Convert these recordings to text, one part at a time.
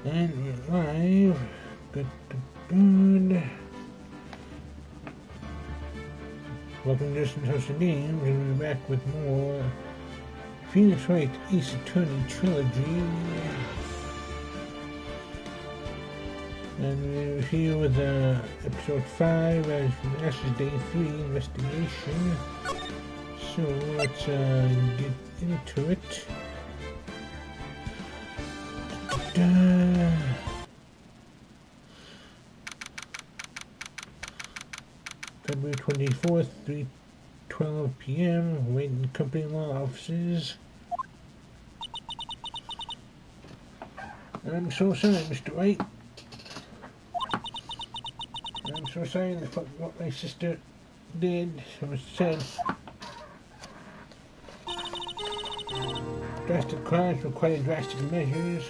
And we're live. Good, good, good. Welcome to Distant House of Games, and we're back with more Phoenix Wright Ace Attorney Trilogy. And we're here with episode 5 as this is day 3 investigation. So let's get into it. February 24th, 3:12 p.m. Waiting company law offices. I'm so sorry, Mr. White. I'm so sorry what my sister did or said. Drastic crimes require drastic measures.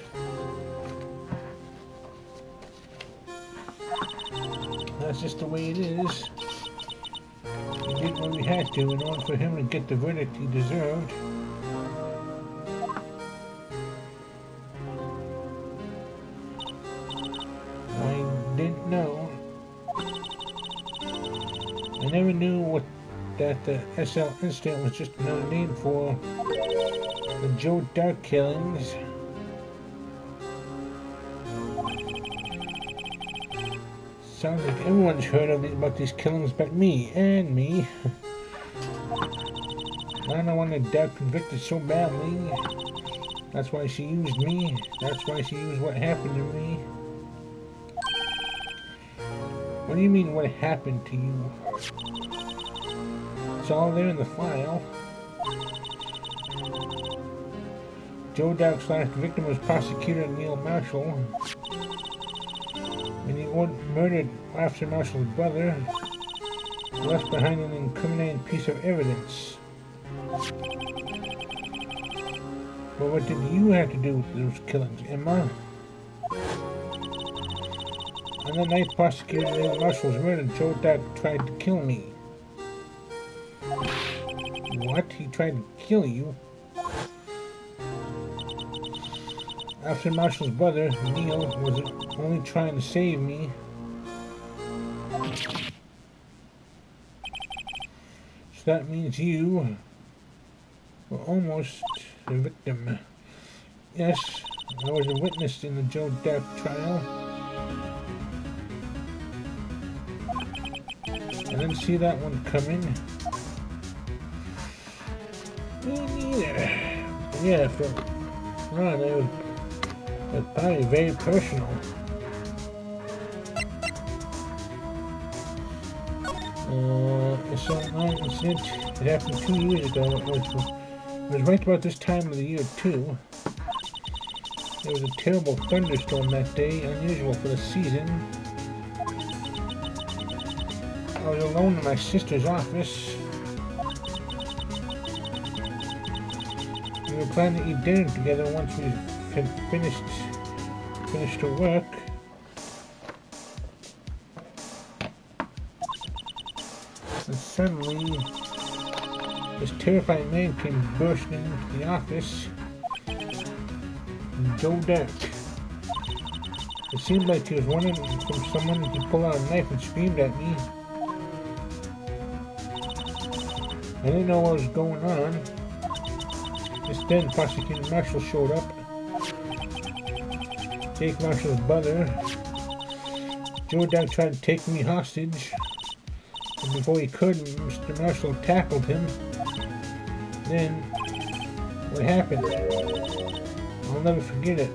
That's just the way it is. We did what we had to in order for him to get the verdict he deserved. I didn't know. I never knew that the SL incident was just another name for the Joe Dark killings. Sounds like everyone's heard about these killings but me. I don't want to Dark convicted so badly. That's why she used me. That's why she used what happened to me. What do you mean what happened to you? It's all there in the file. Joe Dark's last victim was prosecutor Neil Marshall. When he murdered Officer Marshall's brother, he left behind an incriminating piece of evidence. But what did you have to do with those killings, Emma? On the night prosecutor Neil Marshall was murdered, Joe Dark tried to kill me. What? He tried to kill you? Officer Marshall's brother, Neil, was only trying to save me. So that means you were almost a victim. Yes, I was a witness in the Joe Dark trial. I didn't see that one coming. Me neither. Yeah, for Ron, it was probably very personal. It's an incident. It happened 2 years ago. It was right about this time of the year, too. There was a terrible thunderstorm that day, unusual for the season. I was alone in my sister's office. We were planning to eat dinner together once we had finished her work. And suddenly, this terrifying man came bursting into the office. Joe Dark. It seemed like he was running from someone. He pulled out a knife and screamed at me. I didn't know what was going on. Just then, Prosecutor Marshall showed up. Jake Marshall's brother. Joe Dark tried to take me hostage. And before he could, Mr. Marshall tackled him. Then, what happened? I'll never forget it.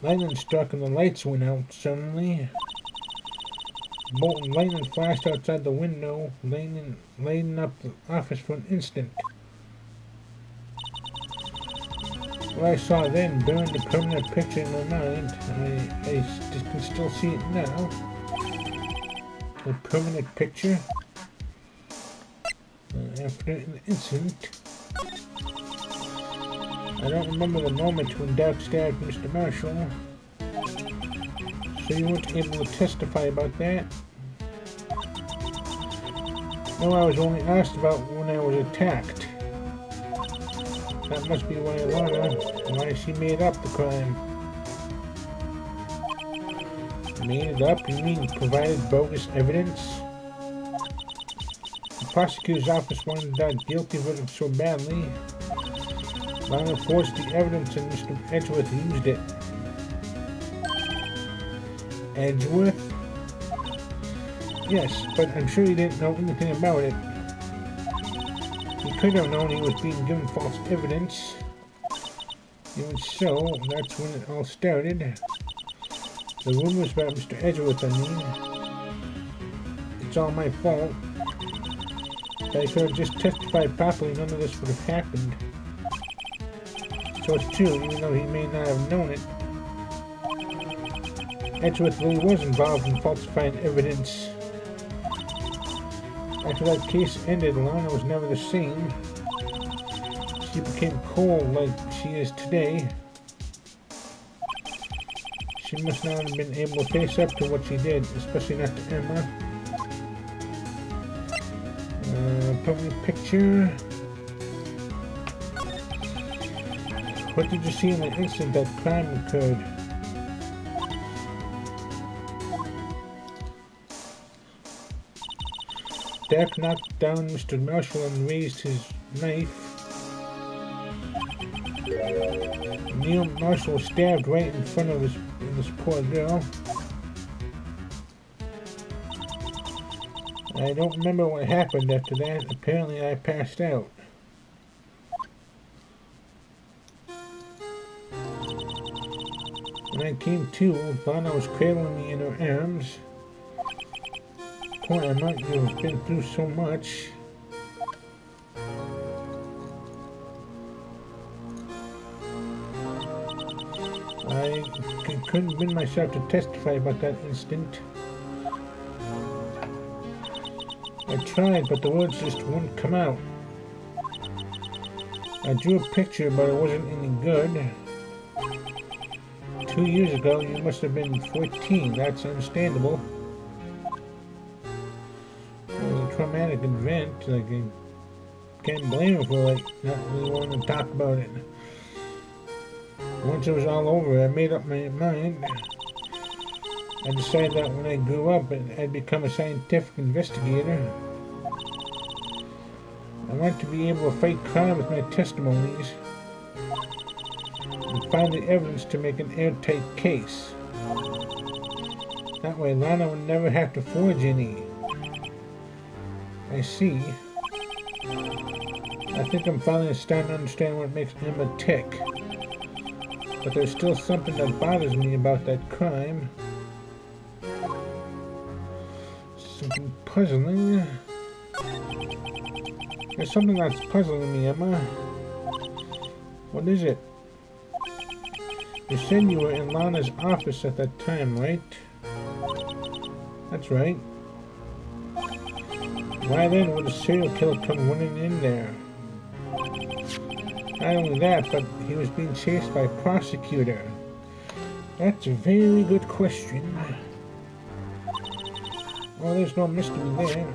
Lightning struck and the lights went out suddenly. Bolt and lightning flashed outside the window, lighting up the office for an instant. What I saw then burned a permanent picture in my mind. I can still see it now. A permanent picture. After an incident. I don't remember the moment when Dark stabbed Mr. Marshall. So you weren't able to testify about that? No, I was only asked about when I was attacked. That must be why she made up the crime. Made it up? You mean provided bogus evidence? The prosecutor's office wanted that guilty verdict so badly. Lana forged the evidence and Mr. Edgeworth used it. Edgeworth? Yes, but I'm sure he didn't know anything about it. He could have known he was being given false evidence. Even so, that's when it all started. The rumors about Mr. Edgeworth, I mean. It's all my fault. If I could have just testified properly, none of this would have happened. So it's true, even though he may not have known it. Edgeworth really was involved in falsifying evidence. After that case ended, Lana was never the same. She became cold like she is today. She must not have been able to face up to what she did, especially not to Emma. Public picture. What did you see in the instant that crime occurred? Dak knocked down Mr. Marshall and raised his knife. Neil Marshall stabbed right in front of this poor girl. I don't remember what happened after that. Apparently I passed out. When I came to, Lana was cradling me in her arms. Poor Emma, you've been through so much. I couldn't bring myself to testify about that instant. I tried, but the words just wouldn't come out. I drew a picture, but it wasn't any good. 2 years ago, you must have been 14. That's understandable. It was a traumatic event. Like, I can't blame her for not really wanting to talk about it. Once it was all over, I made up my mind. I decided that when I grew up, I'd become a scientific investigator. I want to be able to fight crime with my testimonies and find the evidence to make an airtight case. That way, Lana would never have to forge any. I see. I think I'm finally starting to understand what makes Emma tick. But there's still something that bothers me about that crime. Something puzzling. There's something that's puzzling me, Emma. What is it? You said you were in Lana's office at that time, right? That's right. Why then would a serial killer come running in there? Not only that, but he was being chased by a prosecutor. That's a very good question. Well, there's no mystery there.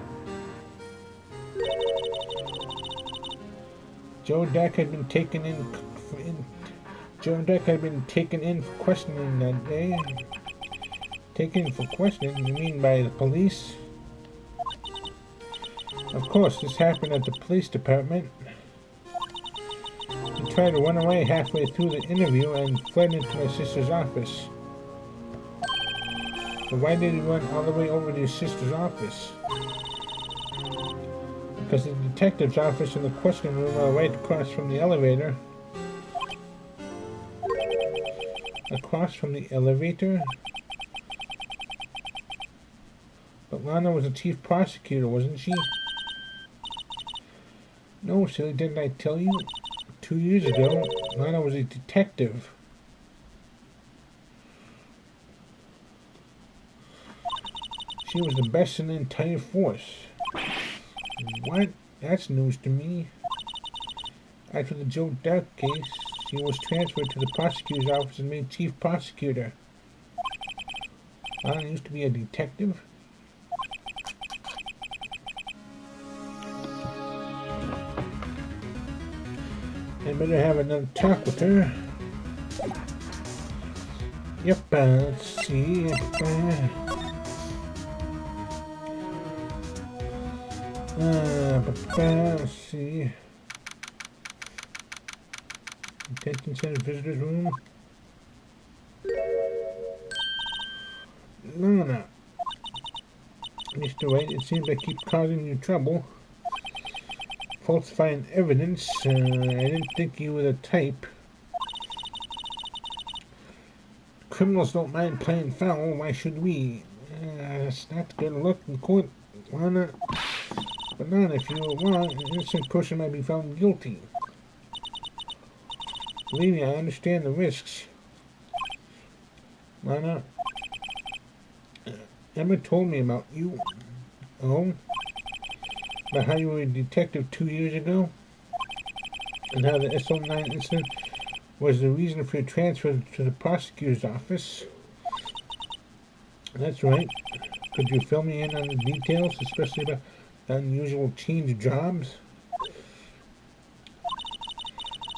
Joe Dak had been taken in for questioning that day. Taken in for questioning? You mean by the police? Of course, this happened at the police department. He tried to run away halfway through the interview and fled into my sister's office. But why did he run all the way over to his sister's office? Because the detective's office and the questioning room are right across from the elevator. Across from the elevator? But Lana was a chief prosecutor, wasn't she? No, silly, didn't I tell you? 2 years ago, Lana was a detective. She was the best in the entire force. What? That's news to me. After the Joe Dak case, she was transferred to the prosecutor's office and made chief prosecutor. Lana used to be a detective? I better have another talk with her. Yep, let's see. Let's see. Detention center visitors room. No. Mr. White, it seems I keep causing you trouble. Falsifying evidence. I didn't think you were the type. Criminals don't mind playing foul. Why should we? It's not a good look in court, Lana. But not if you want. An innocent person might be found guilty. Believe me, I understand the risks. Lana, Emma told me about you. Oh? About how you were a detective 2 years ago? And how the SO9 incident was the reason for your transfer to the prosecutor's office. That's right. Could you fill me in on the details, especially about the unusual change of jobs?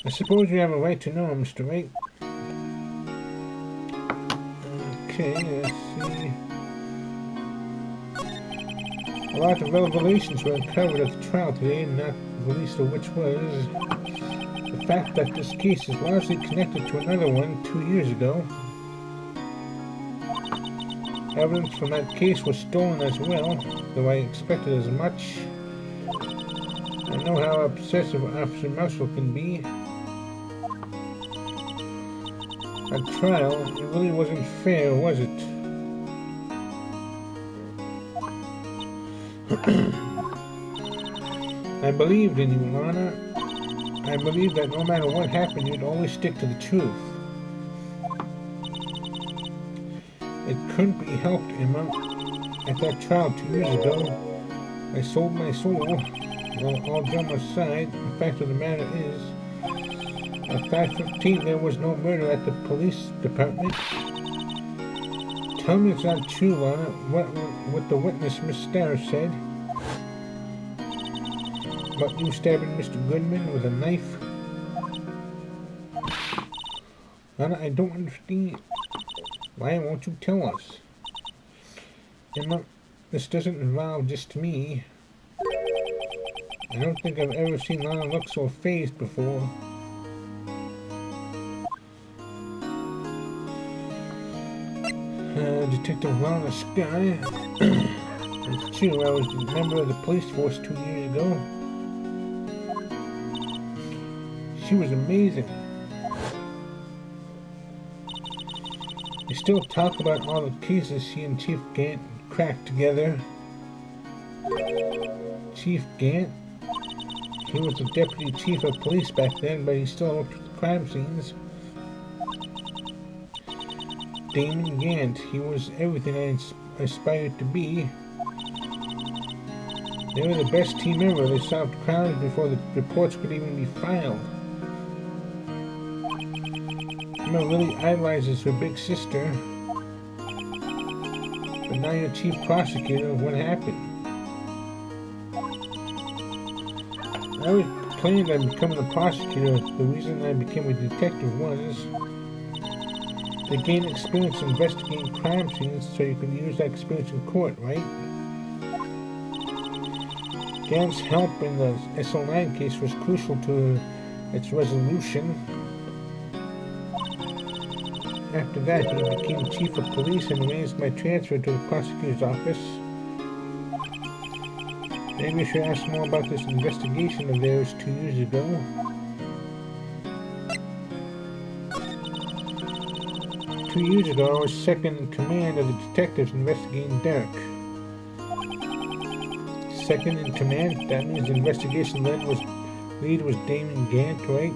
I suppose you have a right to know, Mr. Wright. Okay, let's see. A lot of revelations were uncovered at the trial today, not the least of which was the fact that this case is largely connected to another one 2 years ago. Evidence from that case was stolen as well, though I expected as much. I know how obsessive Officer Marshall can be. At trial, it really wasn't fair, was it? I believed in you, Lana. I believed that no matter what happened, you'd always stick to the truth. It couldn't be helped, Emma. At that trial 2 years ago, I sold my soul. Well, all dumb aside, the fact of the matter is, at 5:15 there was no murder at the police department. Tell me it's not true, Lana, what the witness, Miss Starr, said. About you stabbing Mr. Goodman with a knife. Lana, I don't understand. Why won't you tell us? Emma, this doesn't involve just me. I don't think I've ever seen Lana look so phased before. Detective Lana Sky. It's true, I was a member of the police force 2 years ago. She was amazing. They still talk about all the cases she and Chief Gant cracked together. Chief Gant? He was the deputy chief of police back then, but he still worked with the crime scenes. Damon Gant, he was everything I aspired to be. They were the best team ever. They solved crimes before the reports could even be filed. Emma really idolizes her big sister. But now you're chief prosecutor. What happened? I always planned on becoming a prosecutor. The reason I became a detective was to gain experience investigating crime scenes so you can use that experience in court, right? Gant's help in the SO9 case was crucial to its resolution. After that, he became chief of police and arranged my transfer to the prosecutor's office. Maybe we should ask more about this investigation of theirs 2 years ago. Two years ago, I was second in command of the detectives investigating Derek. Second in command? That means the investigation lead was Damon Gant, right?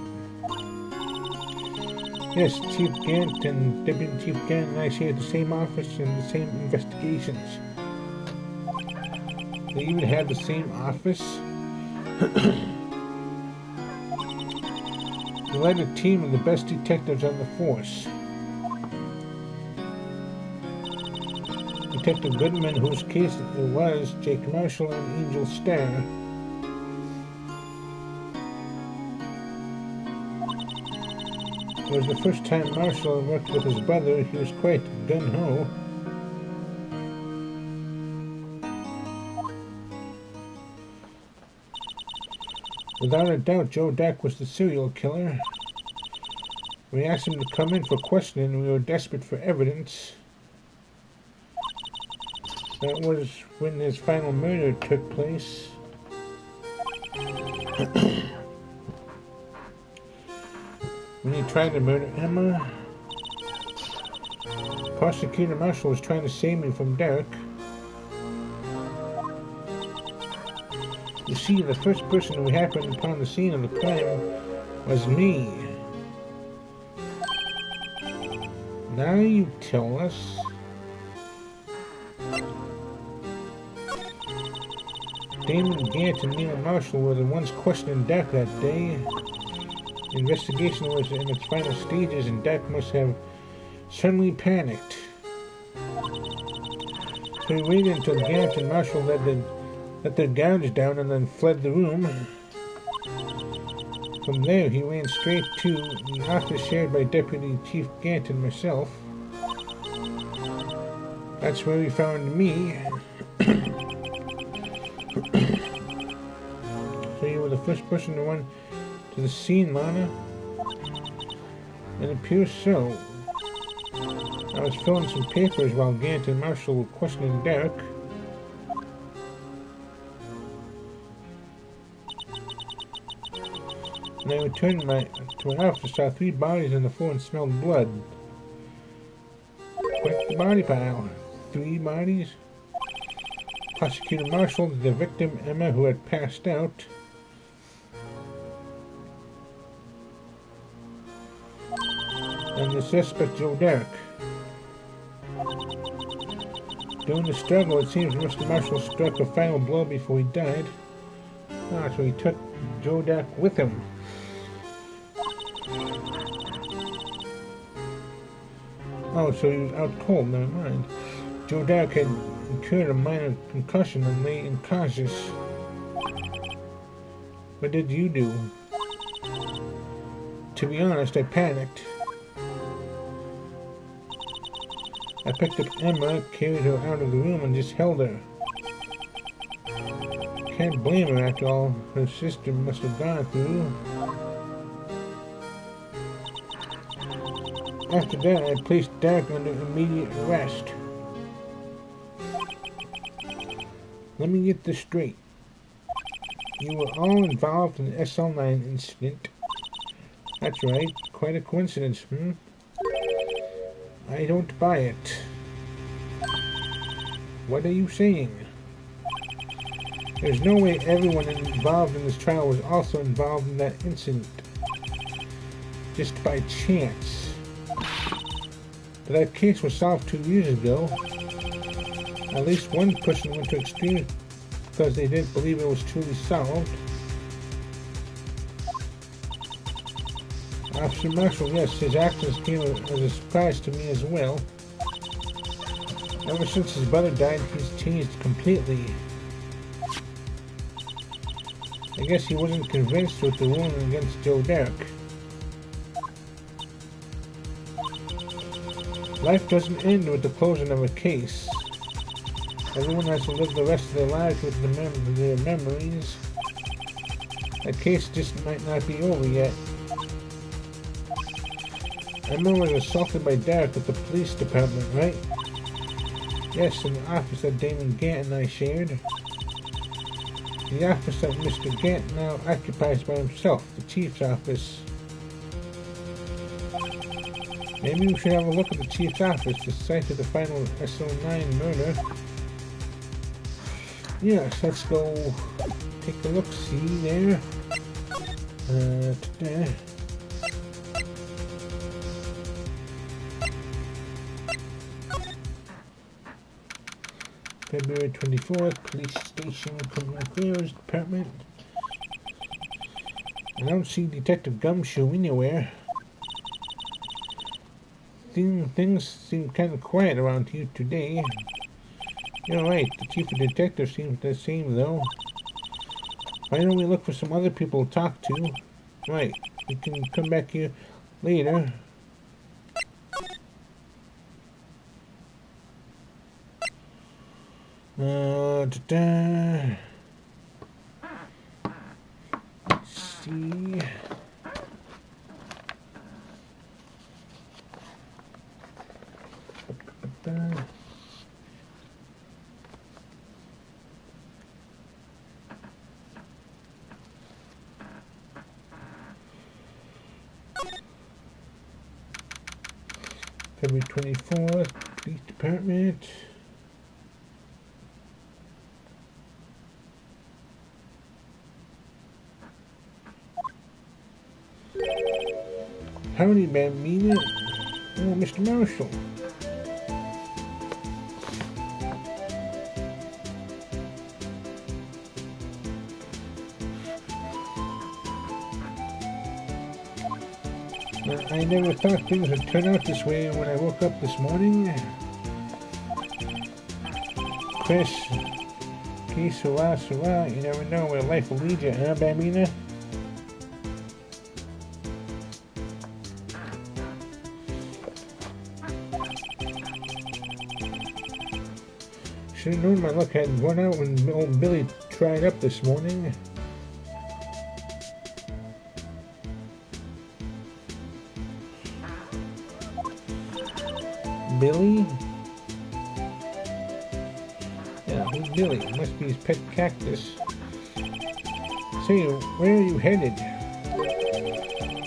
Yes, Chief Gant and Deputy Chief Gant and I shared the same office and the same investigations. They even had the same office. He led a team of the best detectives on the force. Detective Goodman, whose case it was, Jake Marshall and Angel Starr. It was the first time Marshall worked with his brother. He was quite gung-ho. Without a doubt, Joe Dack was the serial killer. We asked him to come in for questioning, and we were desperate for evidence. That was when his final murder took place. When he tried to murder Emma, Prosecutor Marshall was trying to save me from Derek. You see, the first person who happened upon the scene of the crime was me. Now you tell us. Damon Gant and Neil Marshall were the ones questioning Derek that day. The investigation was in its final stages, and Derek must have suddenly panicked. So he waited until Gant and Marshall let their guards down and then fled the room. From there, he ran straight to the office shared by Deputy Chief Gant and myself. That's where he found me. So you were the first person to run to the scene, Lana? It appears so. I was filling some papers while Gant and Marshall were questioning Derek. When I returned to my office, I saw 3 bodies on the floor and smelled blood. Quite the body pile. 3 bodies? Prosecutor Marshall, the victim Emma, who had passed out. And the suspect Joe Derek. During the struggle, it seems Mr. Marshall struck a final blow before he died. Ah, so he took Joe Derek with him. Oh, so he was out cold, never mind. Joe Derek had incurred a minor concussion and lay unconscious. What did you do? To be honest, I panicked. I picked up Emma, carried her out of the room, and just held her. Can't blame her after all her sister must have gone through. After that, I placed Derek under immediate arrest. Let me get this straight. You were all involved in the SL9 incident. That's right. Quite a coincidence, I don't buy it. What are you saying? There's no way everyone involved in this trial was also involved in that incident. Just by chance. But that case was solved 2 years ago. At least one person went to extremes because they didn't believe it was truly solved. Officer Marshall, yes, his actions came as a surprise to me as well. Ever since his brother died, he's changed completely. I guess he wasn't convinced with the ruling against Joe Derek. Life doesn't end with the closing of a case. Everyone has to live the rest of their lives with their memories. That case just might not be over yet. Emma was assaulted by Derek at the police department, right? Yes, in the office that Damon Gant and I shared. The office that Mr. Gant now occupies by himself, the chief's office. Maybe we should have a look at the chief's office, the site of the final SO9 murder. Yes, let's go take a look, see there. Today. February 24th, Police Station, Criminal Affairs Department. I don't see Detective Gumshoe anywhere. Things seem kind of quiet around here today. You're right, the chief of detectives seems the same though. Why don't we look for some other people to talk to? Right, we can come back here later. See. February 24th, Police Department. Howdy, Bambina. Oh, Mr. Marshall. I never thought things would turn out this way when I woke up this morning. Chris, que sera, sera. You never know where life will lead you, huh, Bambina? Should have known my luck had run out when old Billy tried up this morning. Billy? Yeah, who's Billy? It must be his pet cactus. Say, where are you headed?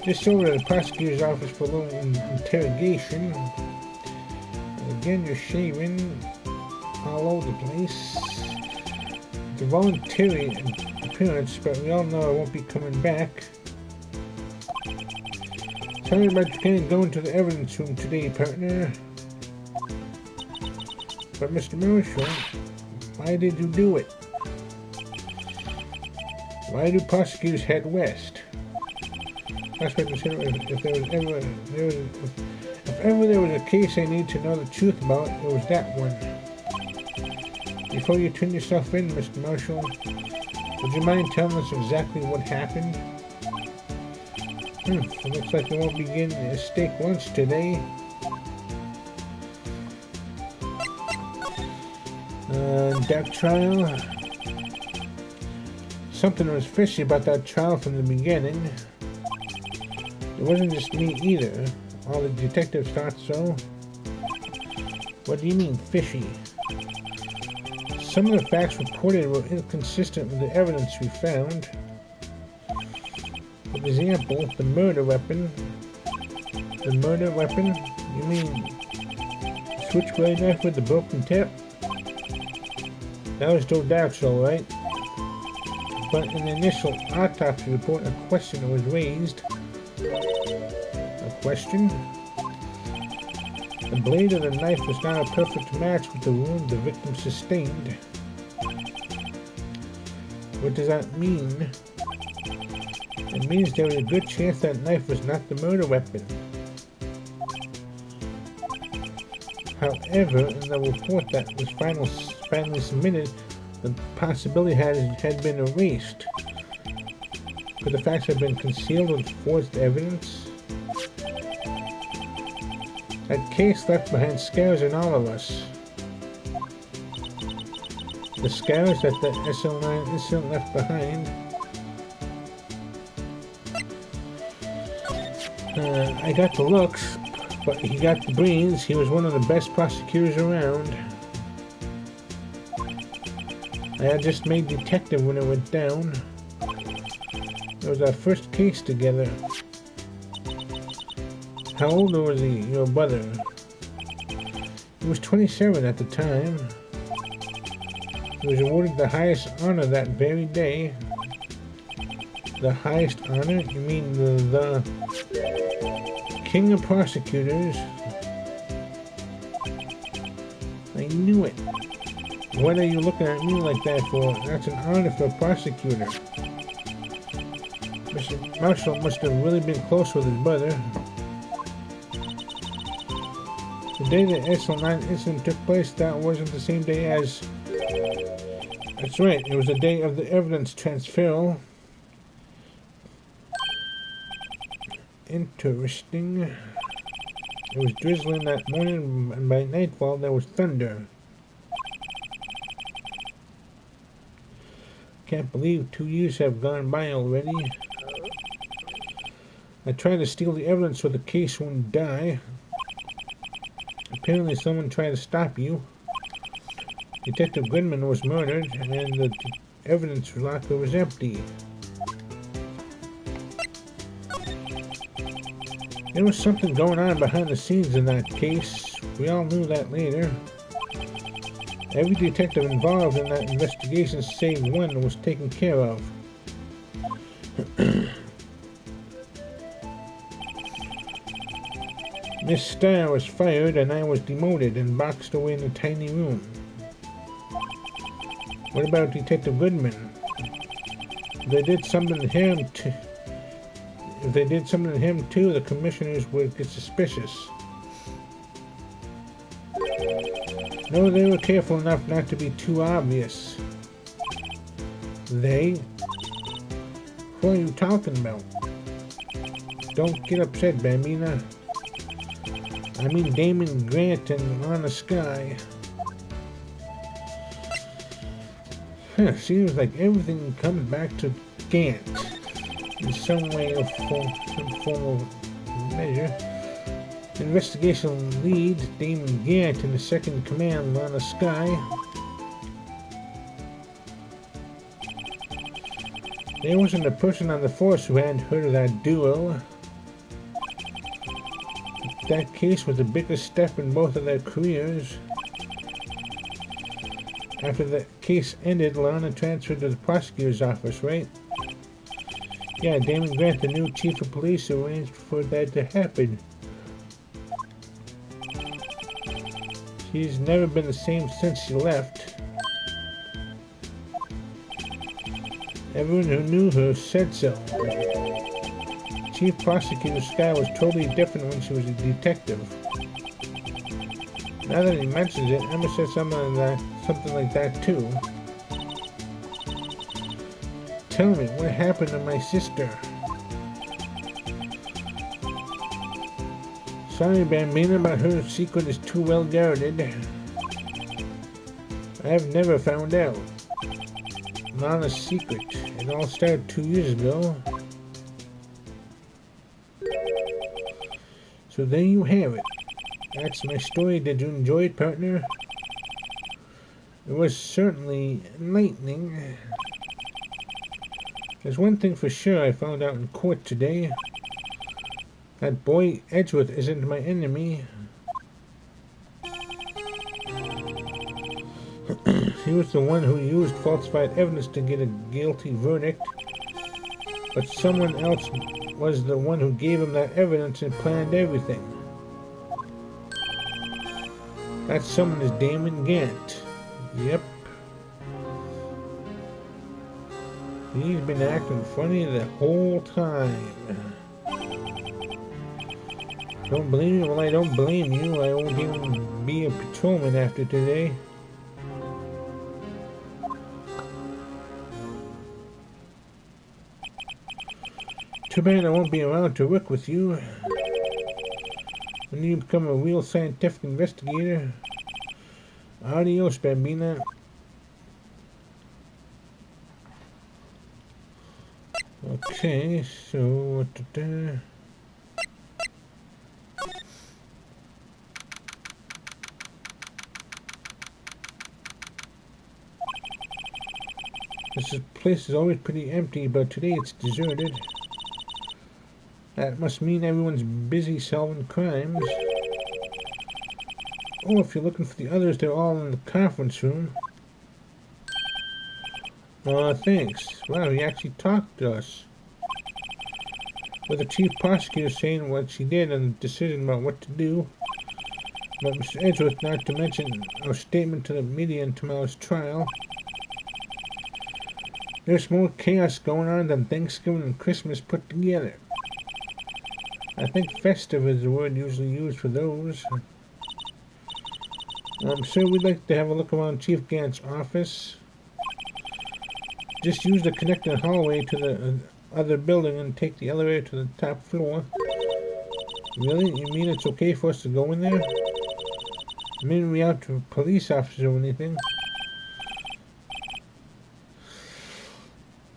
Just over to the prosecutor's office for a little interrogation. Again, you're shaving all over the place. It's a voluntary appearance, but we all know I won't be coming back. Tell me about you can't go into the evidence room today, partner. But Mr. Marshall, why did you do it? Why do prosecutors head west? That's what if ever there was a case I need to know the truth about, it was that one. Before you turn yourself in, Mr. Marshall, would you mind telling us exactly what happened? It looks like we won't be getting a steak lunch today. That trial. Something was fishy about that trial from the beginning. It wasn't just me either. All the detectives thought so. What do you mean, fishy? Some of the facts reported were inconsistent with the evidence we found. For example, the murder weapon. The murder weapon? You mean switchblade knife with the broken tip? That was Joe Daxel, right? But in the initial autopsy report, a question was raised. A question? The blade of the knife was not a perfect match with the wound the victim sustained. What does that mean? It means there was a good chance that knife was not the murder weapon. However, in the report that was finally submitted, the possibility had been erased. Could the facts have been concealed with forged evidence? That case left behind scars in all of us. The scars that the SL9 incident left behind. I got the looks, but he got the brains. He was one of the best prosecutors around. I had just made detective when it went down. It was our first case together. How old was he, your brother? He was 27 at the time. He was awarded the highest honor that very day. The highest honor? You mean the King of Prosecutors? I knew it. What are you looking at me like that for? That's an honor for a prosecutor. Mr. Marshall must have really been close with his brother. The day the SL9 incident took place, that wasn't the same day as... That's right, it was the day of the evidence transfer. Interesting. It was drizzling that morning, and by nightfall there was thunder. Can't believe 2 years have gone by already. I tried to steal the evidence so the case wouldn't die. Apparently someone tried to stop you. Detective Goodman was murdered, and the evidence locker was empty. There was something going on behind the scenes in that case. We all knew that later. Every detective involved in that investigation, save one, was taken care of. Miss Starr was fired and I was demoted and boxed away in a tiny room. What about Detective Goodman? If they did something to him too, the commissioners would get suspicious. No, they were careful enough not to be too obvious. They? Who are you talking about? Don't get upset, Bambina. I mean Damon Grant and Lana Sky. Seems like everything comes back to Gant in some way or some form of measure. Investigation lead Damon Gant and the second in command Lana Sky. There wasn't a person on the force who hadn't heard of that duo. That case was the biggest step in both of their careers. After the case ended, Lana transferred to the prosecutor's office, right? Yeah, Damon Grant, the new chief of police, arranged for that to happen. She's never been the same since she left. Everyone who knew her said so. Chief Prosecutor Sky was totally different when she was a detective. Now that he mentions it, Emma said something like that too. Tell me, what happened to my sister? Sorry, Bambina, but her secret is too well guarded. I've never found out. Not a secret. It all started 2 years ago. So there you have it. That's my story. Did you enjoy it, partner? It was certainly enlightening. There's one thing for sure I found out in court today. That boy Edgeworth isn't my enemy. He was the one who used falsified evidence to get a guilty verdict. But someone else was the one who gave him that evidence and planned everything. That someone is Damon Gant. Yep. He's been acting funny the whole time. Don't blame me? Well, I don't blame you. I won't even be a patrolman after today. Too bad I won't be around to work with you. When you become a real scientific investigator. Adios, Bambina. Okay, so... This place is always pretty empty, but today it's deserted. That must mean everyone's busy solving crimes. Oh, if you're looking for the others, they're all in the conference room. Thanks. Wow, he actually talked to us. With the chief prosecutor saying what she did and the decision about what to do. But Mr. Edgeworth, not to mention our statement to the media in tomorrow's trial. There's more chaos going on than Thanksgiving and Christmas put together. I think festive is the word usually used for those. So we'd like to have a look around Chief Gant's office. Just use the connecting hallway to the other building and take the elevator to the top floor. Really? You mean it's okay for us to go in there? I mean, we aren't a police officer or anything.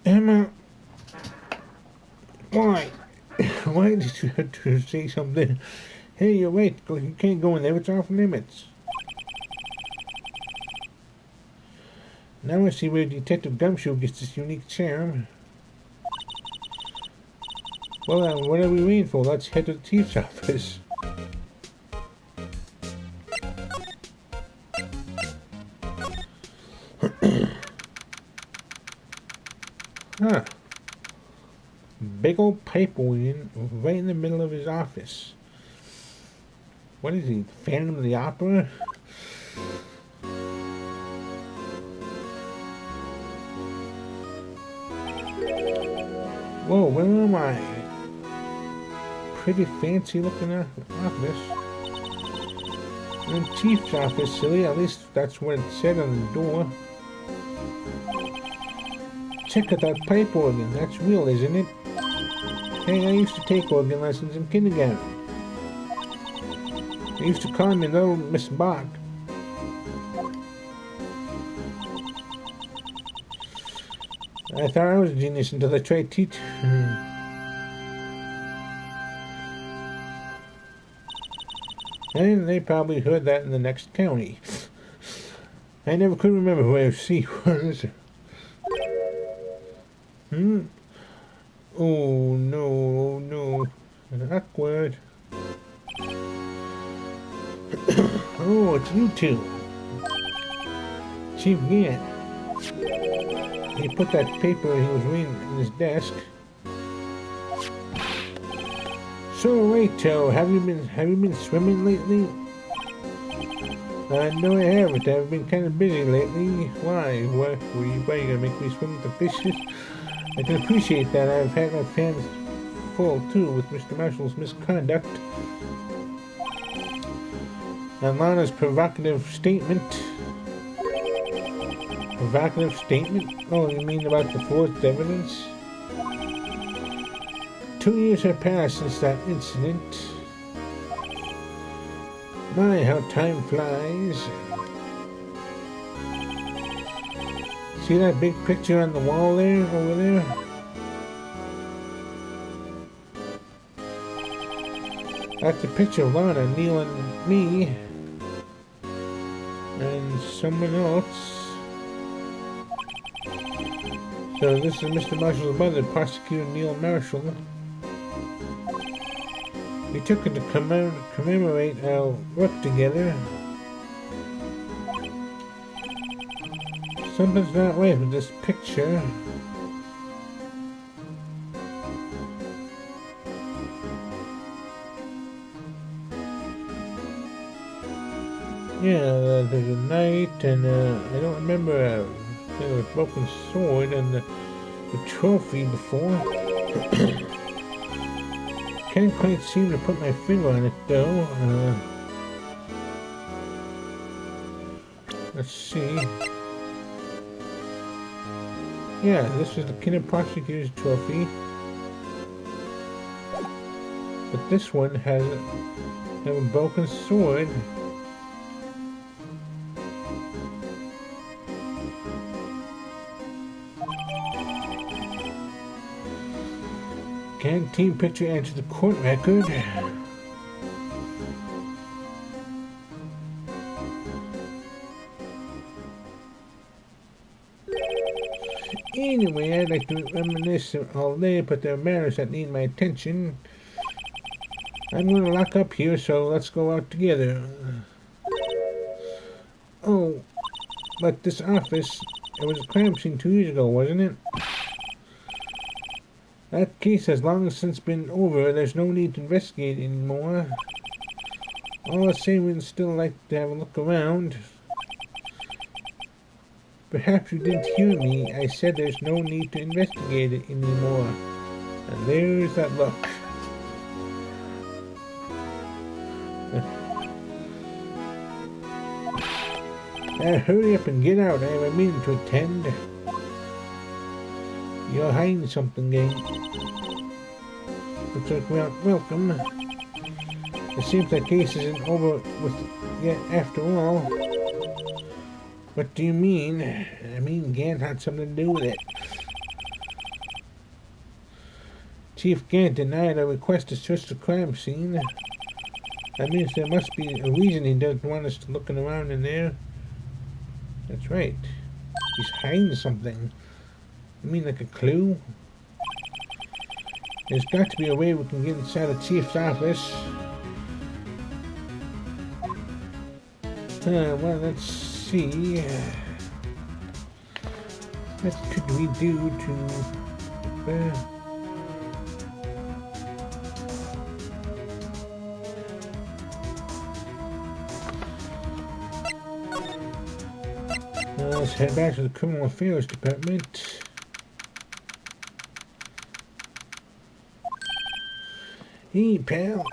Emma, why? Why did you have to say something? Hey, you're right. You can't go in there. It's off limits. Now I see where Detective Gumshoe gets this unique charm. Well, what are we waiting for? Let's head to the chief's office. Huh. Big old pipe organ right in the middle of his office. What is he, Phantom of the Opera? Whoa, where am I? Pretty fancy looking office. The chief's office, silly. At least that's what it said on the door. Check out that pipe organ. That's real, isn't it? Hey, I used to take organ lessons in kindergarten. They used to call me Little Miss Bach. I thought I was a genius until I tried teaching. And they probably heard that in the next county. I never could remember who AFC was. Oh no, no. Awkward. Oh, it's you two. Chief Gant. He put that paper he was reading in his desk. So, Rachel, have you been swimming lately? No, I haven't. I've been kind of busy lately. Why? What? Were you gonna make me swim with the fishes? I can appreciate that. I've had my hands full too with Mr. Marshall's misconduct and Lana's provocative statement. Provocative statement? Oh, you mean about the forged evidence? 2 years have passed since that incident. My, how time flies. See that big picture on the wall there, over there? That's a picture of Lana, Neil, and me. And someone else. So this is Mr. Marshall's mother, Prosecutor Neil Marshall. We took it to commemorate our work together. Something's not right with this picture. Yeah, there's a knight, and I don't remember a broken sword and the trophy before. Can't quite seem to put my finger on it though. Let's see. Yeah, this is the Kinder Prosecutor's trophy. But this one has a broken sword. Can team picture enter the court record? Anyway, I'd like to reminisce all day, but there are matters that need my attention. I'm going to lock up here, so let's go out together. Oh, but this office, it was a crime scene 2 years ago, wasn't it? That case has long since been over. There's no need to investigate anymore. All the same, we'd still like to have a look around. Perhaps you didn't hear me. I said there's no need to investigate it anymore. And there's that look. Hurry up and get out. I have a meeting to attend. You're hiding something, gang. Looks like we're not welcome. It seems that case isn't over with yet after all. What do you mean? I mean, Gant had something to do with it. Chief Gant denied a request to search the crime scene. That means there must be a reason he doesn't want us looking around in there. That's right. He's hiding something. You mean like a clue? There's got to be a way we can get inside the chief's office. Well, let's see. What could we do to... let's head back to the Criminal Affairs Department. Hey, pal.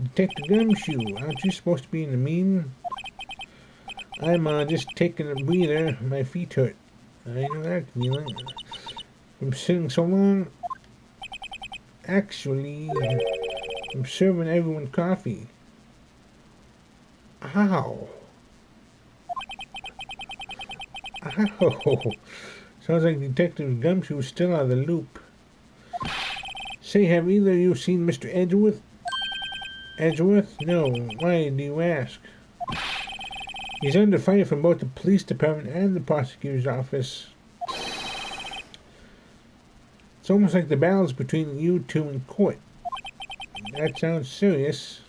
Detective Gumshoe, aren't you supposed to be in the meeting? I'm just taking a breather. My feet hurt. I know that feeling. From sitting so long. Actually, I'm serving everyone coffee. Ow. Ow. Sounds like Detective Gumshoe is still out of the loop. Say, have either of you seen Mr. Edgeworth? Edgeworth? No. Why do you ask? He's under fire from both the police department and the prosecutor's office. It's almost like the battle's between you two in court. That sounds serious.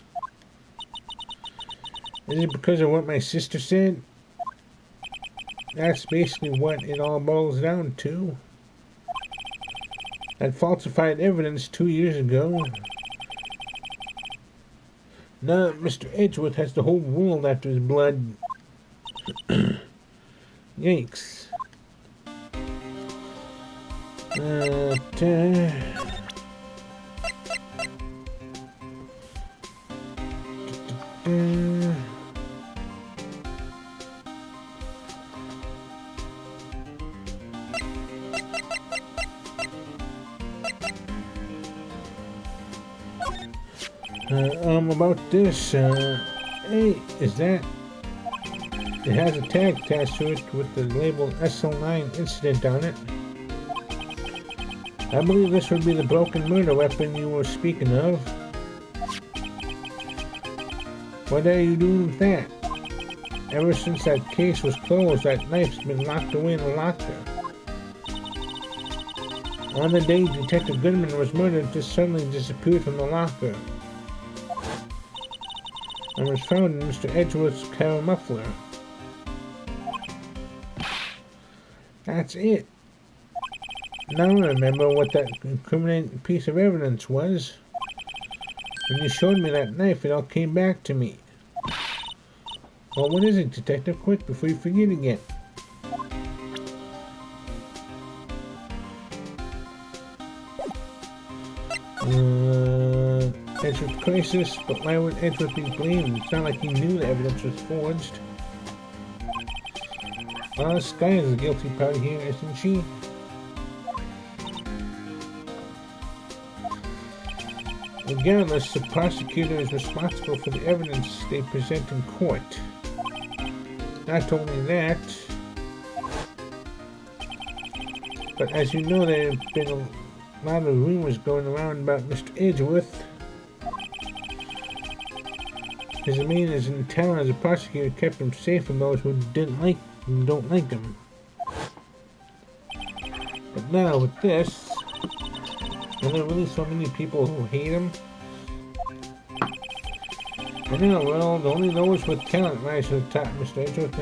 Is it because of what my sister said? That's basically what it all boils down to. That falsified evidence 2 years ago. Now Mr. Edgeworth has the whole world after his blood. Yikes. About this, hey, is that? It has a tag attached to it with the label SL9 incident on it. I believe this would be the broken murder weapon you were speaking of. What are you doing with that? Ever since that case was closed, that knife's been locked away in the locker. On the day Detective Goodman was murdered, it just suddenly disappeared from the locker. And was found in Mr. Edgeworth's car muffler. That's it. Now I remember what that incriminating piece of evidence was. When you showed me that knife, it all came back to me. Well, what is it, Detective? Quick, before you forget again. Edgeworth crisis, but why would Edgeworth be blamed? It's not like he knew the evidence was forged. Well, Sky is the guilty party here, isn't she? Regardless, the prosecutor is responsible for the evidence they present in court. Not only that, but as you know, there have been a lot of rumors going around about Mr. Edgeworth. His demeanor as in town as a prosecutor kept him safe from those who don't like him. But now with this, are there really so many people who hate him? I know, well, only those with talent rise to the top, Mr. Edgeworth.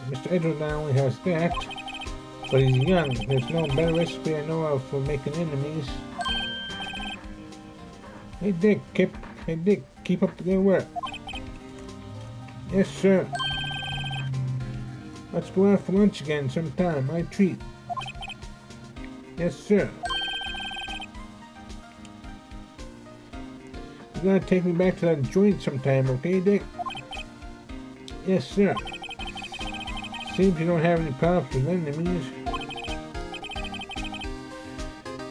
Mr. Edgeworth not only has that, but he's young. There's no better recipe I know of for making enemies. Hey Dick, keep up the good work. Yes, sir. Let's go out for lunch again sometime. My treat. Yes, sir. You gotta take me back to that joint sometime, okay, Dick? Yes, sir. Seems you don't have any problems with enemies.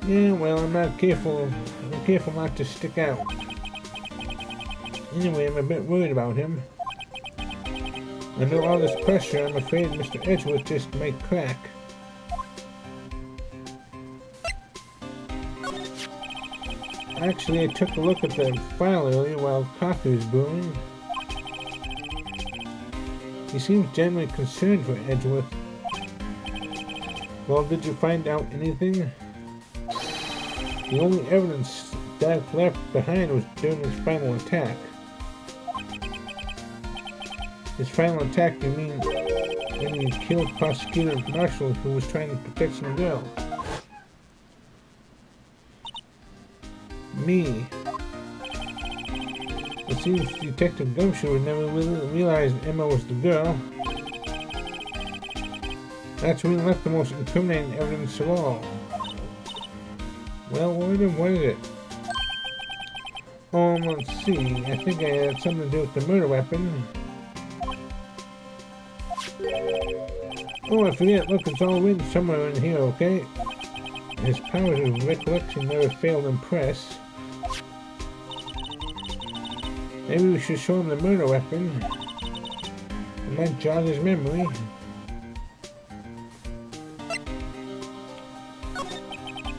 Yeah, well, I'm careful not to stick out. Anyway, I'm a bit worried about him. Under all this pressure, I'm afraid Mr. Edgeworth just might crack. Actually, I took a look at the file earlier while coffee was brewing. He seems genuinely concerned for Edgeworth. Well, did you find out anything? The only evidence Doc left behind was during his final attack. His final attack, you mean when he killed Prosecutor Marshall who was trying to protect some girl? Me. It seems Detective Gumshoe never really realized Emma was the girl. That's when he left the most incriminating evidence of all. Well, what is it? Let's see. I think I had something to do with the murder weapon. Oh, I forget. Look, it's all written somewhere in here, okay? His powers of recollection never fail to impress. Maybe we should show him the murder weapon. It might jog his memory.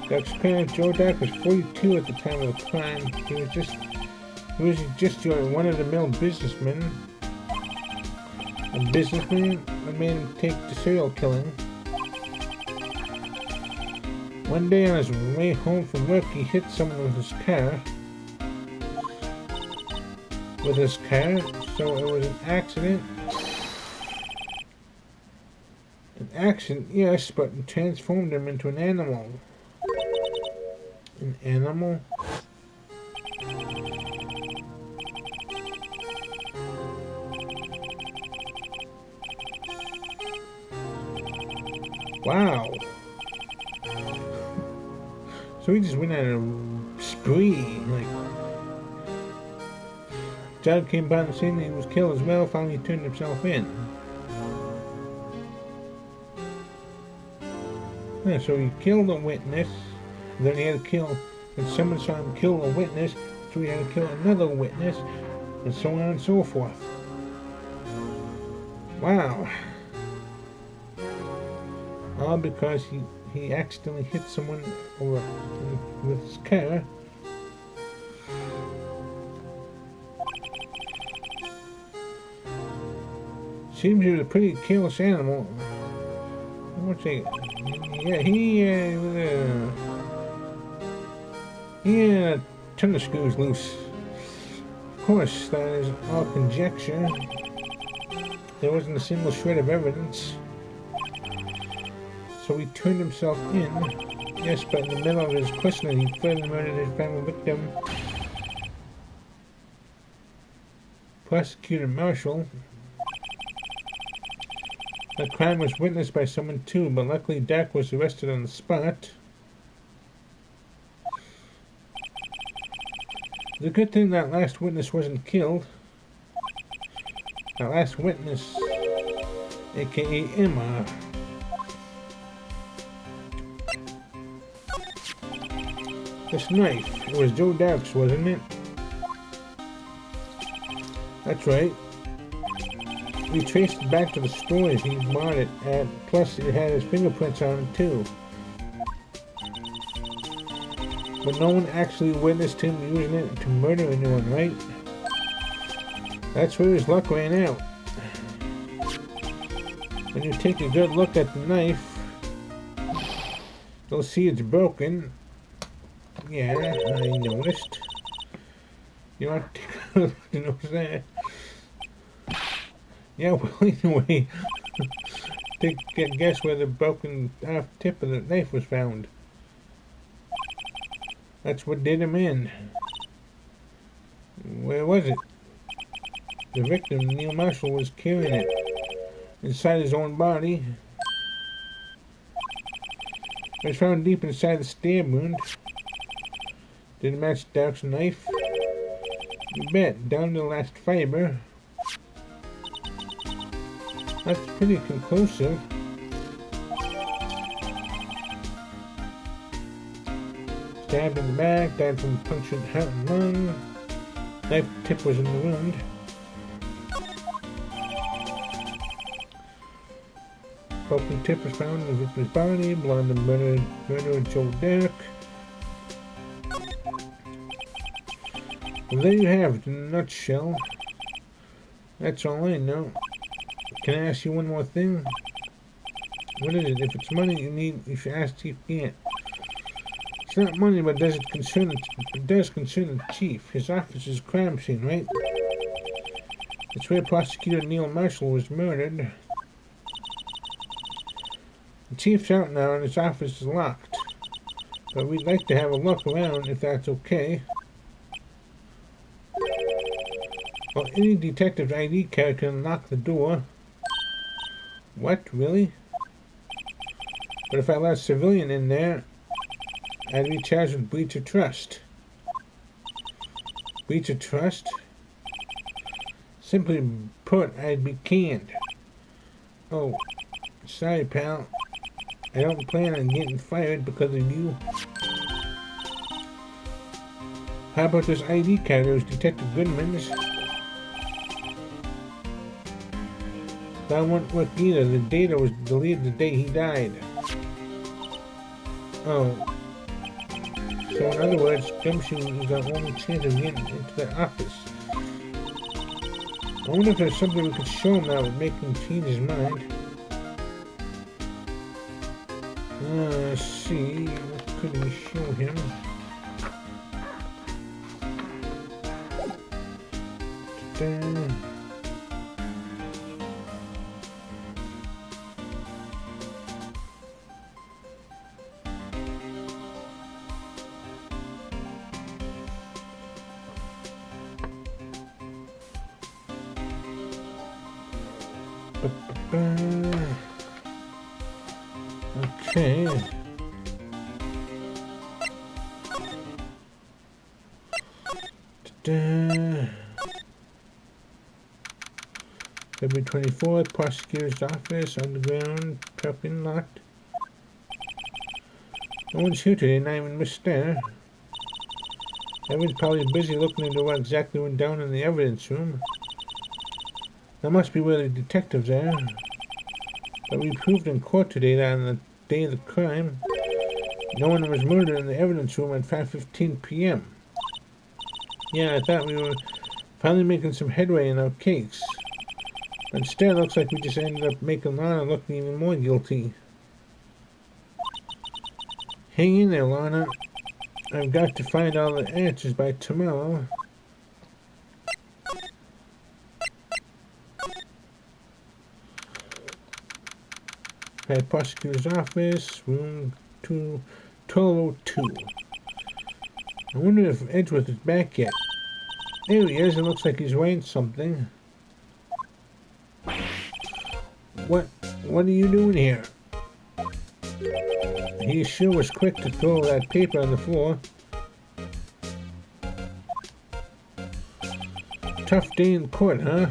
Doc's parent, Joe Doc, was 42 at the time of the crime. He was just your one-of-the-mill businessman. A businessman that made him take to serial killing. One day on his way home from work, he hit someone with his car. So it was an accident. An accident, yes, but it transformed him into an animal. An animal? Wow. So he just went on a spree, like... Judd came by the scene and he was killed as well, finally turned himself in. Yeah, so he killed a witness, then he had to kill, and someone saw him kill a witness, so he had to kill another witness, and so on and so forth. Wow. All because he accidentally hit someone over with his car. Seems he was a pretty careless animal. What's he? Yeah, he had a ton of screws loose. Of course, that is all conjecture. There wasn't a single shred of evidence. So he turned himself in. Yes, but in the middle of his questioning, he further murdered his final victim, Prosecutor Marshall. The crime was witnessed by someone too, but luckily Dak was arrested on the spot. It's a good thing that last witness wasn't killed. That last witness, aka Emma. This knife, it was Joe Dark's, wasn't it? That's right. We traced it back to the stores he bought it at, plus it had his fingerprints on it too. But no one actually witnessed him using it to murder anyone, right? That's where his luck ran out. When you take a good look at the knife, you'll see it's broken. Yeah, I noticed. You want to take a look to notice that? Yeah, well, anyway, guess where the broken off tip of the knife was found. That's what did him in. Where was it? The victim, Neil Marshall, was carrying it inside his own body. It was found deep inside the stab wound. Did it match Dark's knife? You bet, down to the last fiber. That's pretty conclusive. Stabbed in the back, died from punctured heart and lung. Knife tip was in the wound. Broken tip was found in the victim's body. Blood on the murderer Joe Derrick. Well, there you have it in a nutshell. That's all I know. Can I ask you one more thing? What is it? If it's money you need, you should ask Chief Gant. It's not money, but does it concern the chief? His office is a crime scene, right? It's where Prosecutor Neil Marshall was murdered. The chief's out now and his office is locked. But we'd like to have a look around if that's okay. Well, any detective's ID card can unlock the door. What? Really? But if I let a civilian in there, I'd be charged with breach of trust. Breach of trust? Simply put, I'd be canned. Oh, sorry, pal. I don't plan on getting fired because of you. How about this ID card? It was Detective Goodman's. That won't work either. The data was deleted the day he died. Oh. So in other words, Gumshoe is our only chance of getting into the office. I wonder if there's something we could show him that would make him change his mind. Let's see, what could we show him? Okay. February 24th, prosecutor's office, underground, parking lot. No one's here today, not even Miss Stair. Everyone's probably busy looking into what exactly went down in the evidence room. That must be where the detectives are. But we proved in court today that on the day of the crime, no one was murdered in the evidence room at 5:15 p.m. Yeah, I thought we were finally making some headway in our case. But instead, it looks like we just ended up making Lana look even more guilty. Hang in there, Lana. I've got to find all the answers by tomorrow. At prosecutor's office, room 1202. I wonder if Edgeworth is back yet. There he is. It looks like he's writing something. What are you doing here? He sure was quick to throw that paper on the floor. Tough day in court, huh?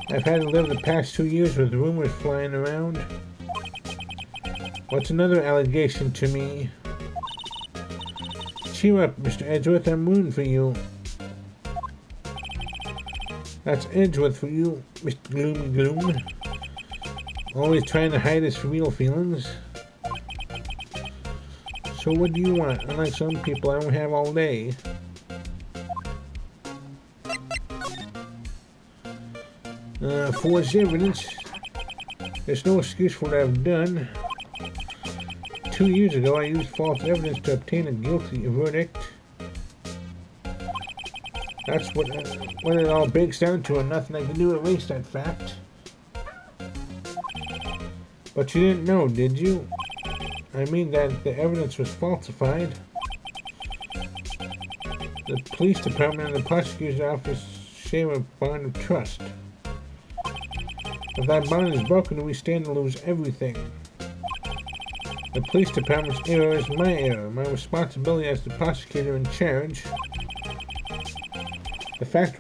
I've had to live the past 2 years with rumors flying around. What's another allegation to me? Cheer up, Mr. Edgeworth, I'm rooting for you. That's Edgeworth for you, Mr. Gloomy Gloom. Always trying to hide his real feelings. So what do you want? Unlike some people, I don't have all day. Forged evidence. There's no excuse for what I've done. 2 years ago, I used false evidence to obtain a guilty verdict. That's what it all breaks down to, and nothing I can do to erase that fact. But you didn't know, did you? I mean that the evidence was falsified. The police department and the prosecutor's office share a bond of trust. If that bond is broken, we stand to lose everything. The police department's error is my error, my responsibility as the prosecutor in charge. The fact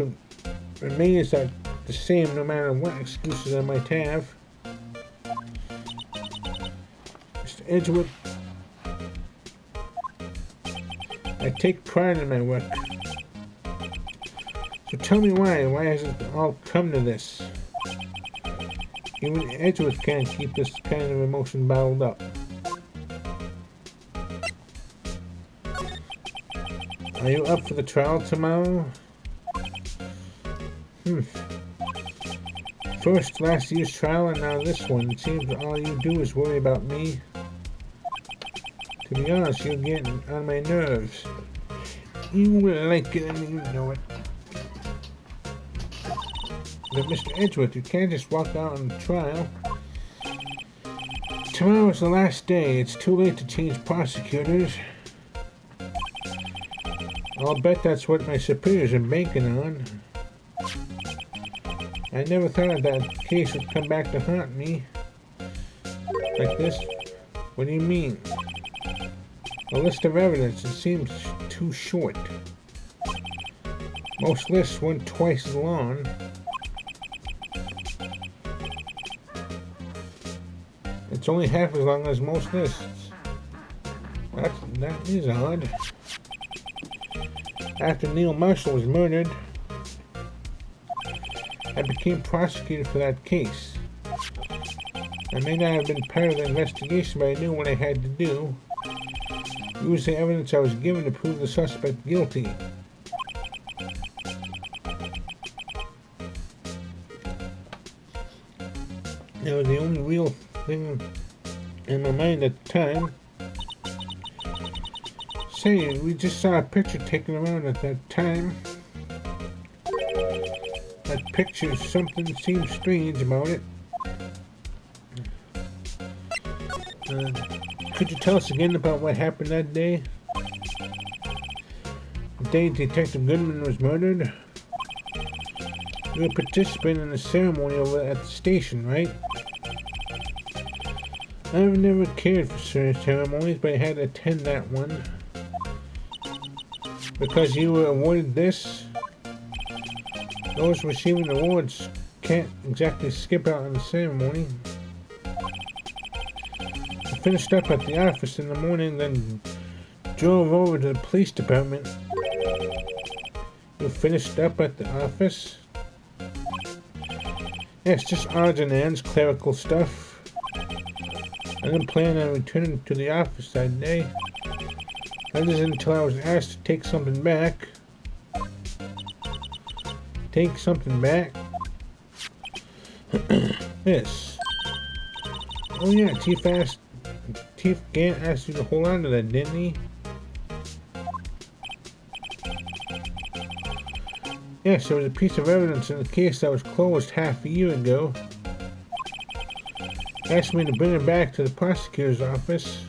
remains that the same no matter what excuses I might have. Mr. Edgeworth, I I take pride in my work. So tell me why. Why has it all come to this? Even Edgeworth can't keep this kind of emotion bottled up. Are you up for the trial tomorrow? First last year's trial and now this one. It seems all you do is worry about me. To be honest, you're getting on my nerves. You will like it and you know it. But Mr. Edgeworth, you can't just walk out on the trial. Tomorrow is the last day. It's too late to change prosecutors. I'll bet that's what my superiors are banking on. I never thought that case would come back to haunt me. Like this? What do you mean? A list of evidence, it seems too short. Most lists weren't twice as long. It's only half as long as most lists. That is odd. After Neil Marshall was murdered, I became prosecutor for that case. I may not have been part of the investigation, but I knew what I had to do. Use the evidence I was given to prove the suspect guilty. That was the only real thing in my mind at the time. Say, we just saw a picture taken around at that time. That picture, something seems strange about it. Could you tell us again about what happened that day? The day Detective Goodman was murdered? You were participating in the ceremony over at the station, right? I've never cared for ceremonies, but I had to attend that one. Because you were awarded this? Those receiving awards can't exactly skip out on the ceremony. I finished up at the office in the morning, then drove over to the police department. You finished up at the office? Yes, just odds and ends, clerical stuff. I didn't plan on returning to the office that day. That is until I was asked to take something back. Take something back? This. Oh yeah, Chief Gant asked you to hold on to that, didn't he? Yes, there was a piece of evidence in the case that was closed half a year ago. Asked me to bring it back to the prosecutor's office.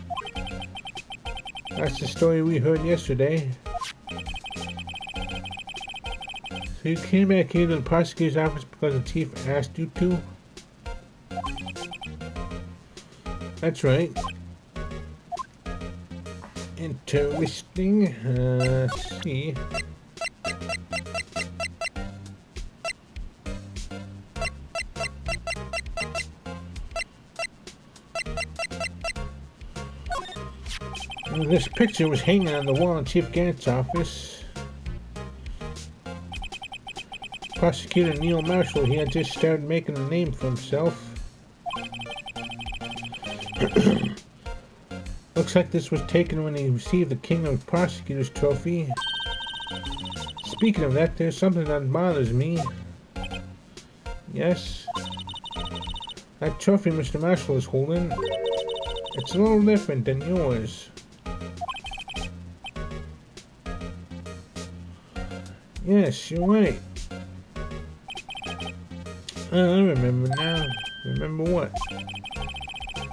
That's the story we heard yesterday. So you came back here to the prosecutor's office because the chief asked you to? That's right. Interesting. Let's see. This picture was hanging on the wall in Chief Gant's office. Prosecutor Neil Marshall, he had just started making a name for himself. Looks like this was taken when he received the King of Prosecutors trophy. Speaking of that, there's something that bothers me. Yes? That trophy Mr. Marshall is holding, it's a little different than yours. Yes, you're right. I remember now. Remember what?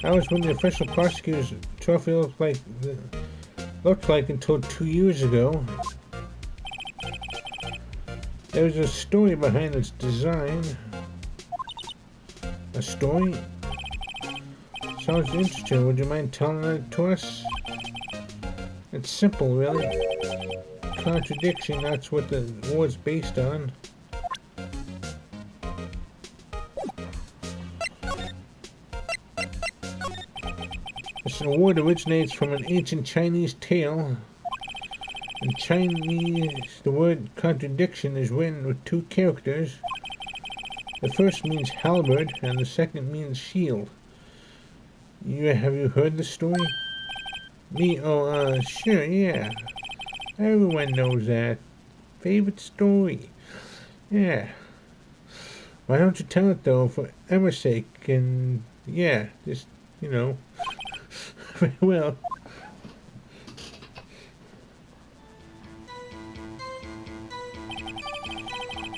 That was when the official prosecutor's trophy looked like until 2 years ago. There was a story behind its design. A story? Sounds interesting. Would you mind telling it to us? It's simple, really. Contradiction, that's what the award's based on. This award originates from an ancient Chinese tale. In Chinese, the word contradiction is written with two characters. The first means halberd, and the second means shield. Have you heard the story? Me? Oh, sure, yeah. Everyone knows that. Favorite story. Yeah. Why don't you tell it, though, for Emma's sake, and, yeah, just, you know. Very well.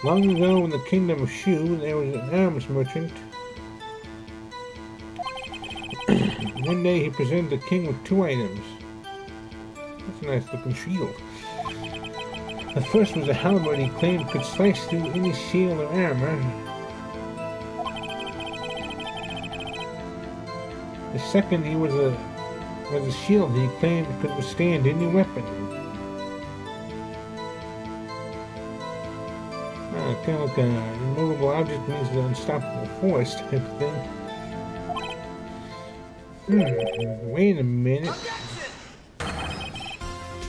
Long ago in the kingdom of Shu, there was an arms merchant. One day he presented the king with two items. That's a nice looking shield. The first was a halberd he claimed could slice through any shield or armor. The second was a shield he claimed could withstand any weapon. Kind of like a immovable object means an unstoppable force type of thing. Wait a minute.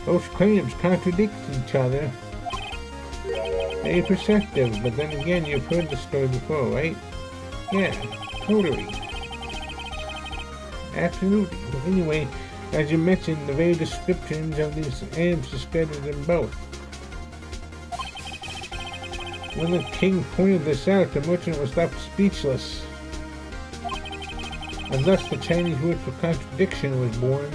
Those claims contradict each other. Very perceptive, but then again, you've heard the story before, right? Yeah, totally. Absolutely. Well, anyway, as you mentioned, the very descriptions of these items described them both. When the king pointed this out, the merchant was left speechless. And thus the Chinese word for contradiction was born.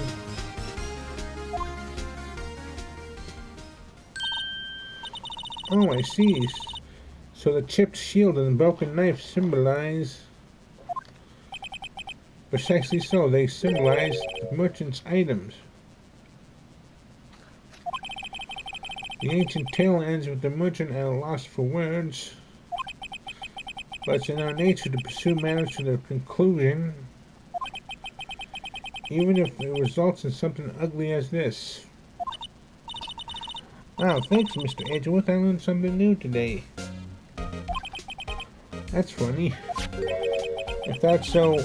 Oh, I see. So the chipped shield and the broken knife symbolize... Precisely so, they symbolize the merchant's items. The ancient tale ends with the merchant at a loss for words, but it's in our nature to pursue matters to their conclusion, even if it results in something ugly as this. Wow, thanks, Mr. Edgeworth. I learned something new today. That's funny. If that's so,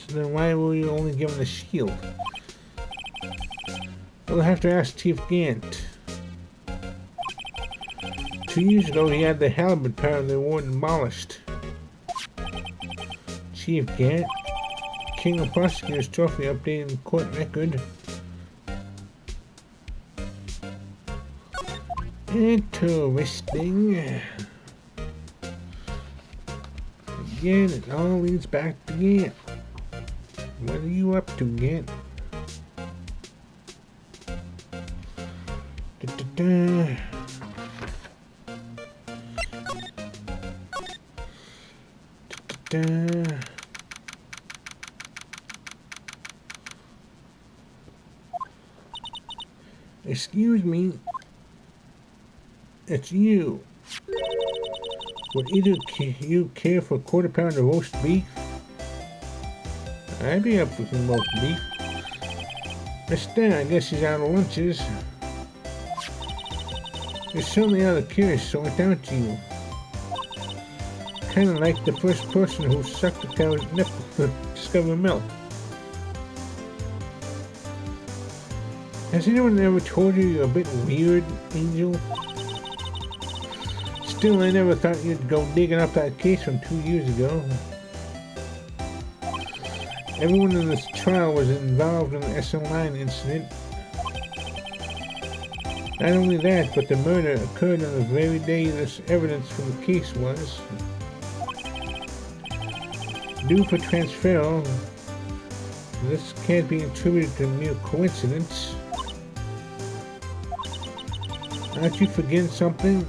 then why were you only given a shield? We'll have to ask Chief Gant. 2 years ago, he had the halberd part of the award abolished. Chief Gant, King of Prosecutors Trophy updated court record. Interesting. Again, it all leads back to Gant. What are you up to, Gant? Da-da-da. Excuse me, it's you. Would either you care for a quarter pound of roast beef? I'd be up for some roast beef. Mister, I guess he's out of lunches. You're certainly out of curious, so I doubt you. Kind of like the first person who sucked a cow's nipple to discover milk. Has anyone ever told you you're a bit weird, Angel? Still, I never thought you'd go digging up that case from 2 years ago. Everyone in this trial was involved in the SL9 incident. Not only that, but the murder occurred on the very day this evidence from the case was due for transferal. This can't be attributed to mere coincidence. Aren't you forgetting something?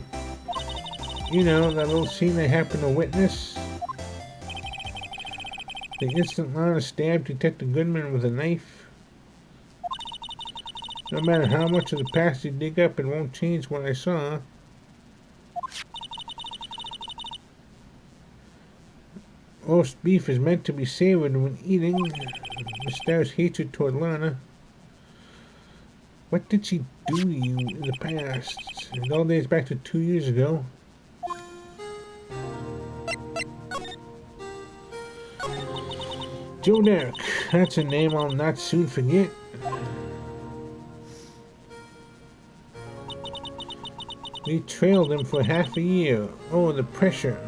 You know, that little scene they happened to witness? The instant Lana stabbed Detective Goodman with a knife. No matter how much of the past you dig up, it won't change what I saw. Roast beef is meant to be savored when eating. The star's hatred toward Lana. What did she do to you in the past? It all dates back to 2 years ago. Joe Derrick. That's a name I'll not soon forget. We trailed him for half a year. Oh, the pressure.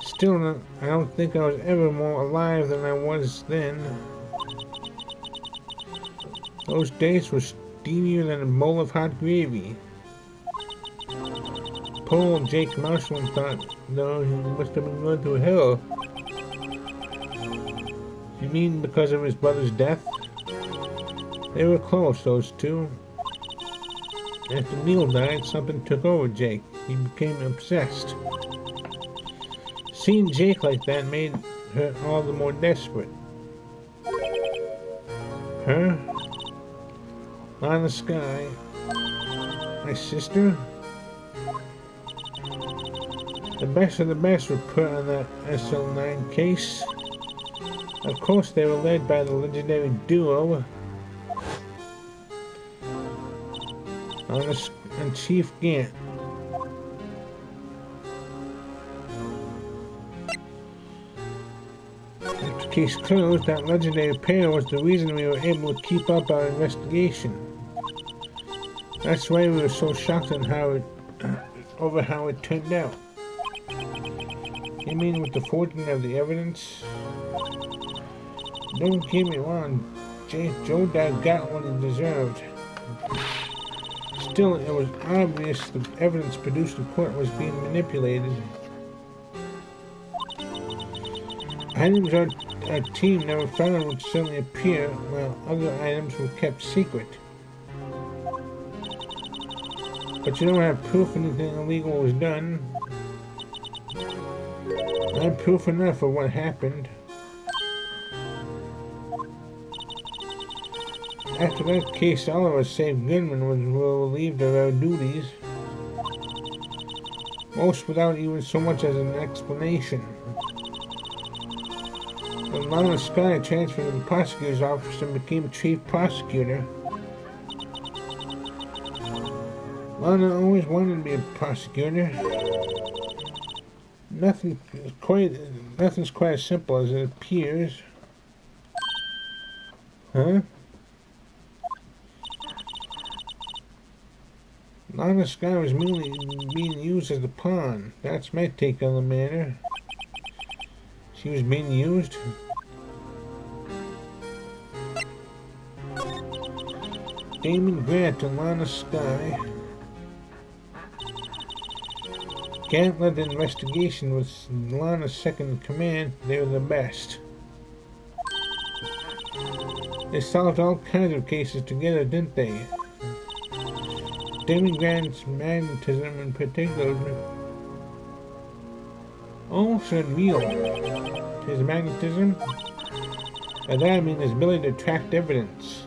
Still, I don't think I was ever more alive than I was then. Those days were steamier than a bowl of hot gravy. Poor old Jake Marshall thought, no, he must have been going through hell. You mean because of his brother's death? They were close, those two. After Neil died, something took over Jake. He became obsessed. Seeing Jake like that made her all the more desperate. Her? Lana Sky? My sister? The best of the best were put on that SL9 case. Of course, they were led by the legendary duo and Chief Gant. After case closed, that legendary pair was the reason we were able to keep up our investigation. That's why we were so shocked on over how it turned out. You mean with the forging of the evidence? Don't get me wrong, Joe Dad got what he deserved. Still, it was obvious the evidence produced in court was being manipulated. Items our team never found would suddenly appear, while other items were kept secret. But you don't have proof anything illegal was done. I have proof enough of what happened. After that case, all of us, save Goodman, were relieved of our duties. Most without even so much as an explanation. When Lana Sky transferred to the prosecutor's office and became chief prosecutor, Lana always wanted to be a prosecutor. Nothing's quite as simple as it appears. Huh? Lana Sky was merely being used as a pawn. That's my take on the matter. She was being used. Damon Grant and Lana Sky. Gant led the investigation with Lana's second in command. They were the best. They solved all kinds of cases together, didn't they? Damon Grant's magnetism in particular almost unreal. His magnetism? By that I mean his ability to attract evidence.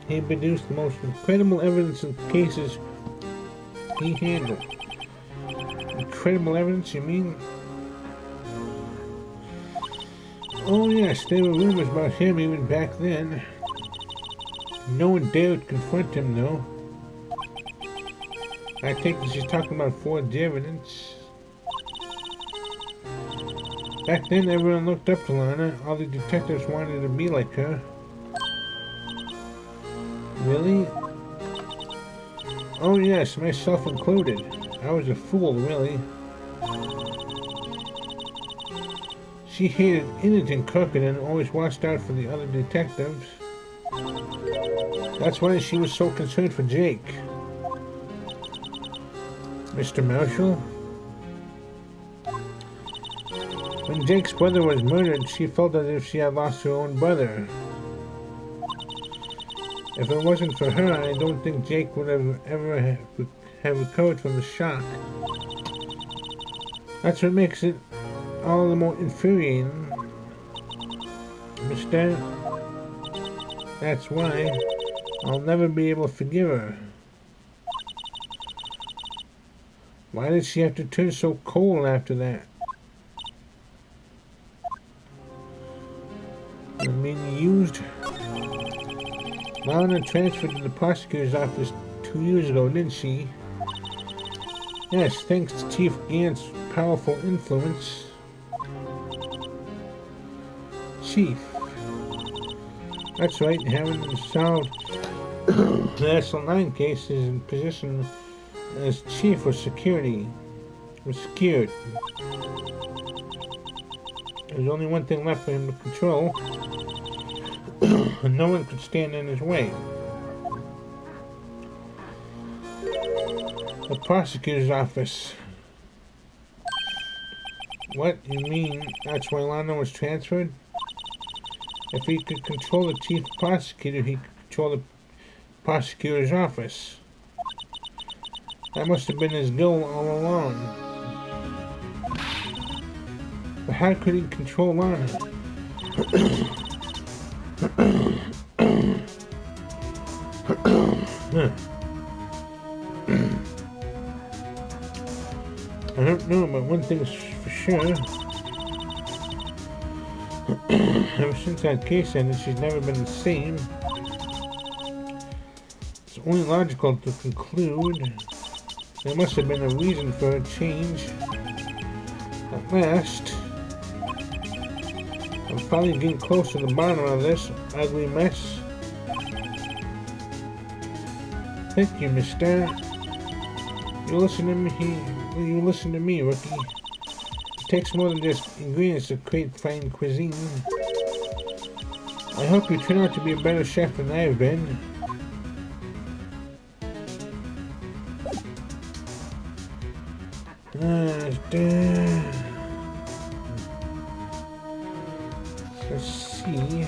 He produced the most incredible evidence in cases he handled. Incredible evidence, you mean? Oh yes, there were rumors about him even back then. No one dared confront him, though. I think she's talking about forged evidence. Back then, everyone looked up to Lana. All the detectives wanted to be like her. Really? Oh yes, myself included. I was a fool, really. She hated anything crooked and always watched out for the other detectives. That's why she was so concerned for Jake. Mr. Marshall? When Jake's brother was murdered, she felt as if she had lost her own brother. If it wasn't for her, I don't think Jake would have ever have recovered from the shock. That's what makes it all the more infuriating. Understand? That's why I'll never be able to forgive her. Why did she have to turn so cold after that? I mean, used. Lana transferred to the prosecutor's office 2 years ago, didn't she? Yes, thanks to Chief Gant's powerful influence. Chief. That's right, having solved the SL9 case is in position as chief of security. Was secured. There's only one thing left for him to control, and no one could stand in his way. The prosecutor's office. What? You mean that's why Lano was transferred? If he could control the chief prosecutor, he could control the prosecutor's office. That must have been his goal all along. But how could he control Lana? I don't know, but one thing's for sure. Ever since that case ended, she's never been the same. It's only logical to conclude there must have been a reason for her change. At last, I'm finally getting close to the bottom of this ugly mess. Thank you, mister. You listen to me, rookie. It takes more than just ingredients to create fine cuisine. I hope you turn out to be a better chef than I've been. Let's see.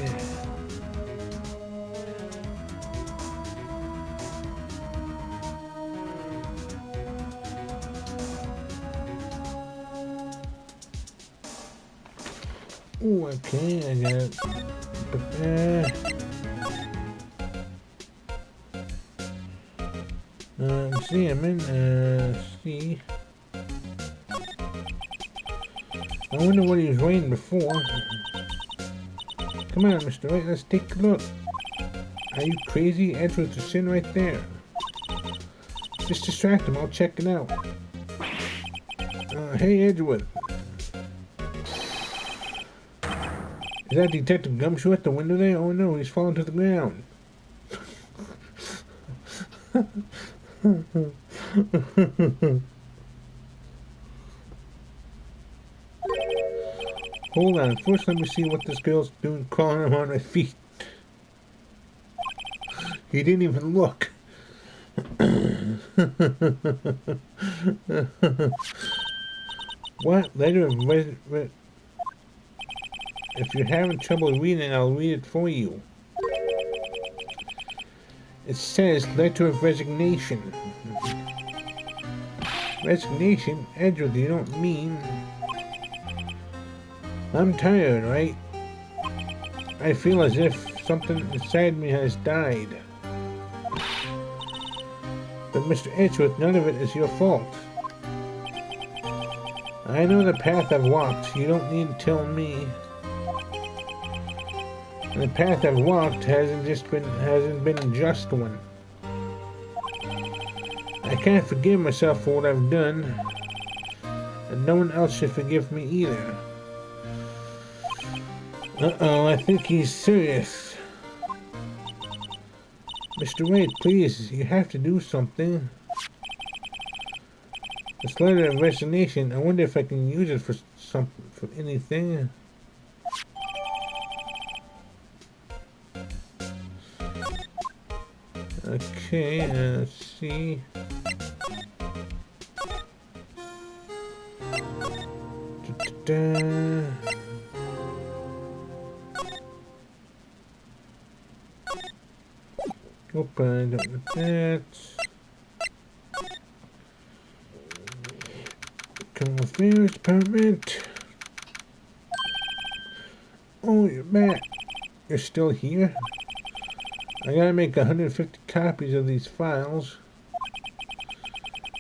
Ooh, okay, I got it. Put there. Examine, see. I wonder what he was writing before. Come on, Mr. Wright, let's take a look. Are you crazy? Edgeworth's sitting right there. Just distract him, I'll check it out. Hey, Edgeworth. Is that Detective Gumshoe at the window there? Oh no, he's fallen to the ground. Hold on, first let me see what this girl's doing crawling on her feet. He didn't even look. What? Letter of If you're having trouble reading, I'll read it for you. It says, letter of resignation. Resignation? Edward, you don't mean... I'm tired, right? I feel as if something inside me has died. But Mr. Edgeworth, none of it is your fault. I know the path I've walked. You don't need to tell me. And the path I've walked hasn't been a just one. I can't forgive myself for what I've done, and no one else should forgive me either. Uh-oh, I think he's serious. Mr. Wade, please, you have to do something. This letter of resignation, I wonder if I can use it for anything. Okay, let's see. Open up with that. Criminal Affairs Department. Oh, you're back. You're still here? I gotta make 150 copies of these files.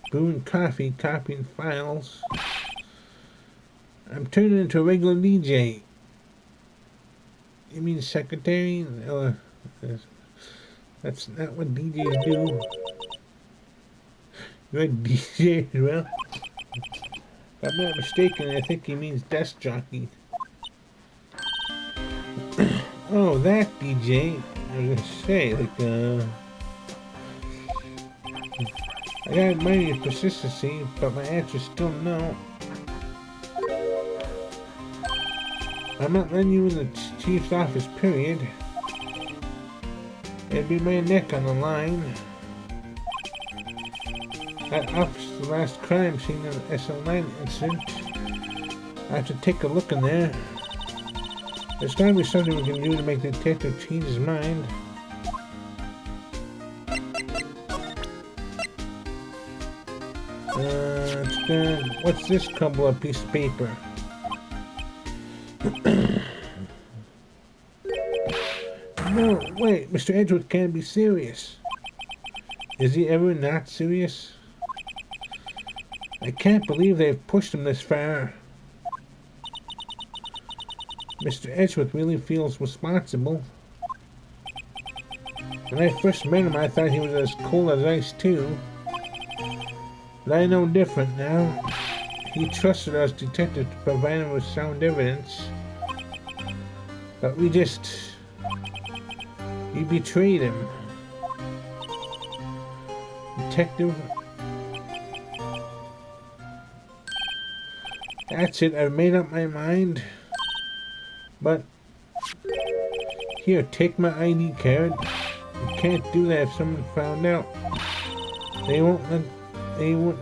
Brewing coffee, copying files. I'm turning into a regular DJ. You mean secretary? That's not what DJs do. You're a DJ as well? If I'm not mistaken, I think he means desk jockey. Oh, that DJ. I was gonna say, I gotta admire your persistency, but my answer's still no. I'm not letting you in the chief's office, period. It'd be my neck on the line. That office is the last crime scene in the SL9 incident. I have to take a look in there. There's gotta be something we can do to make the detective change his mind. What's this crumpled up piece of paper? No, wait, Mr. Edgeworth can't be serious. Is he ever not serious? I can't believe they've pushed him this far. Mr. Edgeworth really feels responsible. When I first met him, I thought he was as cold as ice, too. But I know different now. He trusted us detectives to provide him with sound evidence. But we betrayed him. Detective. That's it, I've made up my mind. But here, take my ID card. You can't do that if someone found out. They won't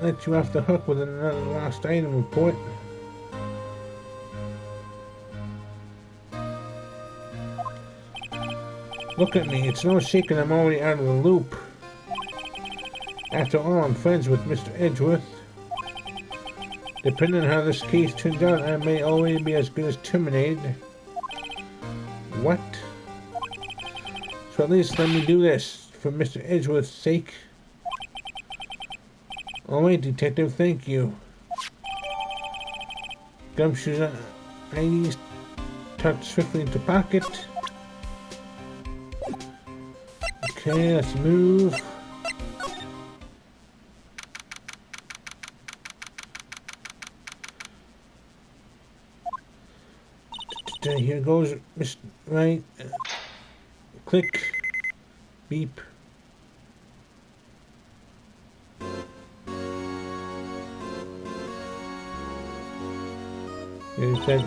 let you off the hook with another lost item report. Look at me, it's no secret I'm already out of the loop. After all, I'm friends with Mr. Edgeworth. Depending on how this case turns out, I may already be as good as terminated. What? So at least let me do this, for Mr. Edgeworth's sake. Alright, Detective, thank you. Gumshoe's IDs tucked swiftly into pocket. Okay, let's move. Here goes, Mr. Right. Click. Beep. There's that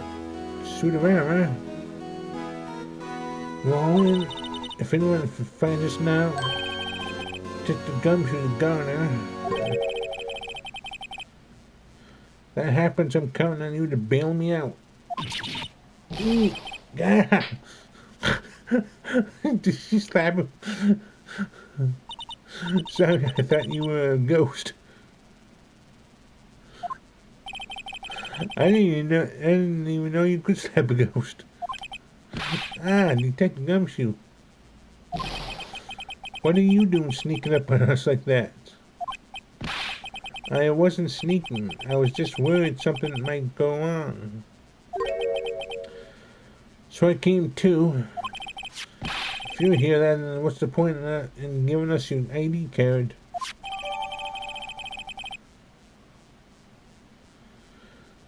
suit of armor. Roll in. If anyone finds us now, take the Gumshoe to Garner. That happens, I'm counting on you to bail me out. Ooh, yeah. Did she slap him? Sorry, I thought you were a ghost. I didn't even know you could slap a ghost. Ah, Detective Gumshoe. What are you doing sneaking up on us like that? I wasn't sneaking. I was just worried something might go on. So I came too. If you're here, then what's the point in giving us your ID card?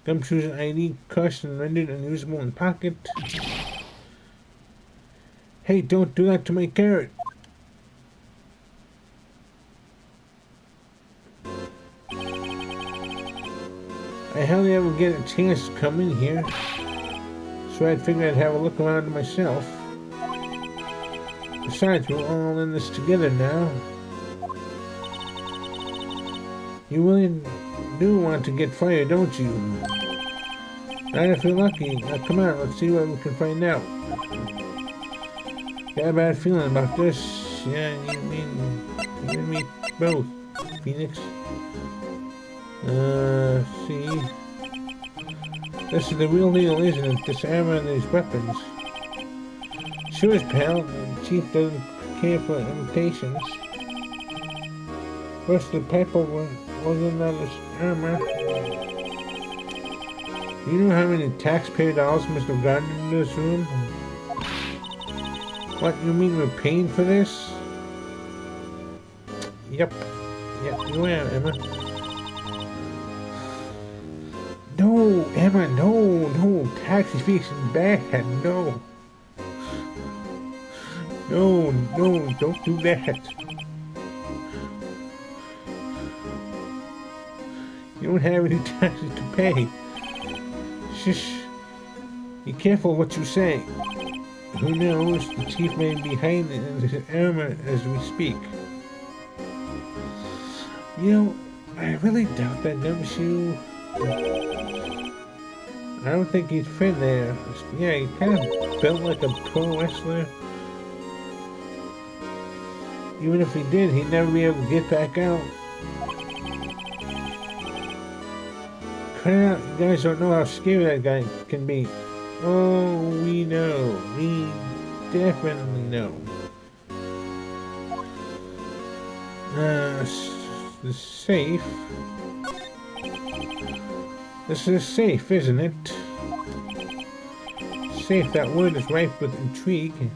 Gumshoe's ID crushed and rendered unusable in pocket. Hey, don't do that to my carrot. I hardly ever get a chance to come in here, so I figured I'd have a look around myself. Besides, we're all in this together now. You really do want to get fired, don't you? Not if you're lucky. Now come on, let's see what we can find out. Got a bad feeling about this. Yeah, you and me both, Phoenix. See. This is the real deal, isn't it? This armor and these weapons. Sure as pal, the chief doesn't care for imitations. First the pepper was in this armor. You know how many taxpayer dollars must have gotten into this room? What, you mean we're paying for this? Yep, you are, Emma. No, Emma, no, tax evasion bad, no. No, no, don't do that. You don't have any taxes to pay. Shush. Be careful what you say. Who knows? The chief may be hiding his armor as we speak. You know, I really doubt that, don't you? I don't think he'd fit there. Yeah, he kind of built like a pro wrestler. Even if he did, he'd never be able to get back out. Cut it out. You guys don't know how scary that guy can be. Oh, we know. We definitely know. The safe. This is safe, isn't it? Safe, that word is rife with intrigue.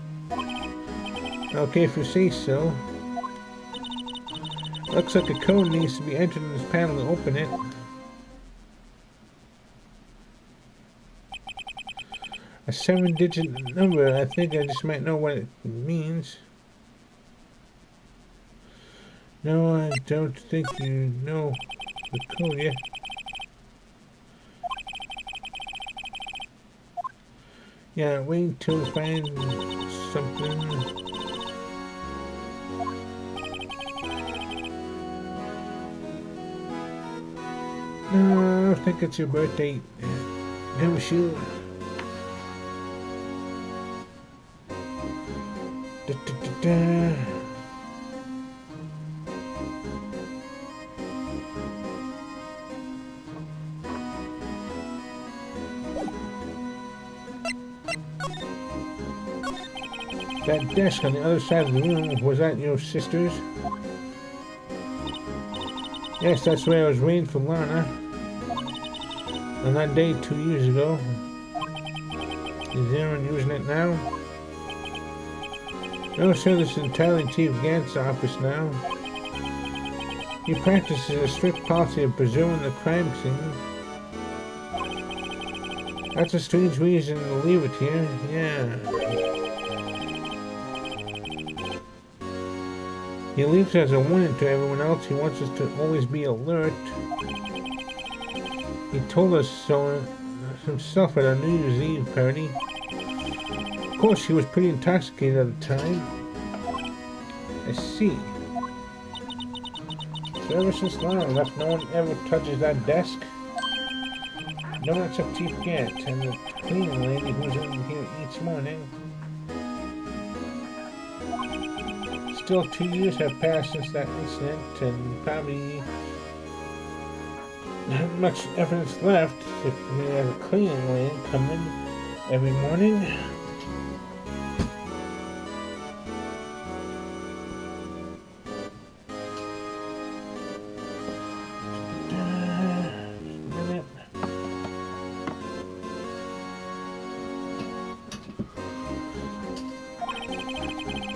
Okay, if you say so. Looks like a code needs to be entered in this panel to open it. A 7-digit number. I think I just might know what it means. No, I don't think you know the code yet. Yeah, wait till we find something. No, I don't think it's your birthday. Never sure. Da, da, da, da. That desk on the other side of the room, was that your sister's? Yes, that's where I was waiting for Lana. On that day 2 years ago. Is anyone using it now? No, sir, this is entirely Chief Gant's office now. He practices a strict policy of preserving the crime scene. That's a strange reason to leave it here. Yeah. He leaves as a warning to everyone else. He wants us to always be alert. He told us so himself at our New Year's Eve party. Of course, he was pretty intoxicated at the time. I see. So ever since Lana left, no one ever touches that desk. No one except Chief Gant and the cleaning lady who's in here each morning. Still 2 years have passed since that incident, and probably not much evidence left if we have a cleaning lady come in every morning.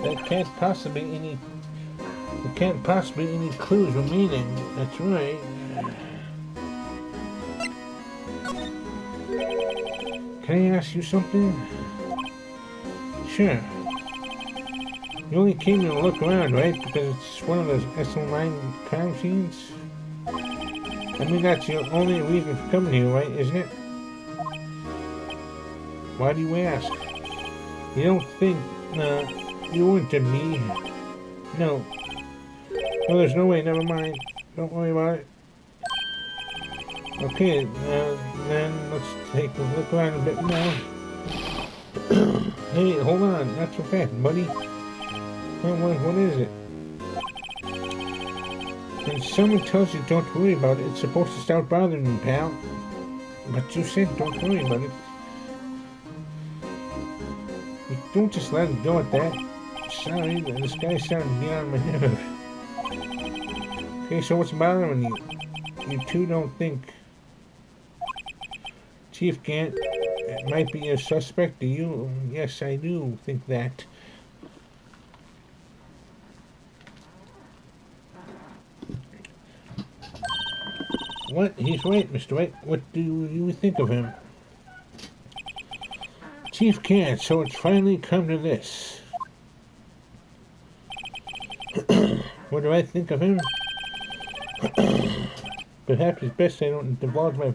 There can't possibly be any clues remaining. That's right. Can I ask you something? Sure. You only came here to look around, right? Because it's one of those SL9 crime scenes? I mean, that's your only reason for coming here, right? Isn't it? Why do you ask? You don't think, you weren't to me? No. Well, there's no way, never mind. Don't worry about it. Okay, then let's take a look around a bit more. Hey, hold on, not so fast, buddy. What is it? When someone tells you don't worry about it, it's supposed to start bothering you, pal. But you said don't worry about it. You don't just let it go at that. Sorry, this guy's starting to get on my nerves. Okay, so what's bothering you? You two don't think Chief Gant might be a suspect, do you? Yes, I do think that. What? He's right, Mr. White. What do you think of him? Chief Gant, so it's finally come to this. What do I think of him? Perhaps it's best I don't divulge my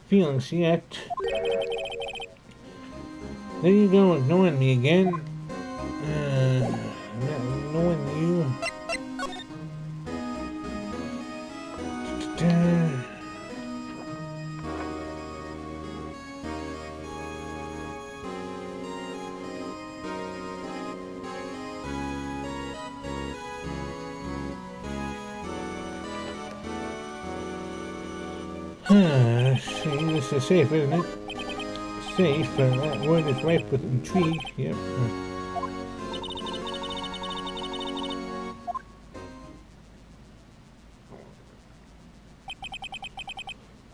feelings yet. There you go, ignoring me again. Not knowing you. See, this is safe, isn't it? Safe, that word is ripe with intrigue. Yep.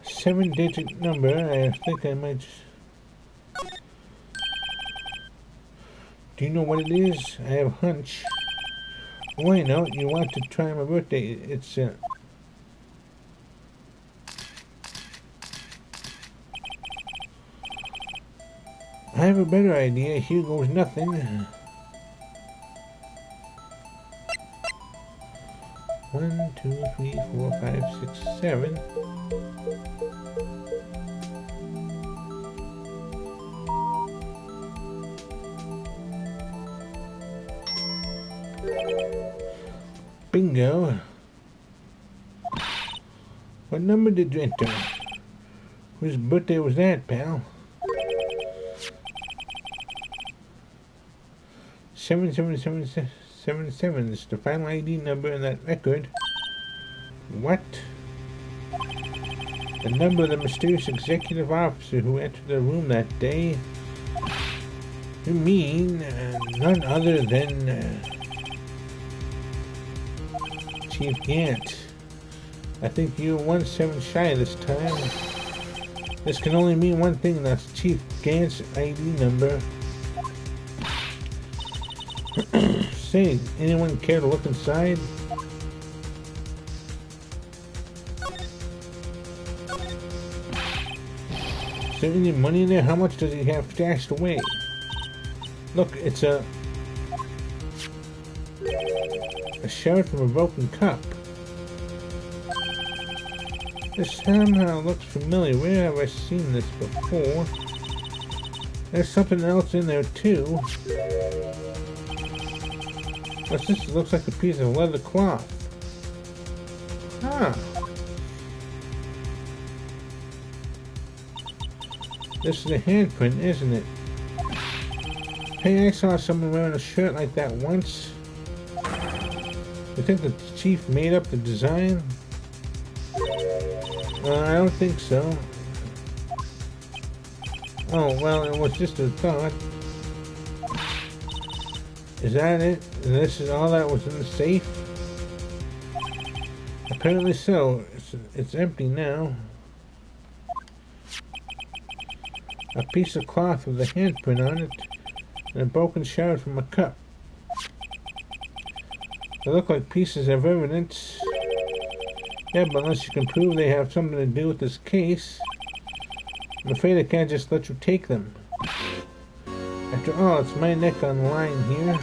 7-digit number. I think I might. Do you know what it is? I have a hunch. Oh, I know. You want to try my birthday. It's I have a better idea. Here goes nothing. 1, 2, 3, 4, 5, 6, 7. Bingo. What number did you enter? Whose birthday was that, pal? 77777 is the final ID number in that record. What? The number of the mysterious executive officer who entered the room that day? You mean none other than Chief Gant. I think you're 1-7 shy this time. This can only mean one thing, that's Chief Gant's ID number. Say, anyone care to look inside? Is there any money in there? How much does he have stashed away? Look, it's a shard from a broken cup. This somehow looks familiar. Where have I seen this before? There's something else in there too. What's this? It looks like a piece of leather cloth. Huh. This is a handprint, isn't it? Hey, I saw someone wearing a shirt like that once. You think the chief made up the design? I don't think so. Oh, well, it was just a thought. Is that it? And this is all that was in the safe? Apparently so. It's empty now. A piece of cloth with a handprint on it, and a broken shard from a cup. They look like pieces of evidence. Yeah, but unless you can prove they have something to do with this case, I'm afraid I can't just let you take them. After all, it's my neck on the line here.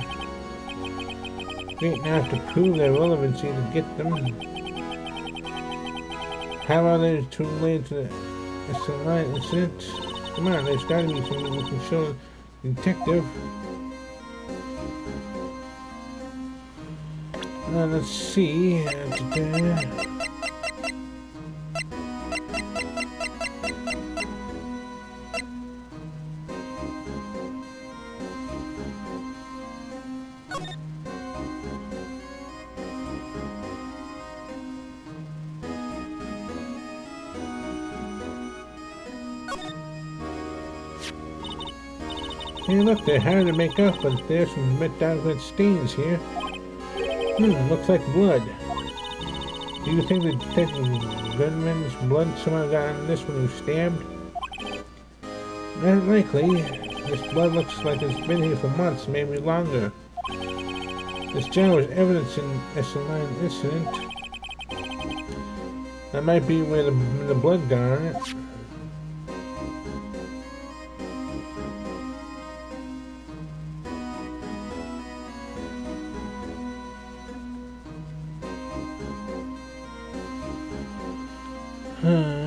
Great, now I have to prove their relevancy to get them. How are they related to the SLI incident? Come on, there's got to be something we can show the detective. Now let's see. Hey, look, they're hard to make out, but there's some darn good stains here. Looks like blood. Do you think the detective gunman's blood somehow got on this when he was stabbed? Not likely. This blood looks like it's been here for months, maybe longer. This jar was evidence in SLI incident. That might be where the blood got on it. Okay.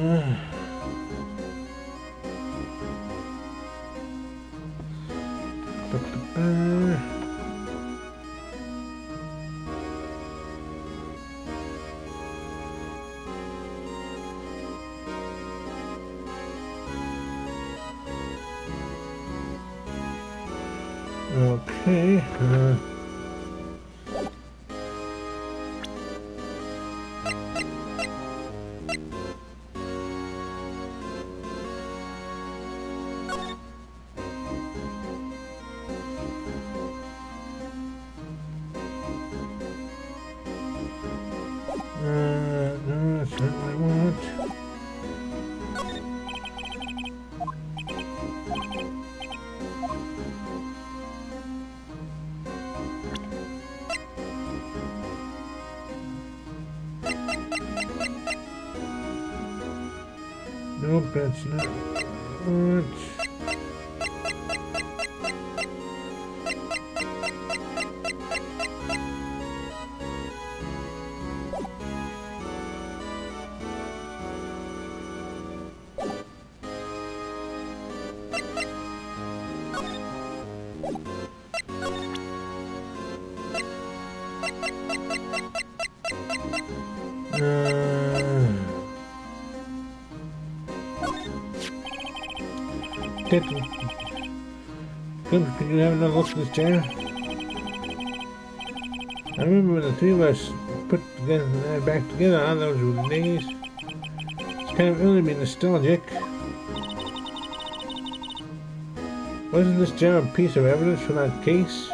No, that's not what I want. Nope, that's not what I want. Good. Can you have another look at this chair? I remember when the three of us put together back together on those were the days. It's kind of early to be nostalgic. Wasn't this jar a piece of evidence from that case?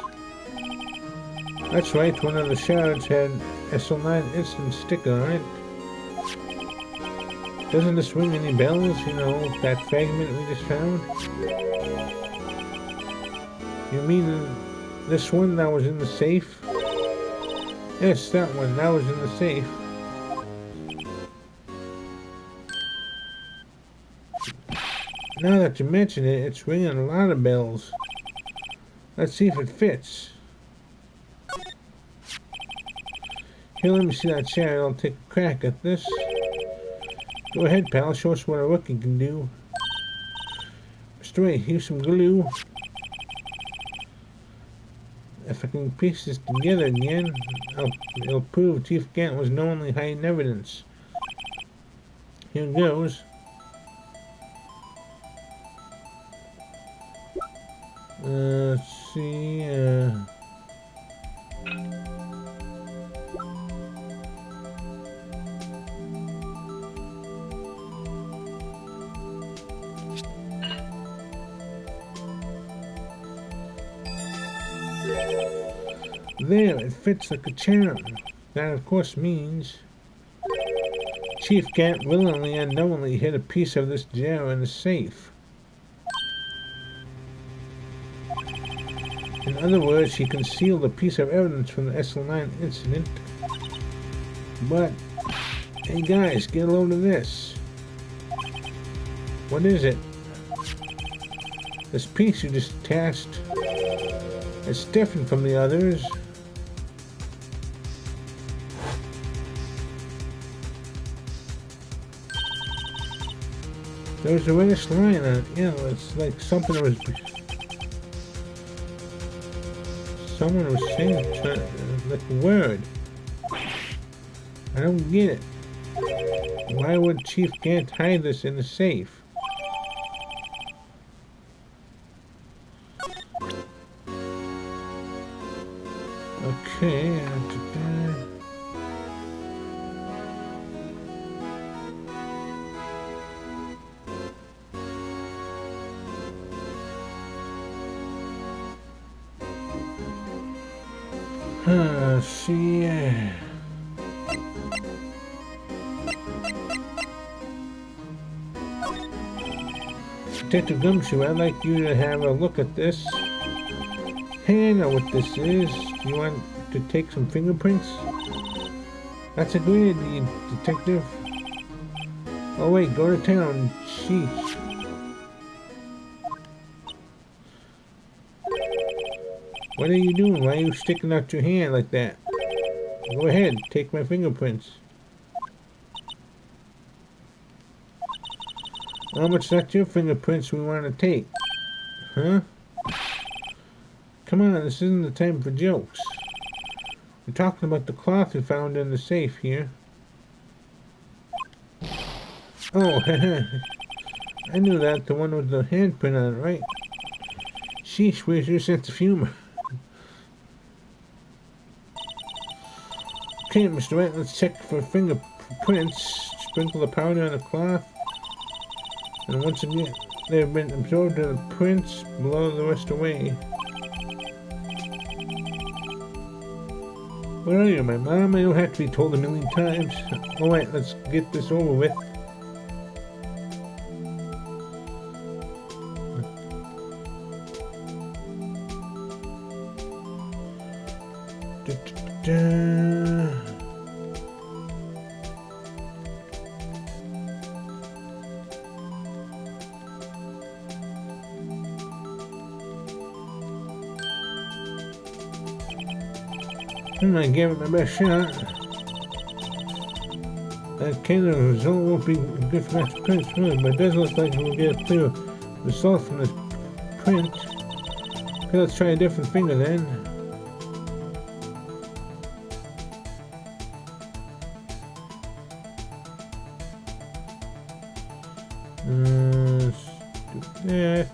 That's right, one of the shards had SL9 instant sticker on it. Doesn't this ring any bells? You know, that fragment we just found? You mean this one that was in the safe? Yes, that one. That was in the safe. Now that you mention it, it's ringing a lot of bells. Let's see if it fits. Here, let me see that chair. I'll take a crack at this. Go ahead, pal. Show us what a rookie can do. Straight, here's some glue. If I can piece this together again, it'll prove Chief Gant was knowingly hiding evidence. Here goes. Let's see. There, it fits like a charm. That, of course, means Chief Gant willingly and knowingly hid a piece of this jar in the safe. In other words, he concealed a piece of evidence from the SL9 incident. But, hey guys, get a load of this. What is it? This piece you just attached. It's different from the others. There's a reddish line on it. Yeah, it's like something was. Someone was saying like a word. I don't get it. Why would Chief Gant hide this in the safe? Okay, see. Detective Gumshoe, I'd like you to have a look at this. Hey, I know what this is. Do you want to take some fingerprints? That's a great idea, Detective. Oh wait, go to town. Sheesh. What are you doing? Why are you sticking out your hand like that? Go ahead, take my fingerprints. How much that's your fingerprints we want to take? Huh? Come on, this isn't the time for jokes. We're talking about the cloth we found in the safe here. Oh, I knew that. The one with the handprint on it, right? Sheesh, where's your sense of humor? Okay, Mr. White, let's check for fingerprints. Sprinkle the powder on the cloth. And once again, they've been absorbed in the prints. Blow the rest away. Where are you, my mom? I don't have to be told a million times. Alright, let's get this over with. I gave it my best shot. That kind of result won't be good for next print, really, but it does look like we'll get a clear result from this print. Okay, let's try a different finger then. Let's do that.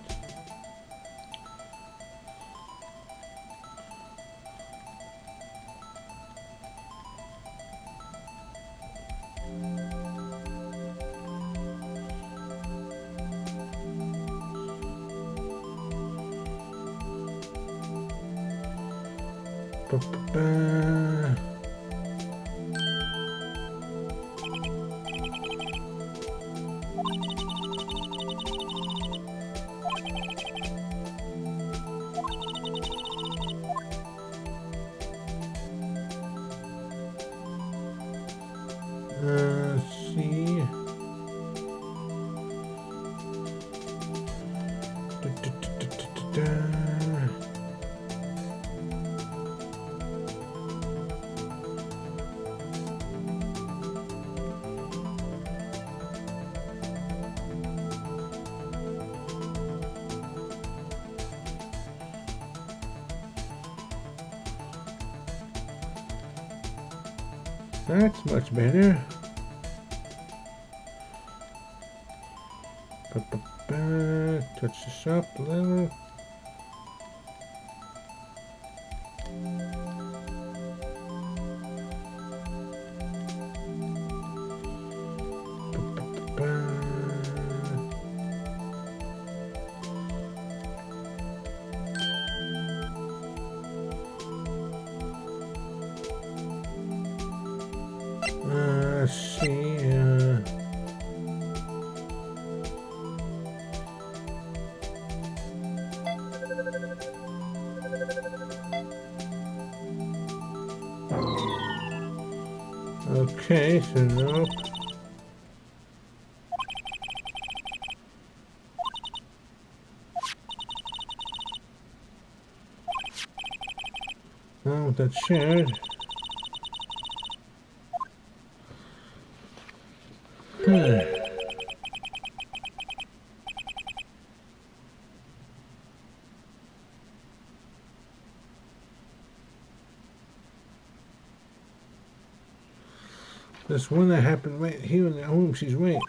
Let's see. That's much better. Touch this up a little. Let's see. Okay, so no. Now that's shared. This one that happened right here in the home, she's right.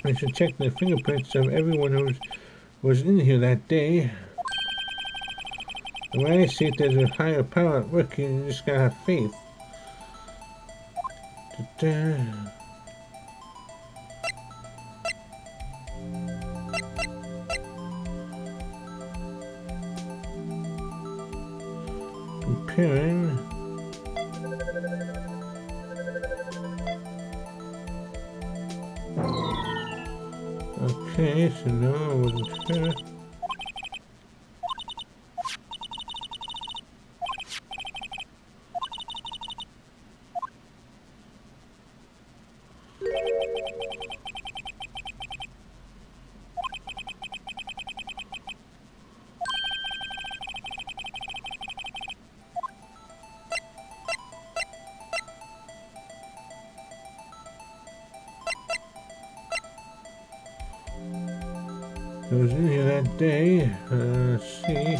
I should check the fingerprints of everyone who was in here that day. The way I see it, there's a higher power at work here, you just gotta have faith. Comparing. Okay, so no, I wasn't sure. I was in here that day. Let's see.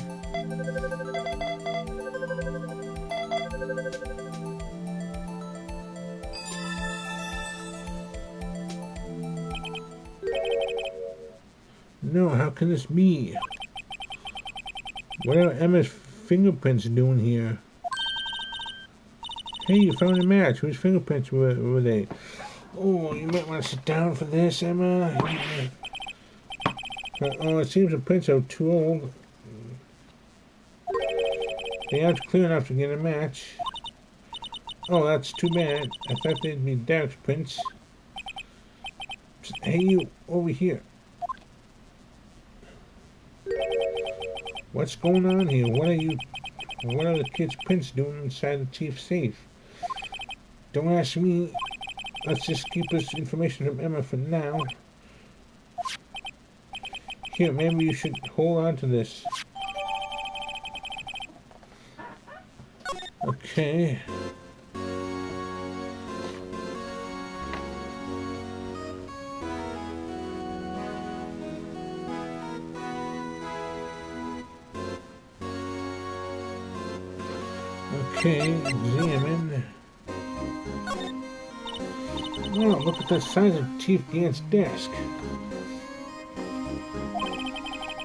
No, how can this be? What are Emma's fingerprints doing here? Hey, you found a match. Whose fingerprints were they? Oh, you might want to sit down for this, Emma. Oh, it seems the prints are too old. They aren't clear enough to get a match. Oh, that's too bad. I thought they'd be Derek's prints. Hey, you, over here. What's going on here? What are the kids' prints doing inside the chief's safe? Don't ask me. Let's just keep this information from Emma for now. Here, maybe you should hold on to this. Okay. Okay, examine. Oh, look at the size of Chief Gant's desk.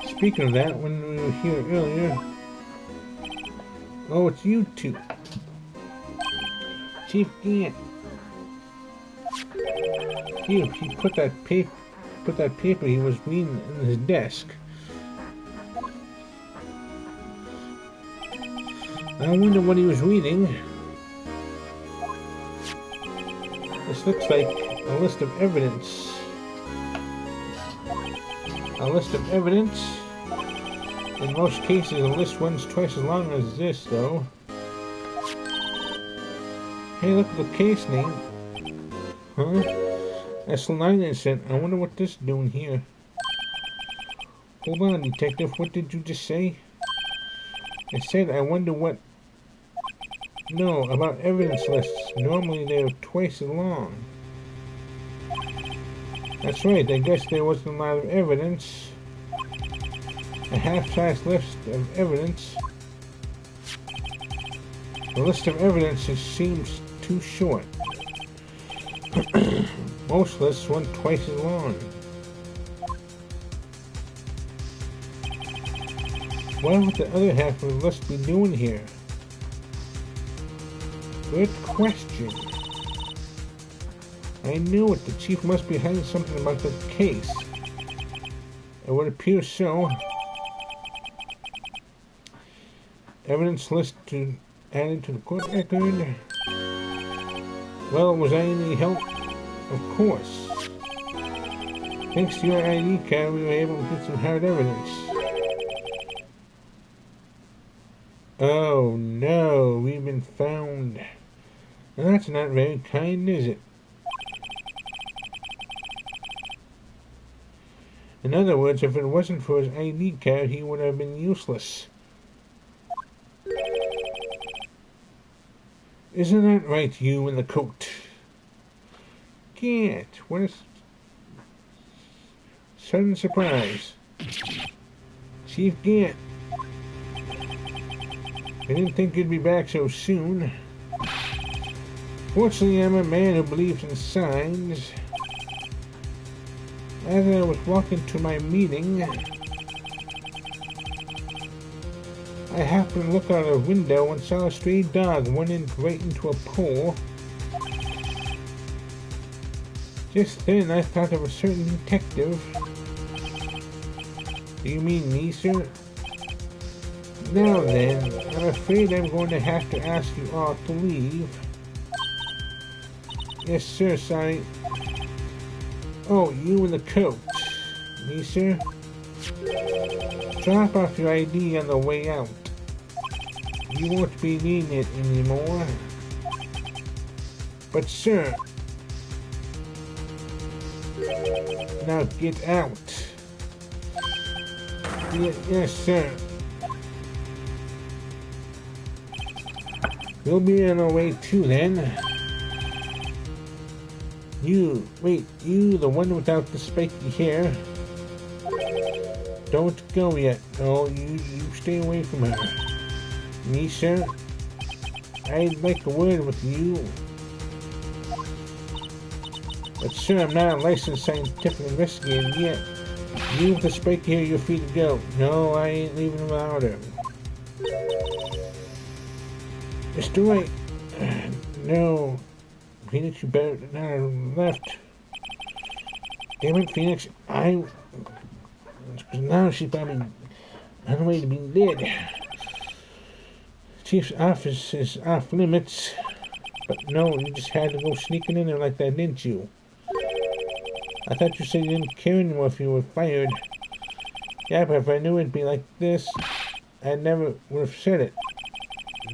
Speaking of that, when we were here earlier... Oh, it's you two. Chief Gant. Here, he put that paper he was reading in his desk. I wonder what he was reading. This looks like a list of evidence. A list of evidence? In most cases, a list runs twice as long as this, though. Hey, look at the case name. Huh? That's the line incident. I wonder what this is doing here. Hold on, detective. What did you just say? I said, I wonder what... No, about evidence lists. Normally they're twice as long. That's right, I guess there wasn't a lot of evidence. A half-size list of evidence. The list of evidence seems too short. Most lists run twice as long. What would the other half of the list be doing here? Good question. I knew it. The chief must be hiding something about the case. It would appear so. Evidence list added to the court record. Well, was I any help? Of course. Thanks to your ID card, we were able to get some hard evidence. Oh no, we've been found. Now, that's not very kind, is it? In other words, if it wasn't for his ID card, he would have been useless. Isn't that right, you in the coat? Can't. What a sudden surprise. Chief Gant. I didn't think you'd be back so soon. Fortunately, I'm a man who believes in signs. As I was walking to my meeting, I happened to look out a window and saw a stray dog running right into a pole. Just then, I thought of a certain detective. Do you mean me, sir? Now then, I'm afraid I'm going to have to ask you all to leave. Yes, sir, sorry. Oh, you in the coat. Me, sir? Drop off your ID on the way out. You won't be needing it anymore. But, sir... Now get out. Yes, sir. We'll be on our way too, then. You, wait, you, the one without the spiky hair. Don't go yet. No, you stay away from her. Me, sir? I'd like a word with you. But sir, I'm not a licensed scientific investigator yet. You with the spike here, you're free to go. No, I ain't leaving without her. Mr. White. No. Phoenix, you better not have left. Damn it, Phoenix. Now she's probably on the way to being dead. Chief's office is off limits. But no, you just had to go sneaking in there like that, didn't you? I thought you said you didn't care anymore if you were fired. Yeah, but if I knew it'd be like this, I never would have said it.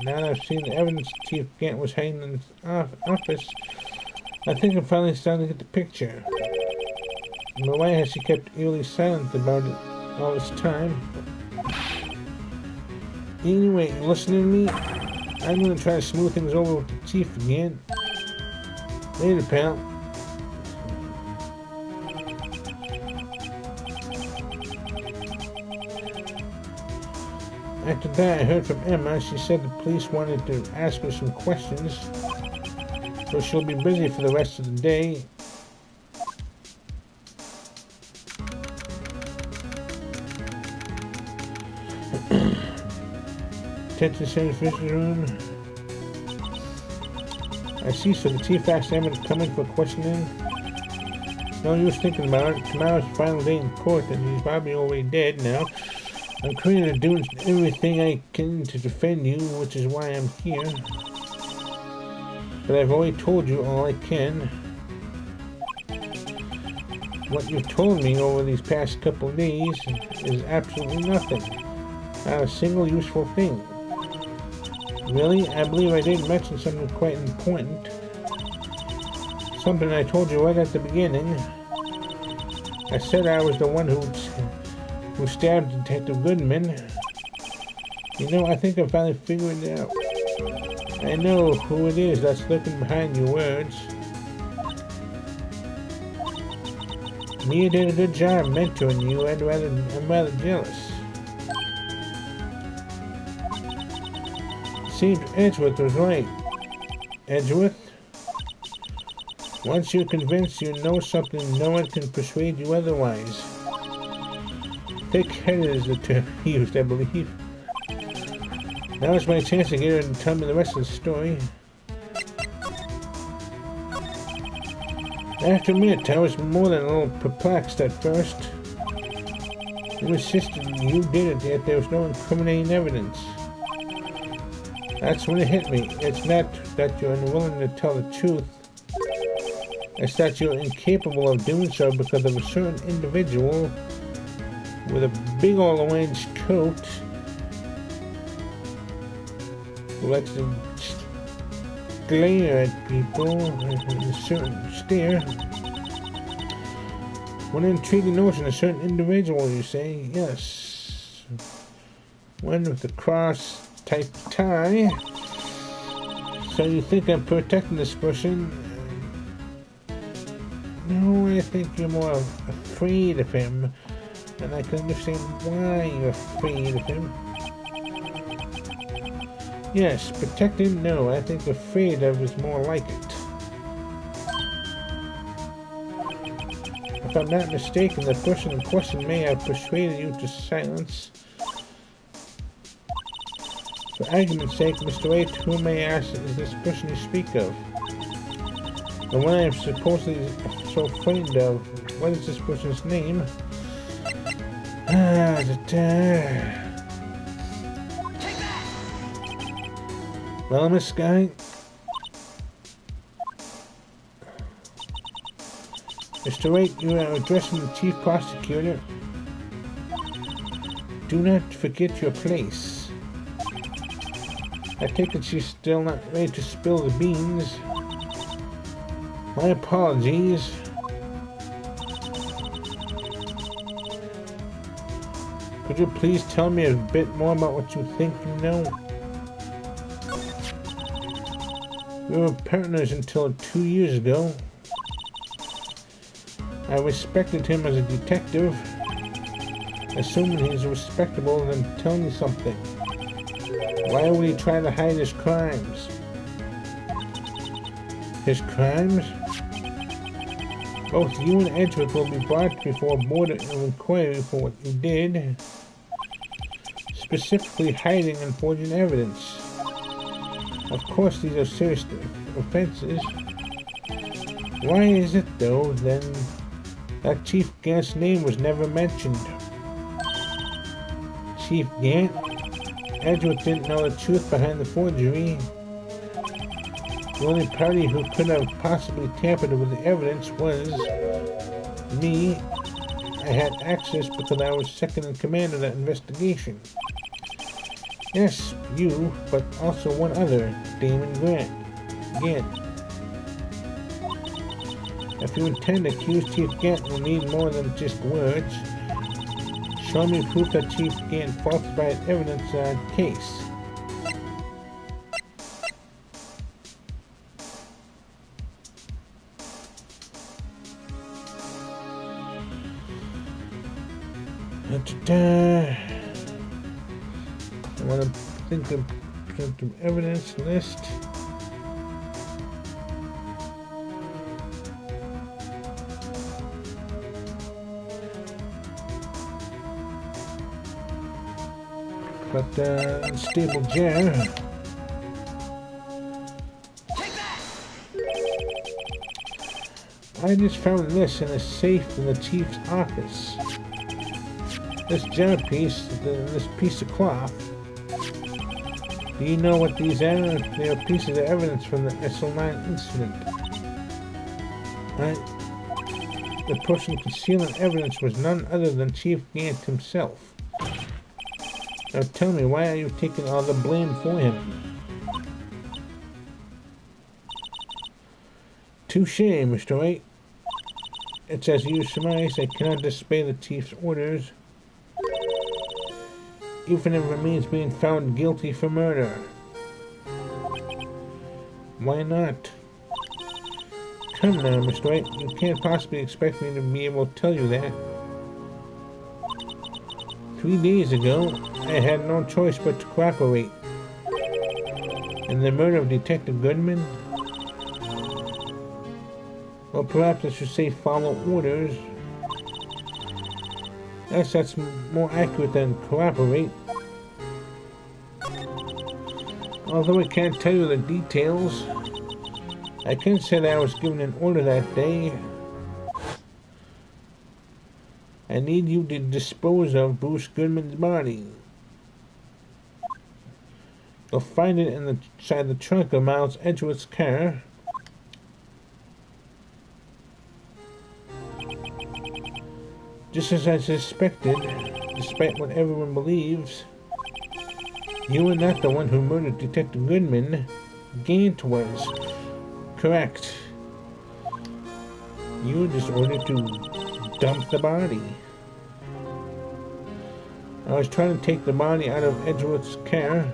Now that I've seen the evidence Chief Gant was hiding in his office, I think I'm finally starting to get the picture. But why has she kept eerily silent about it all this time? Anyway, you listening to me? I'm gonna try to smooth things over with the Chief again. Later, pal. After that, I heard from Emma. She said the police wanted to ask her some questions, so she'll be busy for the rest of the day. Attention Center Visitor Room. I see, so the Chief asked Emma to come in for questioning. No use thinking about it. Tomorrow's the final day in court, and he's probably already dead now. I'm committed to doing everything I can to defend you, which is why I'm here. But I've already told you all I can. What you've told me over these past couple of days is absolutely nothing. Not a single useful thing. Really? I believe I did mention something quite important. Something I told you right at the beginning. I said I was the one who stabbed Detective Goodman. You know, I think I finally figured it out. I know who it is that's lurking behind your words. Mia did a good job mentoring you. I'm rather jealous. Seems Edgeworth was right. Edgeworth? Once you're convinced you know something, no one can persuade you otherwise. Thick-headed is the term used, I believe. Now is my chance to get her to tell me the rest of the story. I have to admit, I was more than a little perplexed at first. You insisted you did it, yet there was no incriminating evidence. That's when it hit me. It's not that you're unwilling to tell the truth. It's that you're incapable of doing so because of a certain individual with a big orange coat who likes to glare at people with a certain stare. One intriguing notion, a certain individual, you say? Yes. One with the cross-type tie. So you think I'm protecting this person? No, I think you're more afraid of him. And I can understand why you're afraid of him. Yes, protect him? No, I think afraid of is more like it. If I'm not mistaken, the person in question may have persuaded you to silence. For argument's sake, Mr. White, who may I ask is this person you speak of? The one I'm supposedly so frightened of. What is this person's name? Well, Miss Guy. Mr. White, you are addressing the Chief Prosecutor. Do not forget your place. I take it she's still not ready to spill the beans. My apologies. Could you please tell me a bit more about what you think you know? We were partners until 2 years ago. I respected him as a detective. Assuming he's respectable, then tell me something. Why would he try to hide his crimes? His crimes? Both you and Edgeworth will be brought before a board of inquiry for what you did. Specifically hiding and forging evidence. Of course these are serious offenses. Why is it, though, then, that Chief Gant's name was never mentioned? Chief Gant? Edgeworth didn't know the truth behind the forgery. The only party who could have possibly tampered with the evidence was me. I had access because I was second in command of that investigation. Yes, you, but also one other, Damon Gant. If you intend to accuse Chief Gant, you'll need more than just words. Show me proof that Chief Gant falsified evidence on a case. I want to think of some evidence list. But unstable jar. I just found this in a safe in the chief's office. This jar piece, this piece of cloth. Do you know what these are? They are pieces of evidence from the SL9 incident. The person concealing evidence was none other than Chief Gant himself. Now tell me, why are you taking all the blame for him? Touche, Mr. White. It's as you surmise, I cannot disobey the chief's orders, even if it means being found guilty for murder. Why not? Come now, Mr. White, you can't possibly expect me to be able to tell you that. 3 days ago, I had no choice but to cooperate. In the murder of Detective Goodman? Well, perhaps I should say follow orders. Yes, that's more accurate than cooperate. Although I can't tell you the details, I can say that I was given an order that day. I need you to dispose of Bruce Goodman's body. You'll find it inside the trunk of Miles Edgeworth's car. Just as I suspected, despite what everyone believes, you were not the one who murdered Detective Goodman. Gant was. Correct. You were just ordered to dump the body. I was trying to take the body out of Edgeworth's car.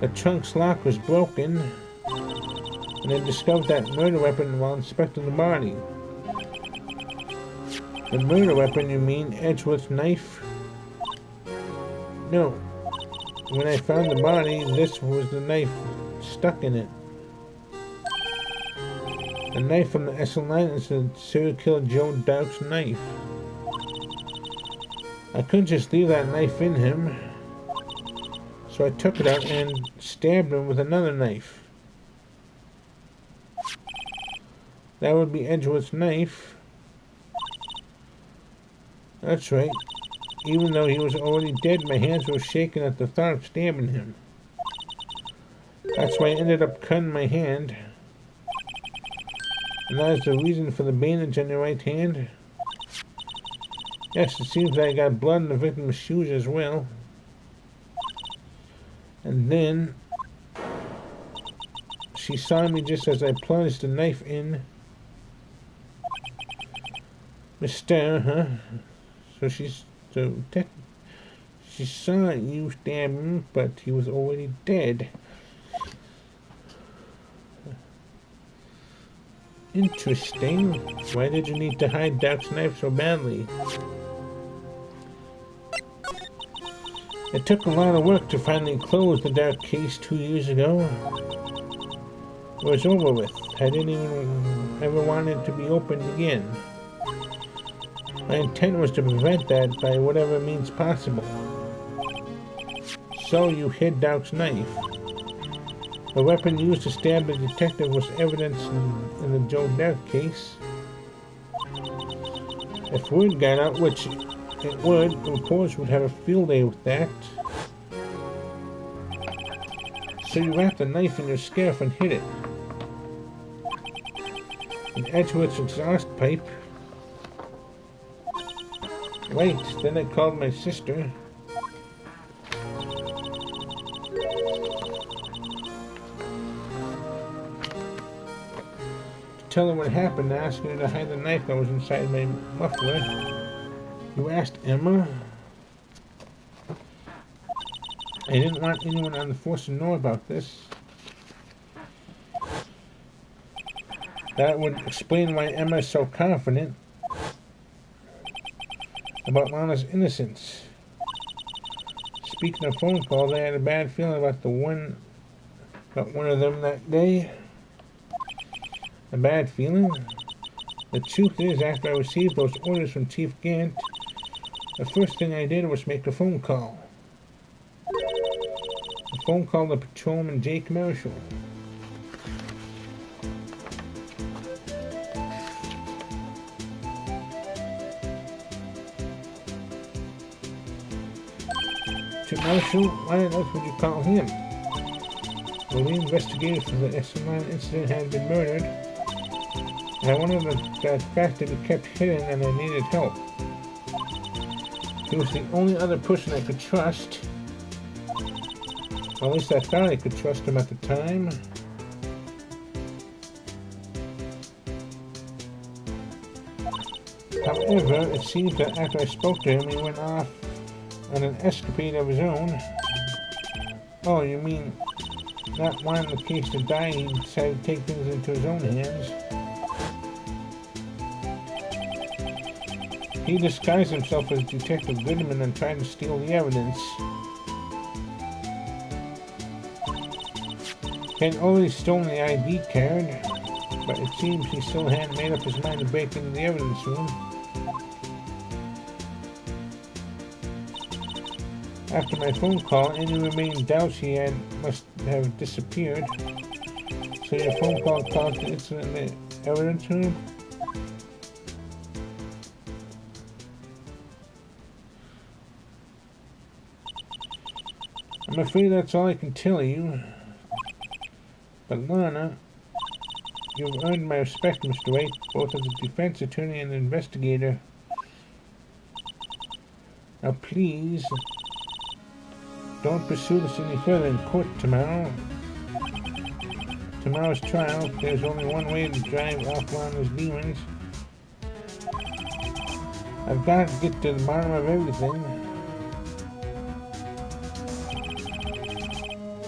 The trunk's lock was broken, and I discovered that murder weapon while inspecting the body. The murder weapon, you mean Edgeworth's knife? No. When I found the body, this was the knife stuck in it. The knife from the SL9 is the serial killer Joe Dark's knife. I couldn't just leave that knife in him, so I took it out and stabbed him with another knife. That would be Edgeworth's knife. That's right. Even though he was already dead, my hands were shaking at the thought of stabbing him. That's why I ended up cutting my hand. And that is the reason for the bandage on your right hand. Yes, it seems that I got blood in the victim's shoes as well. And then she saw me just as I plunged the knife in. Mr. Huh? So she saw you stab him, but he was already dead. Interesting. Why did you need to hide Doc's knife so badly? It took a lot of work to finally close the Dark case 2 years ago. It was over with. I didn't even ever want it to be opened again. My intent was to prevent that by whatever means possible. So you hid Doc's knife. The weapon used to stab the detective was evidence in the Joe Dark case. If word got out, which it would, the reporters would have a field day with that. So you wrapped the knife in your scarf and hid it. In Edgewood's exhaust pipe. Right, then I called my sister. Tell her what happened, asking her to hide the knife that was inside my muffler. You asked Emma? I didn't want anyone on the force to know about this. That would explain why Emma is so confident about Lana's innocence. Speaking of phone calls, I had a bad feeling about one of them that day. A bad feeling? The truth is, after I received those orders from Chief Gant, the first thing I did was make a phone call. A phone call to Patrolman Jake Marshall. To Marshall, why on earth would you call him? The lead investigator for the S9 incident had been murdered. I wanted that fact to be kept hidden and I needed help. He was the only other person I could trust. Or at least I thought I could trust him at the time. However, it seems that after I spoke to him, he went off on an escapade of his own. Oh, you mean not wanting the case to die, he decided to take things into his own hands. He disguised himself as Detective Goodman and tried to steal the evidence. He had already stolen the ID card, but it seems he still hadn't made up his mind to break into the evidence room. After my phone call, any remaining doubts he had must have disappeared. So your phone call caused the incident in the evidence room? I'm afraid that's all I can tell you. But Lana, you've earned my respect, Mr. Wright, both as a defense attorney and an investigator. Now please, don't pursue this any further in court tomorrow. Tomorrow's trial, there's only one way to drive off Lana's demons. I've got to get to the bottom of everything.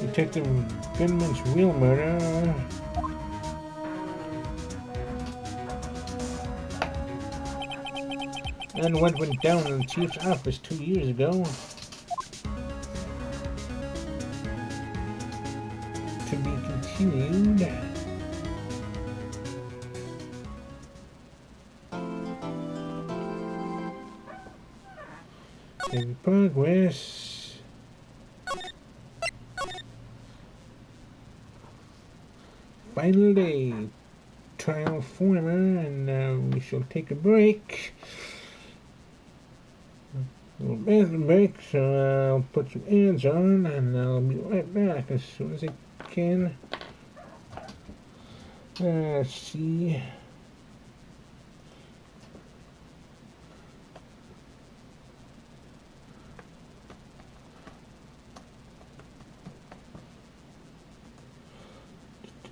Detective Goodman's real murder. And what went down in the chief's office 2 years ago. To be continued. In progress. Final day, trial former, and we shall take a break. A little bathroom break, so I'll put some ads on, and I'll be right back as soon as I can. Let's see.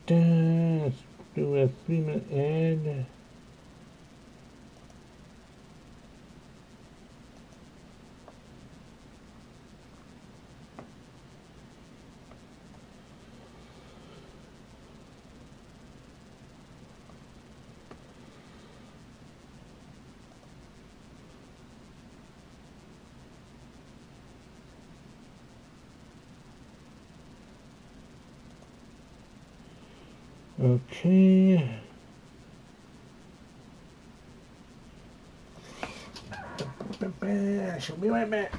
Let's do a 3-minute ad. Okay. I shall be right back.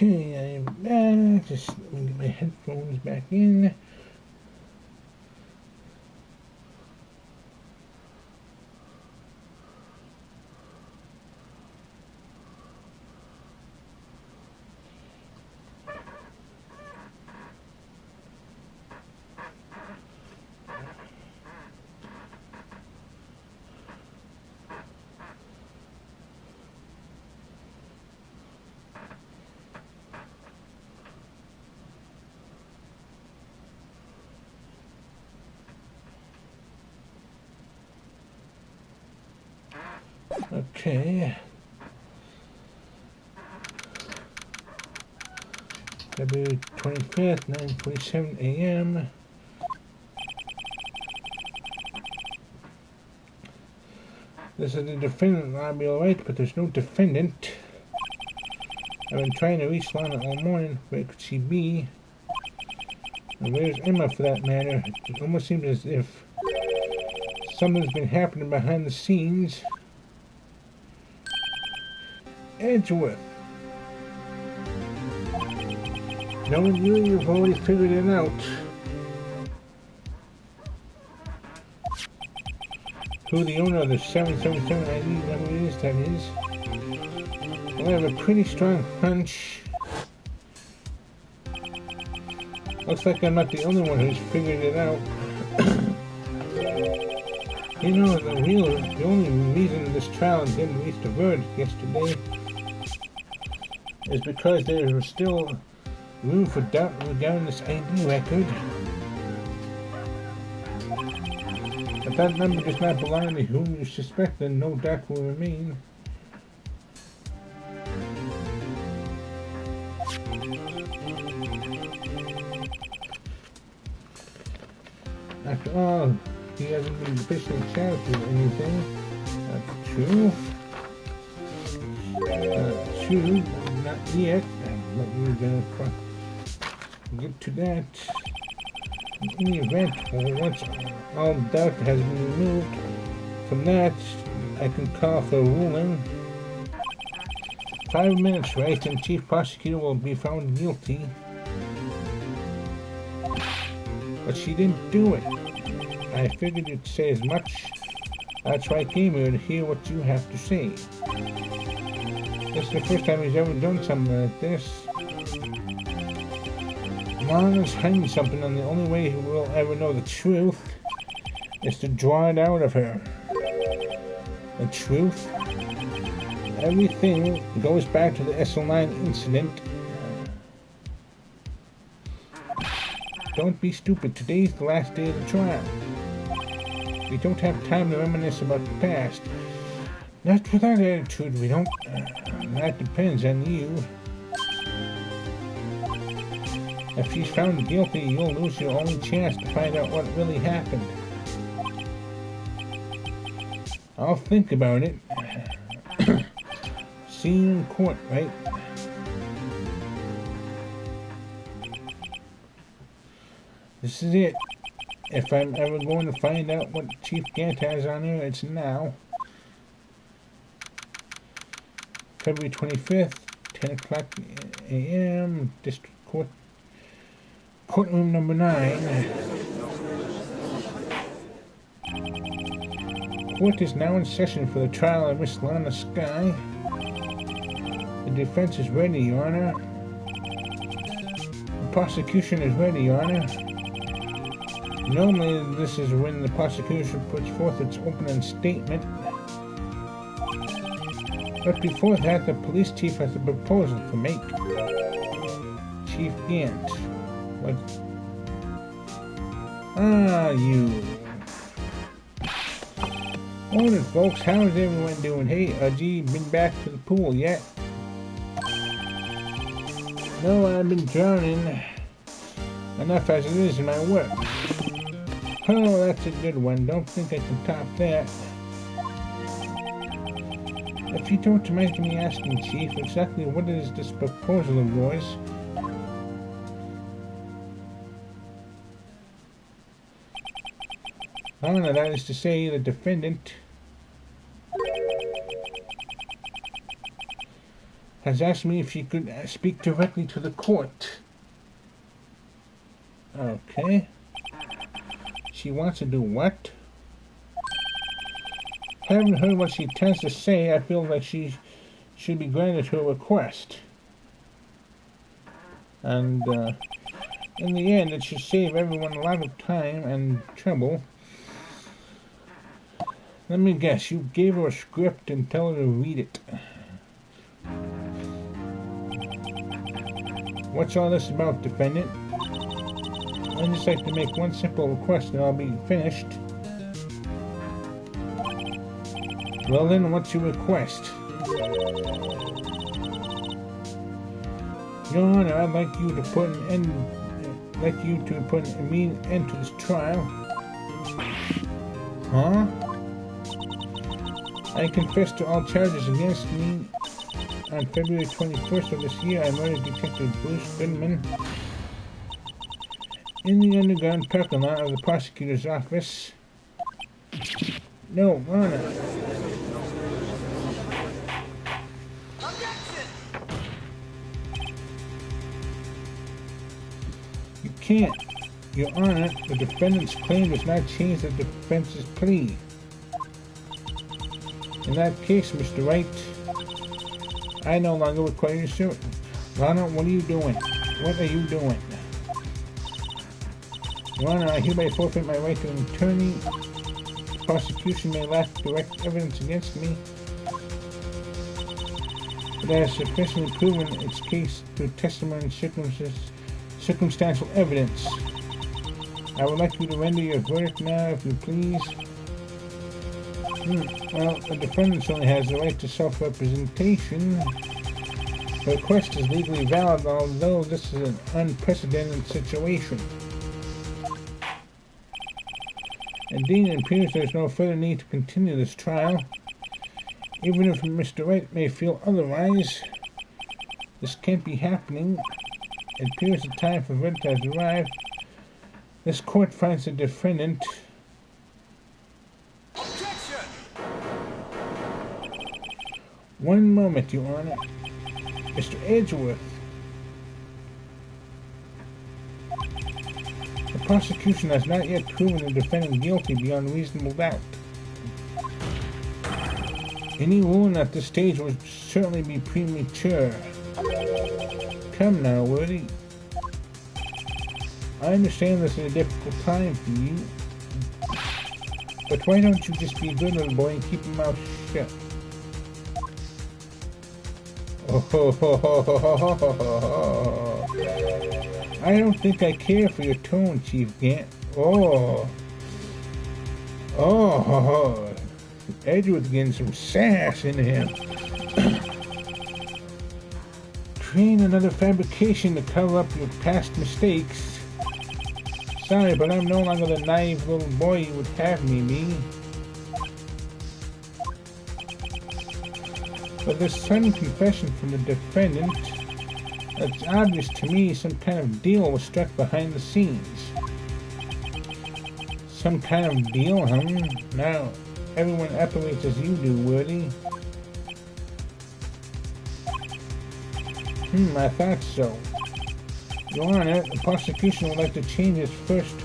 Okay, I am back. Just let me get my headphones back in. Okay. February 25th, 9:47 a.m. This is the defendant, I'll be alright, but there's no defendant. I've been trying to reach Lana all morning. Where could she be? And where's Emma, for that matter? It almost seems as if something's been happening behind the scenes. Edgeworth. Knowing you, you've already figured it out. Who the owner of the 777 ID number is, that is. Well, I have a pretty strong hunch. Looks like I'm not the only one who's figured it out. You know, the only reason this trial didn't reach the verdict yesterday is because there was still room for doubt regarding this ID record. If that number does not belong to whom you suspect, then no doubt will remain. After all, he hasn't been officially charged with anything. True. True, not yet. But we're gonna get to that. In any event, once all doubt has been removed from that, I can call for a ruling. 5 minutes, right, and Chief Prosecutor will be found guilty. But she didn't do it. I figured you'd say as much. That's why I came here, to hear what you have to say. This is the first time he's ever done something like this. Lana's hiding something, and the only way we'll ever know the truth is to draw it out of her. The truth? Everything goes back to the SL9 incident. Don't be stupid. Today's the last day of the trial. We don't have time to reminisce about the past. Not with that attitude, we don't. That depends on you. If she's found guilty, you'll lose your only chance to find out what really happened. I'll think about it. See you in court, right? This is it. If I'm ever going to find out what Chief Gant has on her, it's now. February 25th, 10 o'clock a.m., District Court, Courtroom number 9. Court is now in session for the trial of Miss Lana Skye. The defense is ready, Your Honor. The prosecution is ready, Your Honor. Normally, this is when the prosecution puts forth its opening statement. But before that, the police chief has a proposal to make. Chief Gant. What? Ah, you. Morning, folks. How's everyone doing? Hey, G, been back to the pool yet? No, I've been drowning. Enough as it is in my work. Oh, that's a good one. Don't think I can top that. If you don't mind me asking, Chief, exactly what is this proposal of yours? Lana, that is to say, the defendant has asked me if she could speak directly to the court. Okay. She wants to do what? Haven't heard what she tends to say. I feel like she should be granted her request. And in the end, it should save everyone a lot of time and trouble. Let me guess, you gave her a script and tell her to read it. What's all this about, defendant? I'd just like to make one simple request and I'll be finished. Well then, what's your request? Your Honor, I'd like you to put an immediate end to this trial. Huh? I confess to all charges against me. On February 21st of this year, I murdered Detective Bruce Goodman in the underground parking lot of the prosecutor's office. No, Honor. You can't. Your Honor, the defendant's claim does not change the defense's plea. In that case, Mr. Wright, I no longer require your service. Lana, what are you doing? What are you doing? Your Honor, I hereby forfeit my right to an attorney. The prosecution may lack direct evidence against me, but has sufficiently proven its case through testimony and circumstantial evidence. I would like you to render your verdict now, if you please. Well, the defendant only has the right to self-representation. The request is legally valid, although this is an unprecedented situation. Indeed, it appears there is no further need to continue this trial. Even if Mr. Wright may feel otherwise, this can't be happening. It appears the time for verdict has arrived. This court finds the defendant. Objection! One moment, Your Honor. Mr. Edgeworth. The prosecution has not yet proven the defendant guilty beyond reasonable doubt. Any ruling at this stage would certainly be premature. Come now, Worthy. I understand this is a difficult time for you, but why don't you just be a good little boy and keep your mouth shut? I don't think I care for your tone, Chief Gant. Edgeworth getting some sass in him. Creating another fabrication to cover up your past mistakes. Sorry, but I'm no longer the naive little boy you would have me be. But this sudden confession from the defendant, it's obvious to me some kind of deal was struck behind the scenes. Some kind of deal, huh? Now, everyone operates as you do, Worthy. I thought so. Your Honor, the prosecution would like to change its first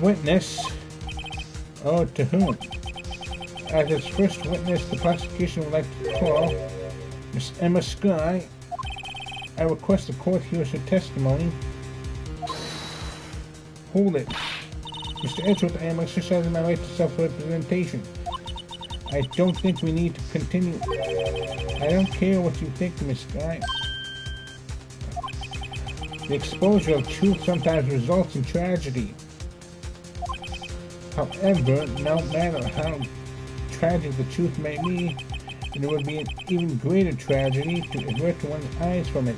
witness. Oh, to whom? As its first witness, the prosecution would like to call Miss Emma Sky. I request the court hears her testimony. Hold it. Mr. Edgeworth, I am exercising my right to self-representation. I don't think we need to continue. I don't care what you think, Miss Sky. The exposure of truth sometimes results in tragedy. However, no matter how tragic the truth may be, it would be an even greater tragedy to avert one's eyes from it.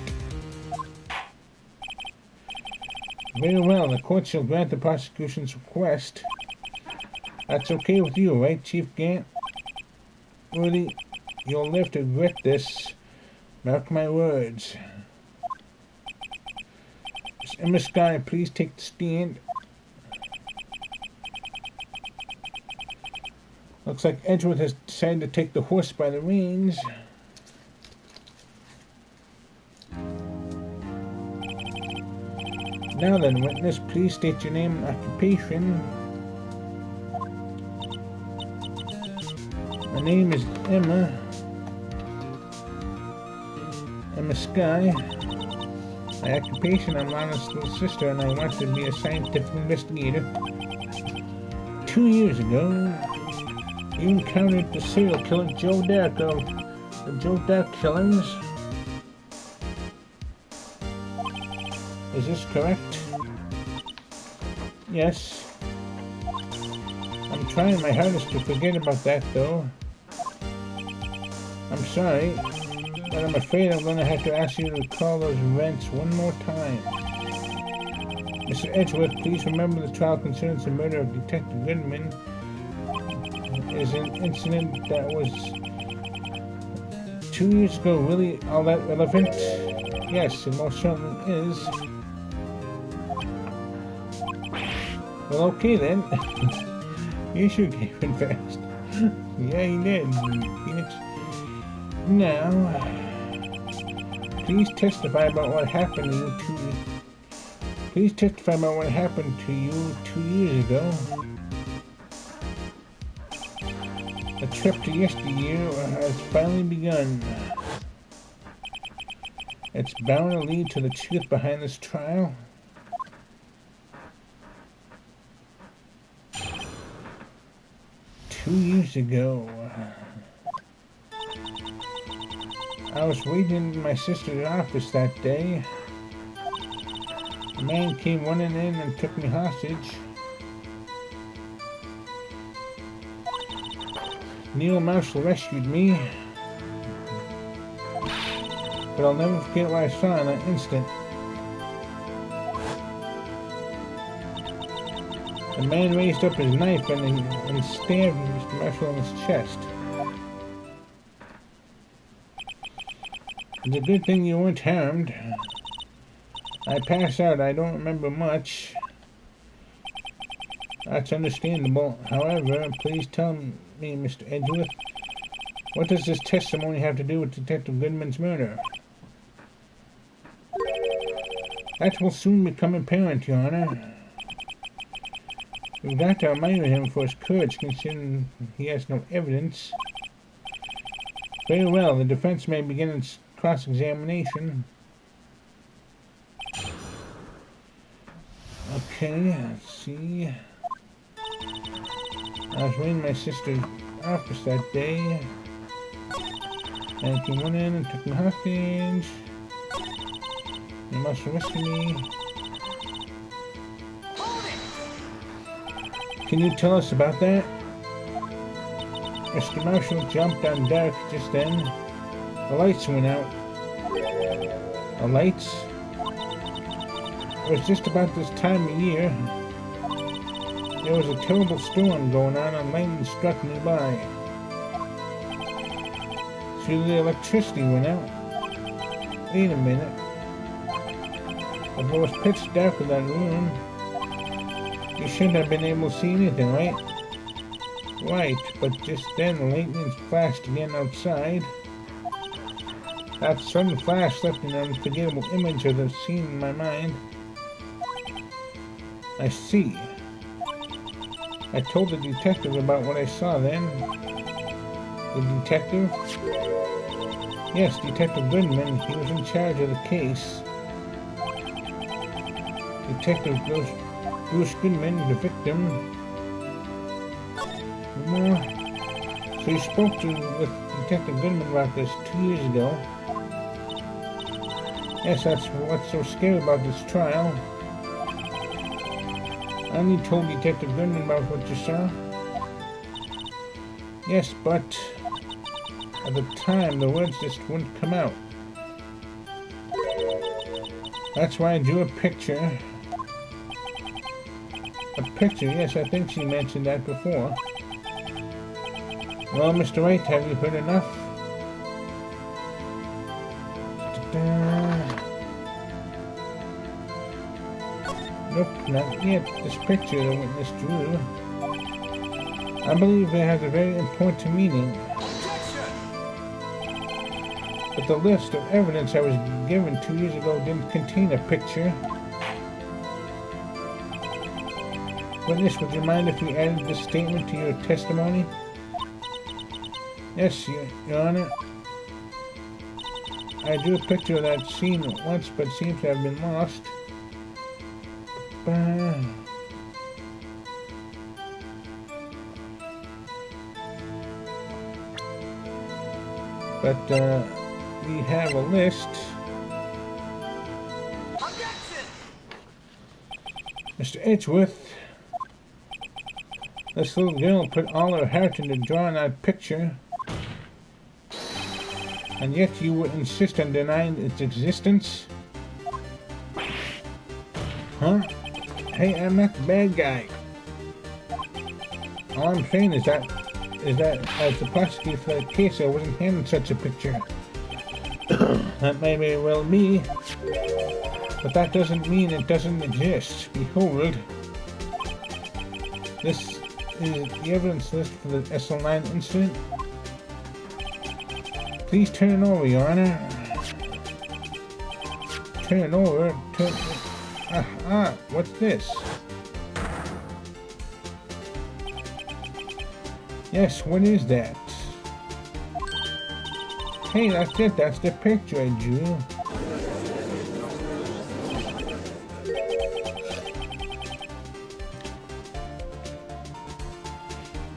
Very well, the court shall grant the prosecution's request. That's okay with you, right, Chief Gant? Worthy, you'll live to regret this. Mark my words. Miss Emma Sky, please take the stand. Looks like Edgeworth has decided to take the horse by the reins. Now then, witness, please state your name and occupation. My name is Emma Sky. My occupation, I'm Lana's little sister, and I want to be a scientific investigator. 2 years ago, you encountered the serial killer Joe Dark of the Joe Dark killings. Is this correct? Yes. I'm trying my hardest to forget about that, though. I'm sorry, but I'm afraid I'm going to have to ask you to recall those events one more time. Mr. Edgeworth, please remember the trial concerns the murder of Detective Goodman. Is an incident that was 2 years ago really all that relevant? Yes, it most certainly is. Well, okay then. You sure gave it fast. Yeah, you did. Now, please testify about what happened to you Please testify about what happened to you 2 years ago. The trip to yesteryear has finally begun. It's bound to lead to the truth behind this trial. Two years ago, I was waiting in my sister's office that day. A man came running in and took me hostage. Neil Marshall rescued me, but I'll never forget what I saw in that instant. The man raised up his knife and stabbed Mr. Marshall in his chest. It's a good thing you weren't harmed. I passed out. I don't remember much. That's understandable. However, please tell me, Mr. Edgeworth, what does this testimony have to do with Detective Goodman's murder? That will soon become apparent, Your Honor. We've got to admire him for his courage, considering he has no evidence. Very well, the defense may begin its cross-examination. Okay, let's see. I was in my sister's office that day. And he went in and took me hostage. He must arrest me. Can you tell us about that? Mr. Marshall jumped on deck just then. The lights went out. The lights? It was just about this time of year. There was a terrible storm going on and lightning struck nearby. So the electricity went out. Wait a minute. If it was pitch dark in that room, you shouldn't have been able to see anything, right? Right, but just then the lightning flashed again outside. That sudden flash left an unforgettable image of the scene in my mind. I see. I told the detective about what I saw then. The detective? Yes, Detective Goodman. He was in charge of the case. Detective Bruce Goodman, the victim. So you spoke with Detective Goodman about this 2 years ago. Yes, that's what's so scary about this trial. And you told Detective Goodman about what you saw? Yes, but at the time the words just wouldn't come out. That's why I drew a picture. A picture, yes, I think she mentioned that before. Well, Mr. Wright, have you heard enough? Nope, not yet. This picture the witness drew, I believe it has a very important meaning. But the list of evidence I was given 2 years ago didn't contain a picture. Witness, would you mind if we added this statement to your testimony? Yes, Your Honor. I drew a picture of that scene once, but seems to have been lost. But we have a list. Objection! Mr. Edgeworth, this little girl put all her heart into drawing that picture, and yet you would insist on denying its existence? Huh? Hey, I'm not the bad guy. All I'm saying is that as the prosecutor for that case, I wasn't handed such a picture. That may very well be, but that doesn't mean it doesn't exist. Behold, this is the evidence list for the SL9 incident. Please turn it over, Your Honor. Turn it over. What's this? Yes, what is that? Hey, that's it. That's the picture I drew.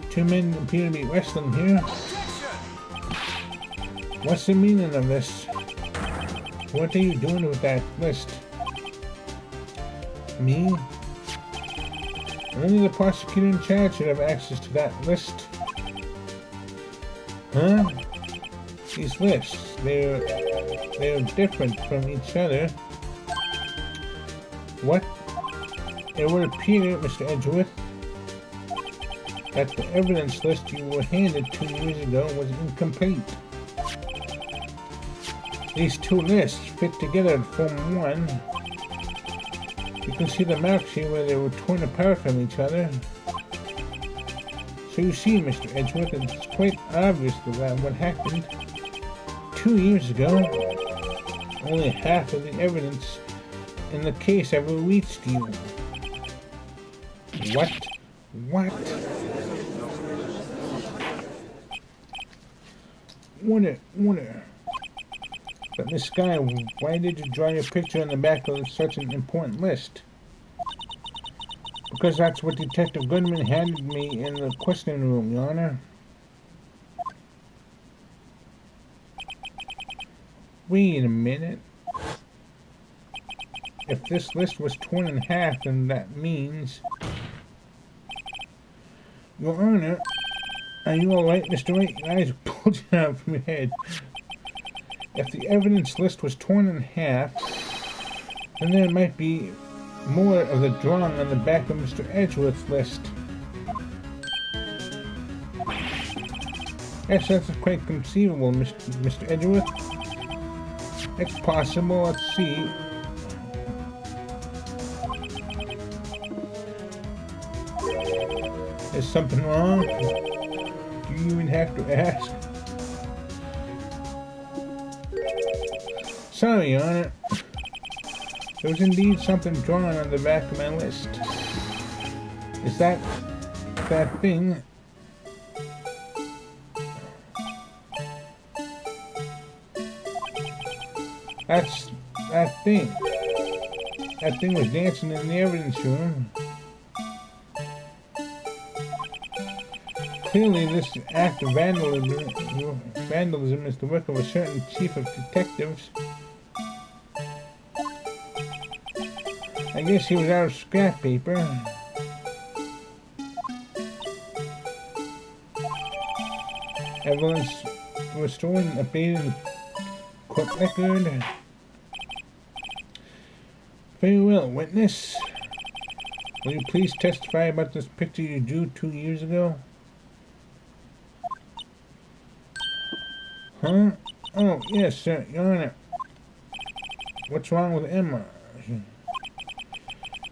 Two men appear to be wrestling here. What's the meaning of this? What are you doing with that list? Me? Only the prosecutor in charge should have access to that list. Huh? These lists, they're different from each other. What? It would appear, Mr. Edgeworth, that the evidence list you were handed 2 years ago was incomplete. These two lists fit together to form one. You can see the marks here where they were torn apart from each other. So you see, Mr. Edgeworth, it's quite obvious that what happened 2 years ago. Only half of the evidence in the case ever reached you. What? What? Wonder. But Miss Sky, why did you draw your picture on the back of such an important list? Because that's what Detective Goodman handed me in the questioning room, Your Honor. Wait a minute. If this list was torn in half, then that means... Your Honor, are you alright, Mr. White? Your eyes are bulging out from your head. If the evidence list was torn in half, then there might be more of the drawing on the back of Mr. Edgeworth's list. Yes, that's quite conceivable, Mr. Edgeworth. It's possible. Let's see. Is something wrong? Do you even have to ask? Sorry, Your Honor. There was indeed something drawn on the back of my list. Is that thing? That's that thing. That thing was dancing in the evidence room. Clearly, this act of vandalism is the work of a certain chief of detectives. I guess he was out of scrap paper. Evidence restoring a updated court record. Very well, witness. Will you please testify about this picture you drew 2 years ago? Huh? Oh, yes, sir, Your Honor. What's wrong with Emma?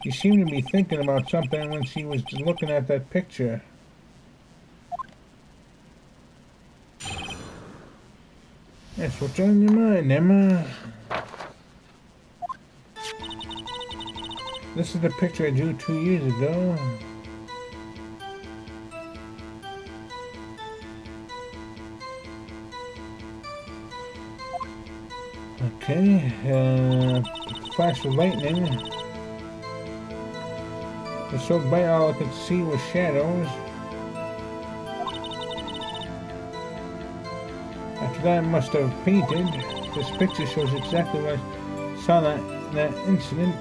She seemed to be thinking about something when she was just looking at that picture. Yes, what's on your mind, Emma? This is the picture I drew 2 years ago. Okay, flash of lightning. It was so bright all I could see was shadows. After that I must have painted. This picture shows exactly what I saw that incident.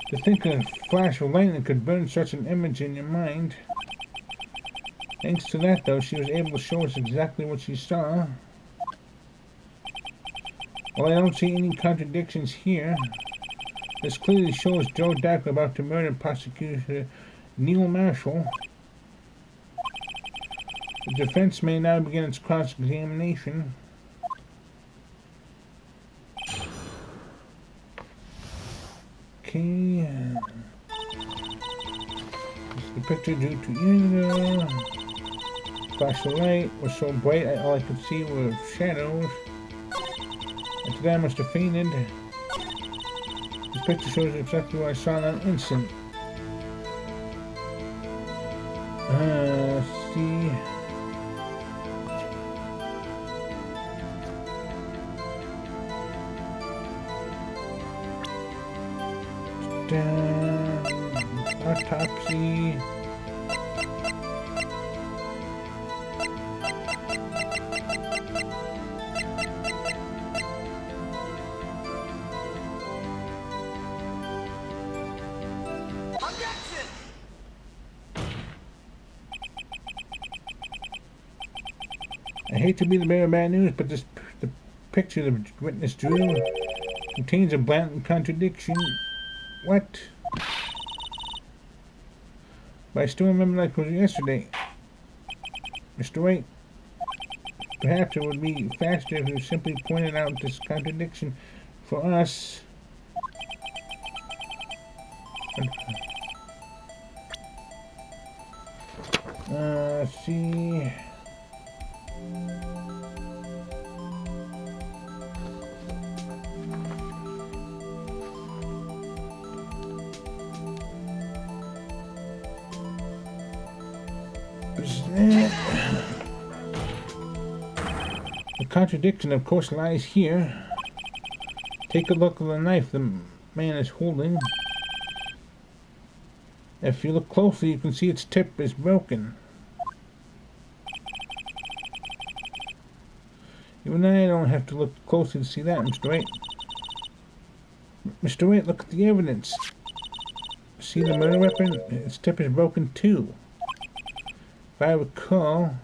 To think a flash of lightning could burn such an image in your mind. Thanks to that, though, she was able to show us exactly what she saw. Well, I don't see any contradictions here. This clearly shows Joe Dack about to murder prosecutor Neil Marshall. The defense may now begin its cross-examination. Okay. This is the picture due 2 years ago. Flash of light was so bright all I could see were shadows. After that I must have fainted. This picture shows exactly what I saw in that instant. Let's see. Autopsy. I hate to be the bearer of bad news, but the picture the witness drew contains a blatant contradiction. What? But I still remember like it was yesterday. Mr. White, Perhaps it would be faster if you simply pointed out this contradiction for us. Let's see. The contradiction, of course, lies here. Take a look at the knife the man is holding. If you look closely, you can see its tip is broken. Even I don't have to look closely to see that, Mr. Wright. Mr. Wright, look at the evidence. See the murder weapon? Its tip is broken too. If I recall,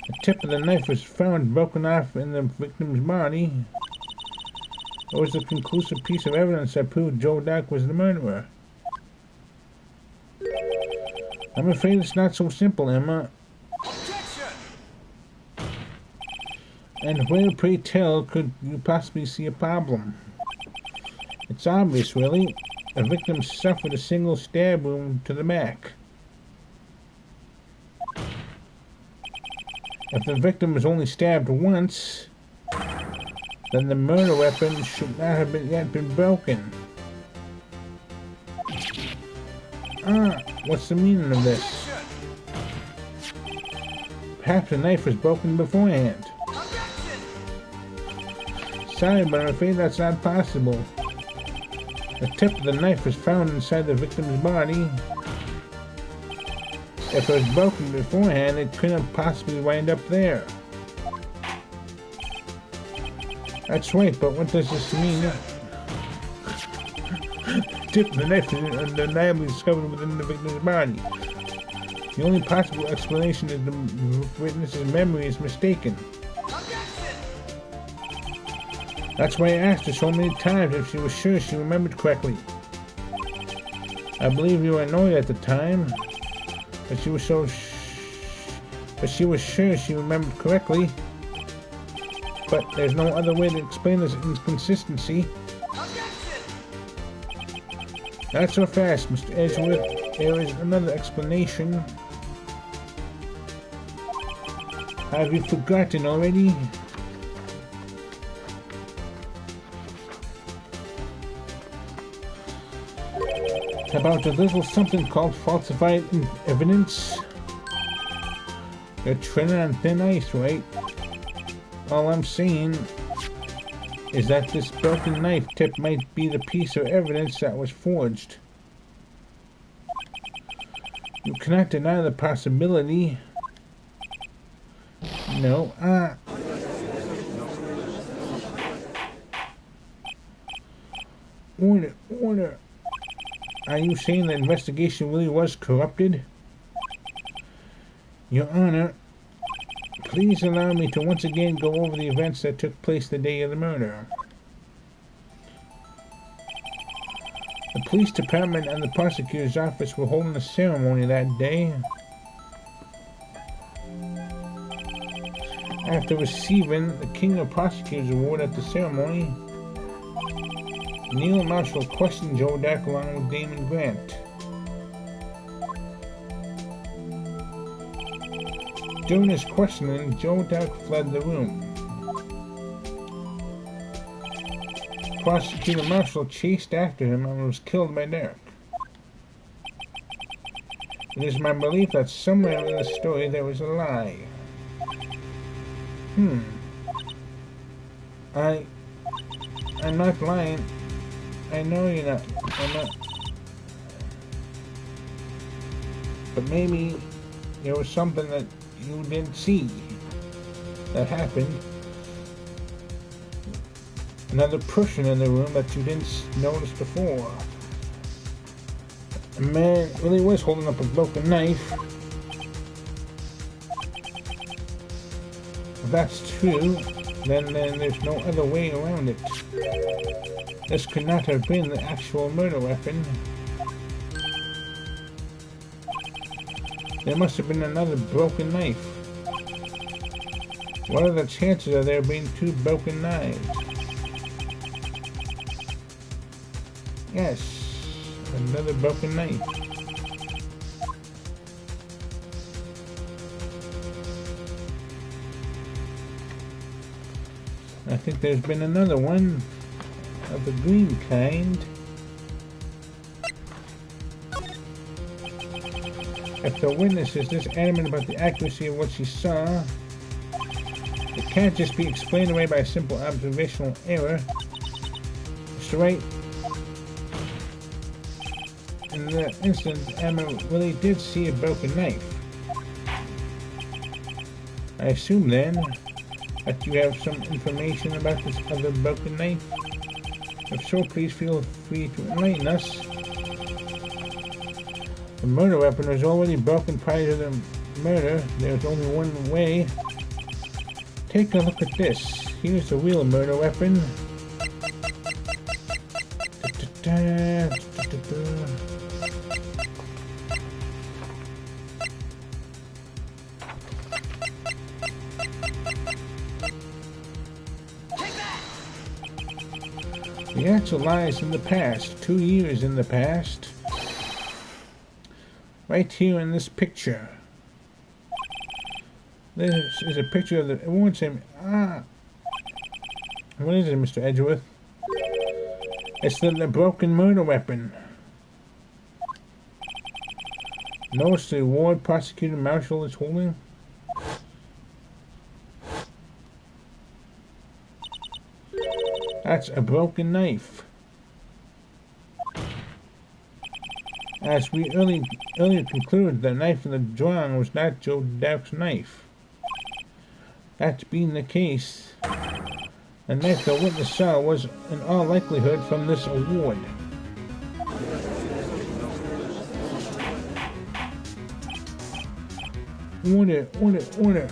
the tip of the knife was found broken off in the victim's body. It was a conclusive piece of evidence that proved Joe Dock was the murderer. I'm afraid it's not so simple, Emma. And where, pray tell, could you possibly see a problem? It's obvious, really. The victim suffered a single stab wound to the back. If the victim was only stabbed once, then the murder weapon should not have yet been broken. What's the meaning of this? Perhaps the knife was broken beforehand. Sorry, but I'm afraid that's not possible. The tip of the knife was found inside the victim's body. If it was broken beforehand, it couldn't possibly wind up there. That's right, but what does this mean? The tip of the knife is undeniably discovered within the victim's body. The only possible explanation is the witness's memory is mistaken. That's why I asked her so many times if she was sure she remembered correctly. I believe you were annoyed at the time, but she was sure she remembered correctly. But there's no other way to explain this inconsistency. Not so fast, Mr. Edgeworth. There is another explanation. Have you forgotten already? About a little something called falsified evidence. You're treading on thin ice, right? All I'm saying is that this broken knife tip might be the piece of evidence that was forged. You cannot deny the possibility. No, Order. Are you saying the investigation really was corrupted? Your Honor, please allow me to once again go over the events that took place the day of the murder. The police department and the prosecutor's office were holding a ceremony that day. After receiving the King of Prosecutors Award at the ceremony, Neil Marshall questioned Joe Dock along with Damon Grant. During his questioning, Joe Dock fled the room. Prosecutor Marshall chased after him and was killed by Derek. It is my belief that somewhere in the story there was a lie. I'm not lying. I know you're not. I'm not. But maybe there was something that you didn't see that happened. Another person in the room that you didn't notice before. A man really was holding up a broken knife. If that's true, then there's no other way around it. This could not have been the actual murder weapon. There must have been another broken knife. What are the chances of there being 2 broken knives? Yes, another broken knife. I think there's been another one of the green kind. If the witness is this adamant about the accuracy of what she saw, it can't just be explained away by a simple observational error. Mr. Wright, in the instance, Emma really did see a broken knife. I assume then that you have some information about this other broken knife. If so, please feel free to enlighten us. The murder weapon was already broken prior to the murder. There's only one way. Take a look at this. Here's the real murder weapon. The answer lies in the past, 2 years in the past. Right here in this picture. This is a picture of the... It won't say... What is it, Mr. Edgeworth? It's the broken murder weapon. Notice the ward prosecutor marshal is holding? That's a broken knife. As we earlier concluded, the knife in the drawing was not Joe Dark's knife. That being the case, the knife the witness saw was in all likelihood from this award. Order.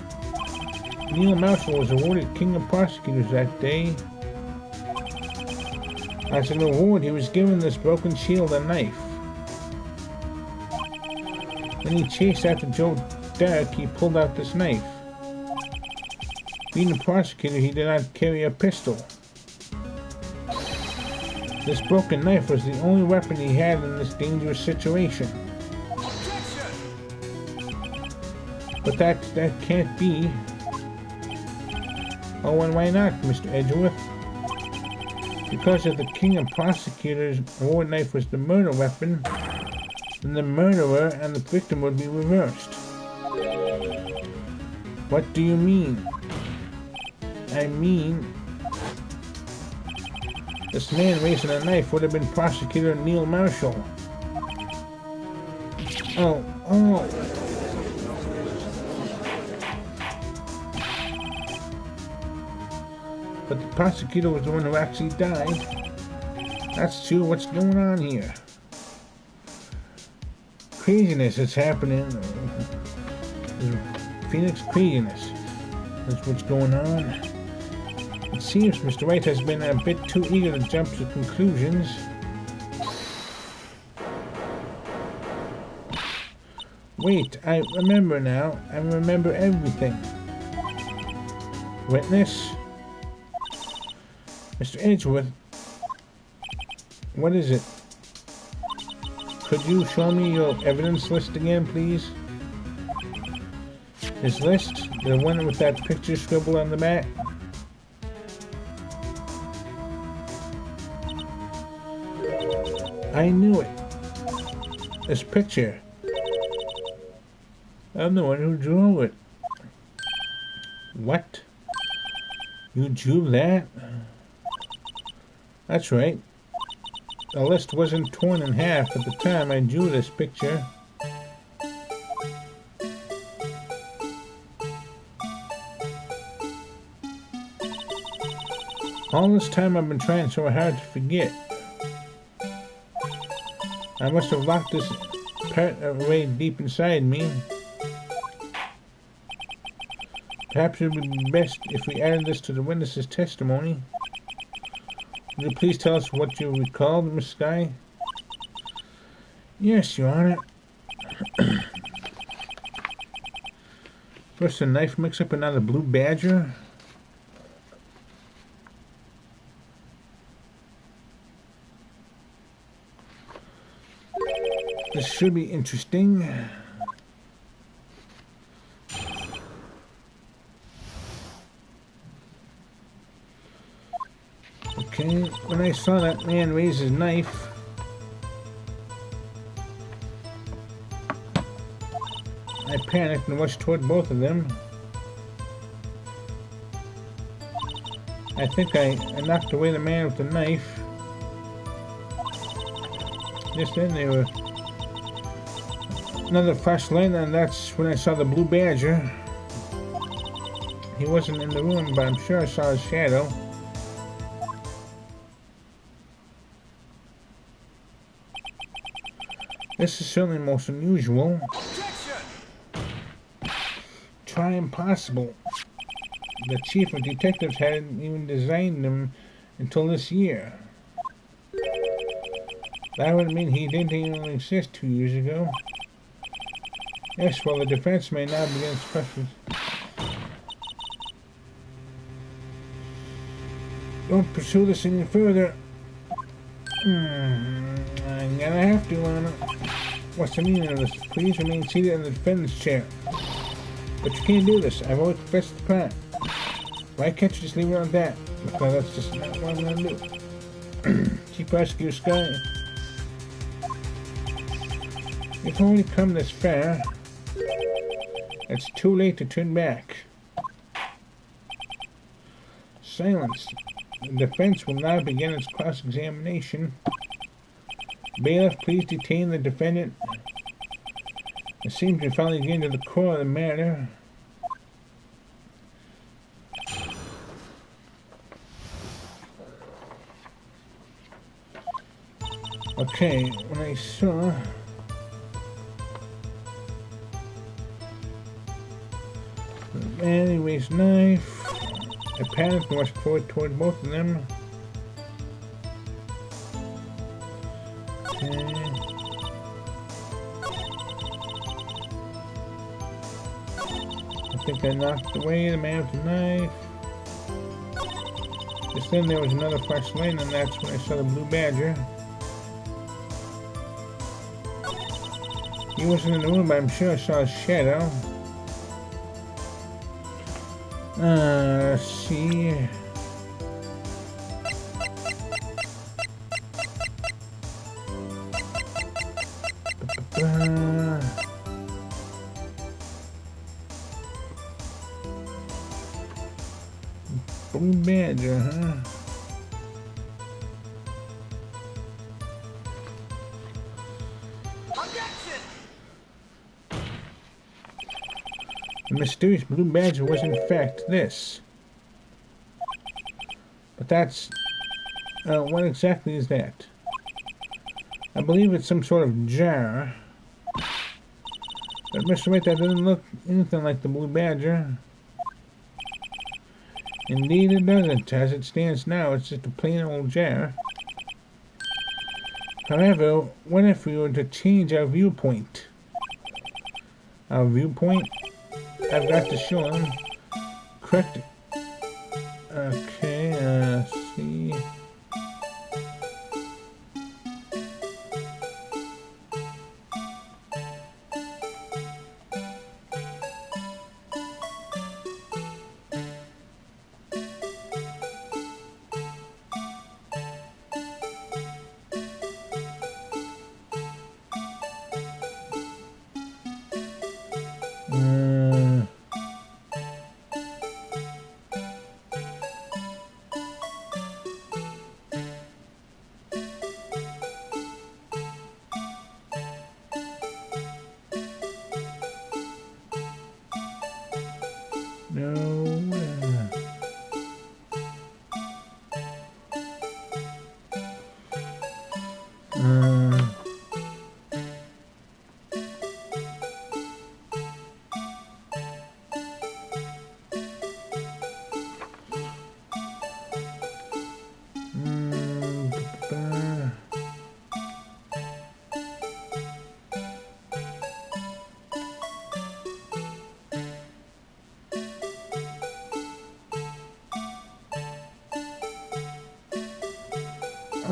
Neil Marshall was awarded King of Prosecutors that day. As an award, he was given this broken shield and knife. When he chased after Joe Dark, he pulled out this knife. Being a prosecutor, he did not carry a pistol. This broken knife was the only weapon he had in this dangerous situation. But that can't be. Oh, and why not, Mr. Edgeworth? Because if the King of Prosecutors' award knife was the murder weapon, then the murderer and the victim would be reversed. What do you mean? I mean, this man raising a knife would have been Prosecutor Neil Marshall. Oh. But the prosecutor was the one who actually died. That's true. What's going on here? Craziness is happening. Phoenix craziness. That's what's going on. It seems Mr. Wright has been a bit too eager to jump to conclusions. Wait, I remember now. I remember everything. Witness? Mr. Edgeworth, what is it? Could you show me your evidence list again, please? His list? The one with that picture scribbled on the back? I knew it. This picture. I'm the one who drew it. What? You drew that? That's right. The list wasn't torn in half at the time I drew this picture. All this time I've been trying so hard to forget. I must have locked this part away deep inside me. Perhaps it would be best if we added this to the witness's testimony. Would you please tell us what you recalled, Miss Skye? Yes, Your Honor. First a knife mix-up and now the blue badger. This should be interesting. Okay, when I saw that man raise his knife, I panicked and rushed toward both of them. I think I knocked away the man with the knife. Just then there were another flashlight, and that's when I saw the blue badger. He wasn't in the room, but I'm sure I saw his shadow. This is certainly most unusual. Try impossible. The chief of detectives hadn't even designed them until this year. That would mean he didn't even exist 2 years ago. Yes, well, the defense may now begin its questions. Don't pursue this any further. I'm gonna have to, Anna. What's the meaning of this? Please remain seated in the defendant's chair. But you can't do this. I've always confessed the crime. Why can't you just leave it on that? Because that's just not what I'm gonna do. Chief Prosecutor Scott, you've already come this far. It's too late to turn back. Silence. The defense will now begin its cross-examination. Bailiff, please detain the defendant. It seems you're finally getting to the core of the matter. Okay, when I saw the man, he raised knife. I panicked and rushed forward toward both of them. Okay. I think I knocked away the man with the knife. Just then there was another flashlight, and that's when I saw the blue badger. He wasn't in the room, but I'm sure I saw his shadow. Let's see. Blue badger, huh? The mysterious blue badger was in fact this. But that's... what exactly is that? I believe it's some sort of jar. But Mr. Wright, that doesn't look anything like the blue badger. Indeed it doesn't. As it stands now, it's just a plain old jar. However, what if we were to change our viewpoint? Our viewpoint? I've got to show him. Correct. Okay, see.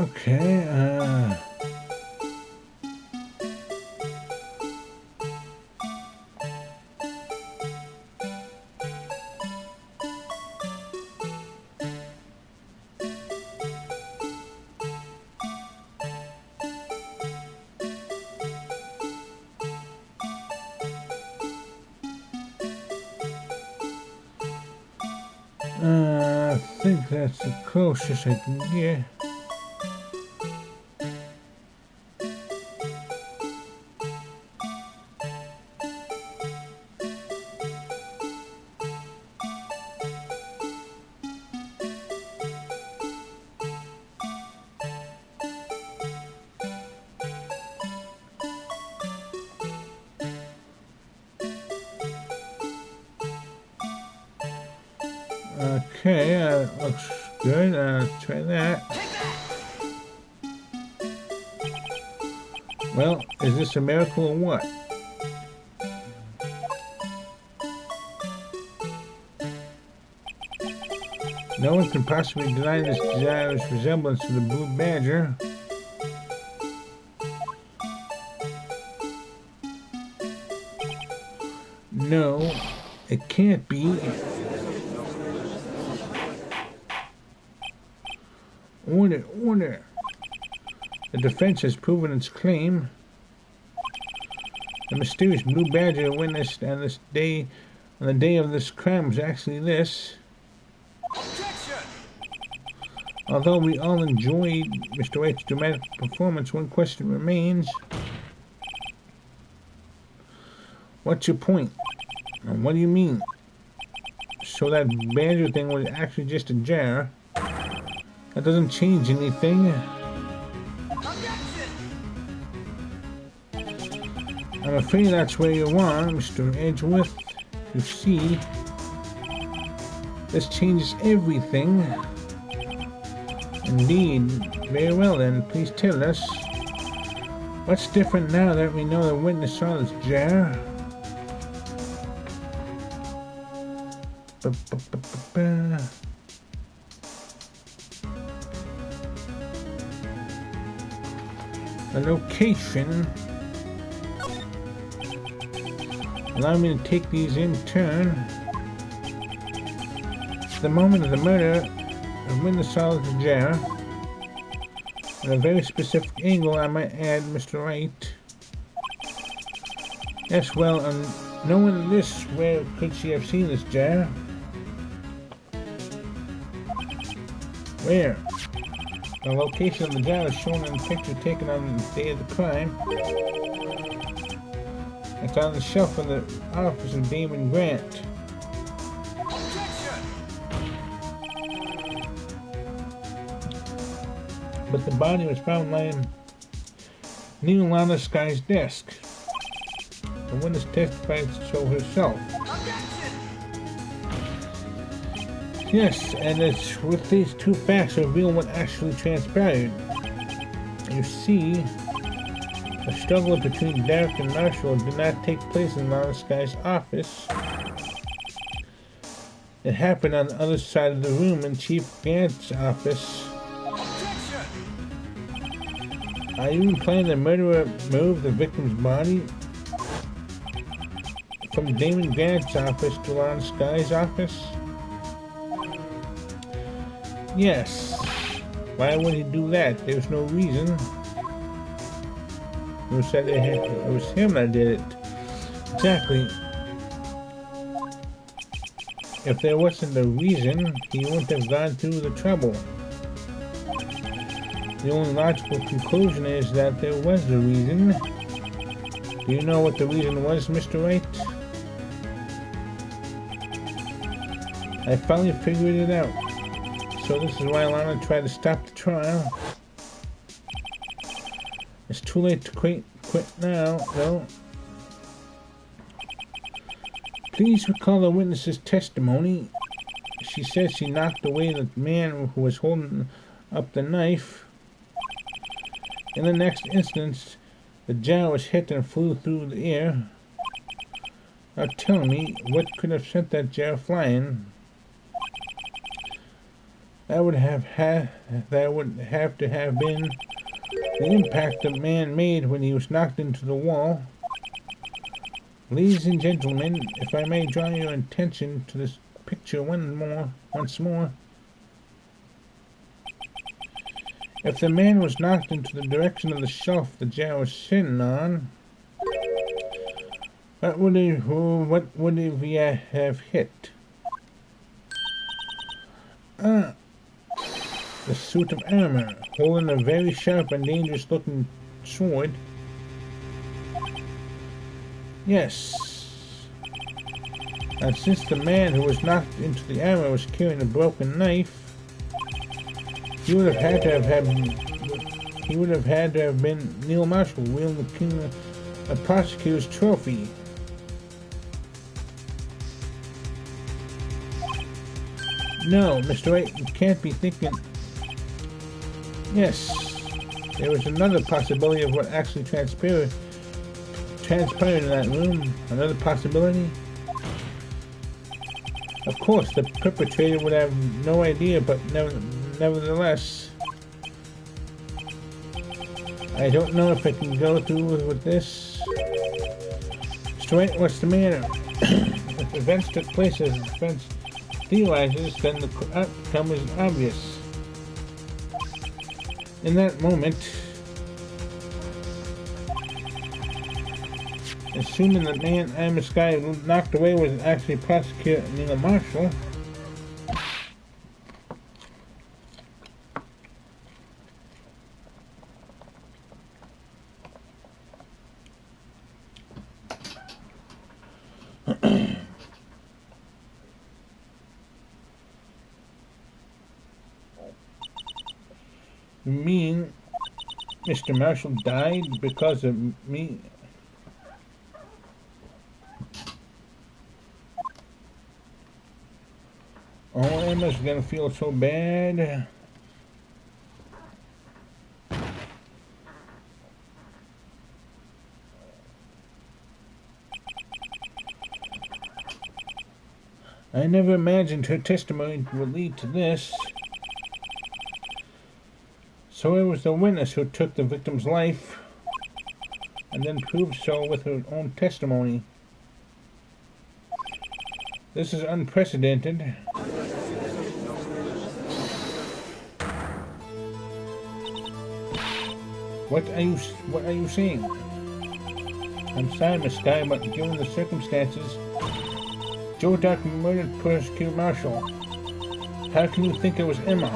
Okay, I think that's the closest I can get. Okay, looks good. Try that. Well, is this a miracle or what? No one can possibly deny this gyro's resemblance to the blue badger. No, it can't be. Order, order. The defense has proven its claim. The mysterious blue badger witnessed on the day of this crime was actually this. Although we all enjoyed Mr. White's dramatic performance, one question remains. What's your point? And what do you mean? So that badger thing was actually just a jar? That doesn't change anything. I'm afraid that's where you're wrong, Mr. Edgeworth. You see, this changes everything. Indeed. Very well then, please tell us. What's different now that we know the witness saw this jar? The location. Allow me to take these in turn. The moment of the murder, the witness saw the jar. At a very specific angle, I might add, Mr. Wright. Yes, well, knowing this, where could she have seen this jar? Where? The location of the jar is shown in the picture taken on the day of the crime. It's on the shelf in the office of Damon Grant. But the body was found lying kneeling on this guy's desk. The witness testified so herself. Yes, and it's with these two facts reveal what actually transpired. You see, the struggle between Derek and Marshall did not take place in this guy's office. It happened on the other side of the room in Chief Grant's office. Are you implying the murderer moved the victim's body from Damon Grant's office to Lon Sky's office? Yes. Why would he do that? There's no reason. Who said it was him that did it? Exactly. If there wasn't a reason, he wouldn't have gone through the trouble. The only logical conclusion is that there was a reason. Do you know what the reason was, Mr. Wright? I finally figured it out. So this is why Lana tried to stop the trial. It's too late to quit now, though. Please recall the witness's testimony. She said she knocked away the man who was holding up the knife. In the next instance, the jar was hit and flew through the air. Now tell me, what could have sent that jar flying? That would have to have been the impact the man made when he was knocked into the wall. Ladies and gentlemen, if I may draw your attention to this picture once more. If the man was knocked into the direction of the shelf the jar was sitting on, what would he have hit? The suit of armor, holding a very sharp and dangerous-looking sword. Yes. And since the man who was knocked into the armor was carrying a broken knife, he would have had to have been Neil Marshall wielding a prosecutor's trophy. No, Mr. Wright, you can't be thinking. Yes, there was another possibility of what actually transpired in that room. Another possibility. Of course, the perpetrator would have no idea, but nevertheless, I don't know if I can go through with this. Mr. Wright, what's the matter? If events took place as defense theorizes, then the outcome is obvious. In that moment, assuming the man Amos guy knocked away was actually prosecutor Neil Marshall, you mean Mr. Marshall died because of me? Oh, Emma's gonna feel so bad. I never imagined her testimony would lead to this. So it was the witness who took the victim's life and then proved so with her own testimony. This is unprecedented. What are you saying? I'm sorry, Miss Skye, but given the circumstances, Joe Duck murdered Prosecutor Marshall. How can you think it was Emma?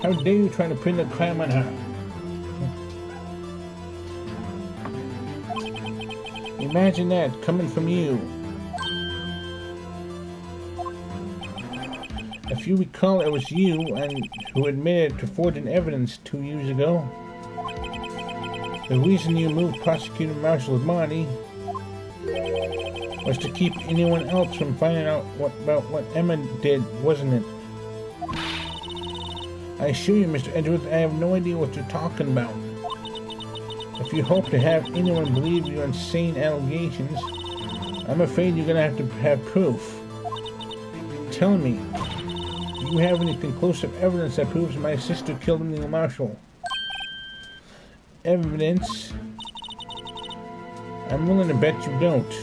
How dare you try to pin the crime on her? Imagine that coming from you. If you recall, it was you who admitted to forging evidence 2 years ago. The reason you moved Prosecutor Marshall's body was to keep anyone else from finding out about what Emma did, wasn't it? I assure you, Mr. Edgeworth, I have no idea what you're talking about. If you hope to have anyone believe your insane allegations, I'm afraid you're going to have proof. Tell me, do you have any conclusive evidence that proves my sister killed Neil Marshall? Evidence? I'm willing to bet you don't.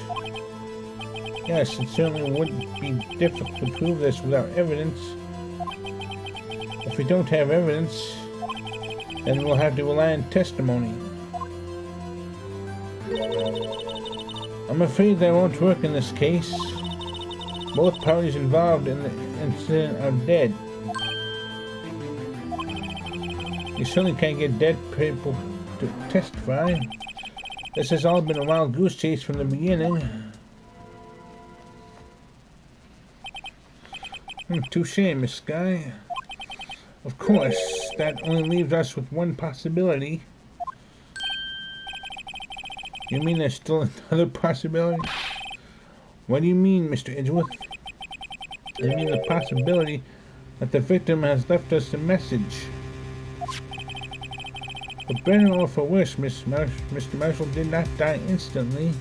Yes, it certainly wouldn't be difficult to prove this without evidence. If we don't have evidence, then we'll have to rely on testimony. I'm afraid that won't work in this case. Both parties involved in the incident are dead. You certainly can't get dead people to testify. This has all been a wild goose chase from the beginning. Touché, Miss Skye. Of course, that only leaves us with one possibility. You mean there's still another possibility? What do you mean, Mr. Edgeworth? I mean the possibility that the victim has left us a message. For better or for worse, Mr. Marshall did not die instantly.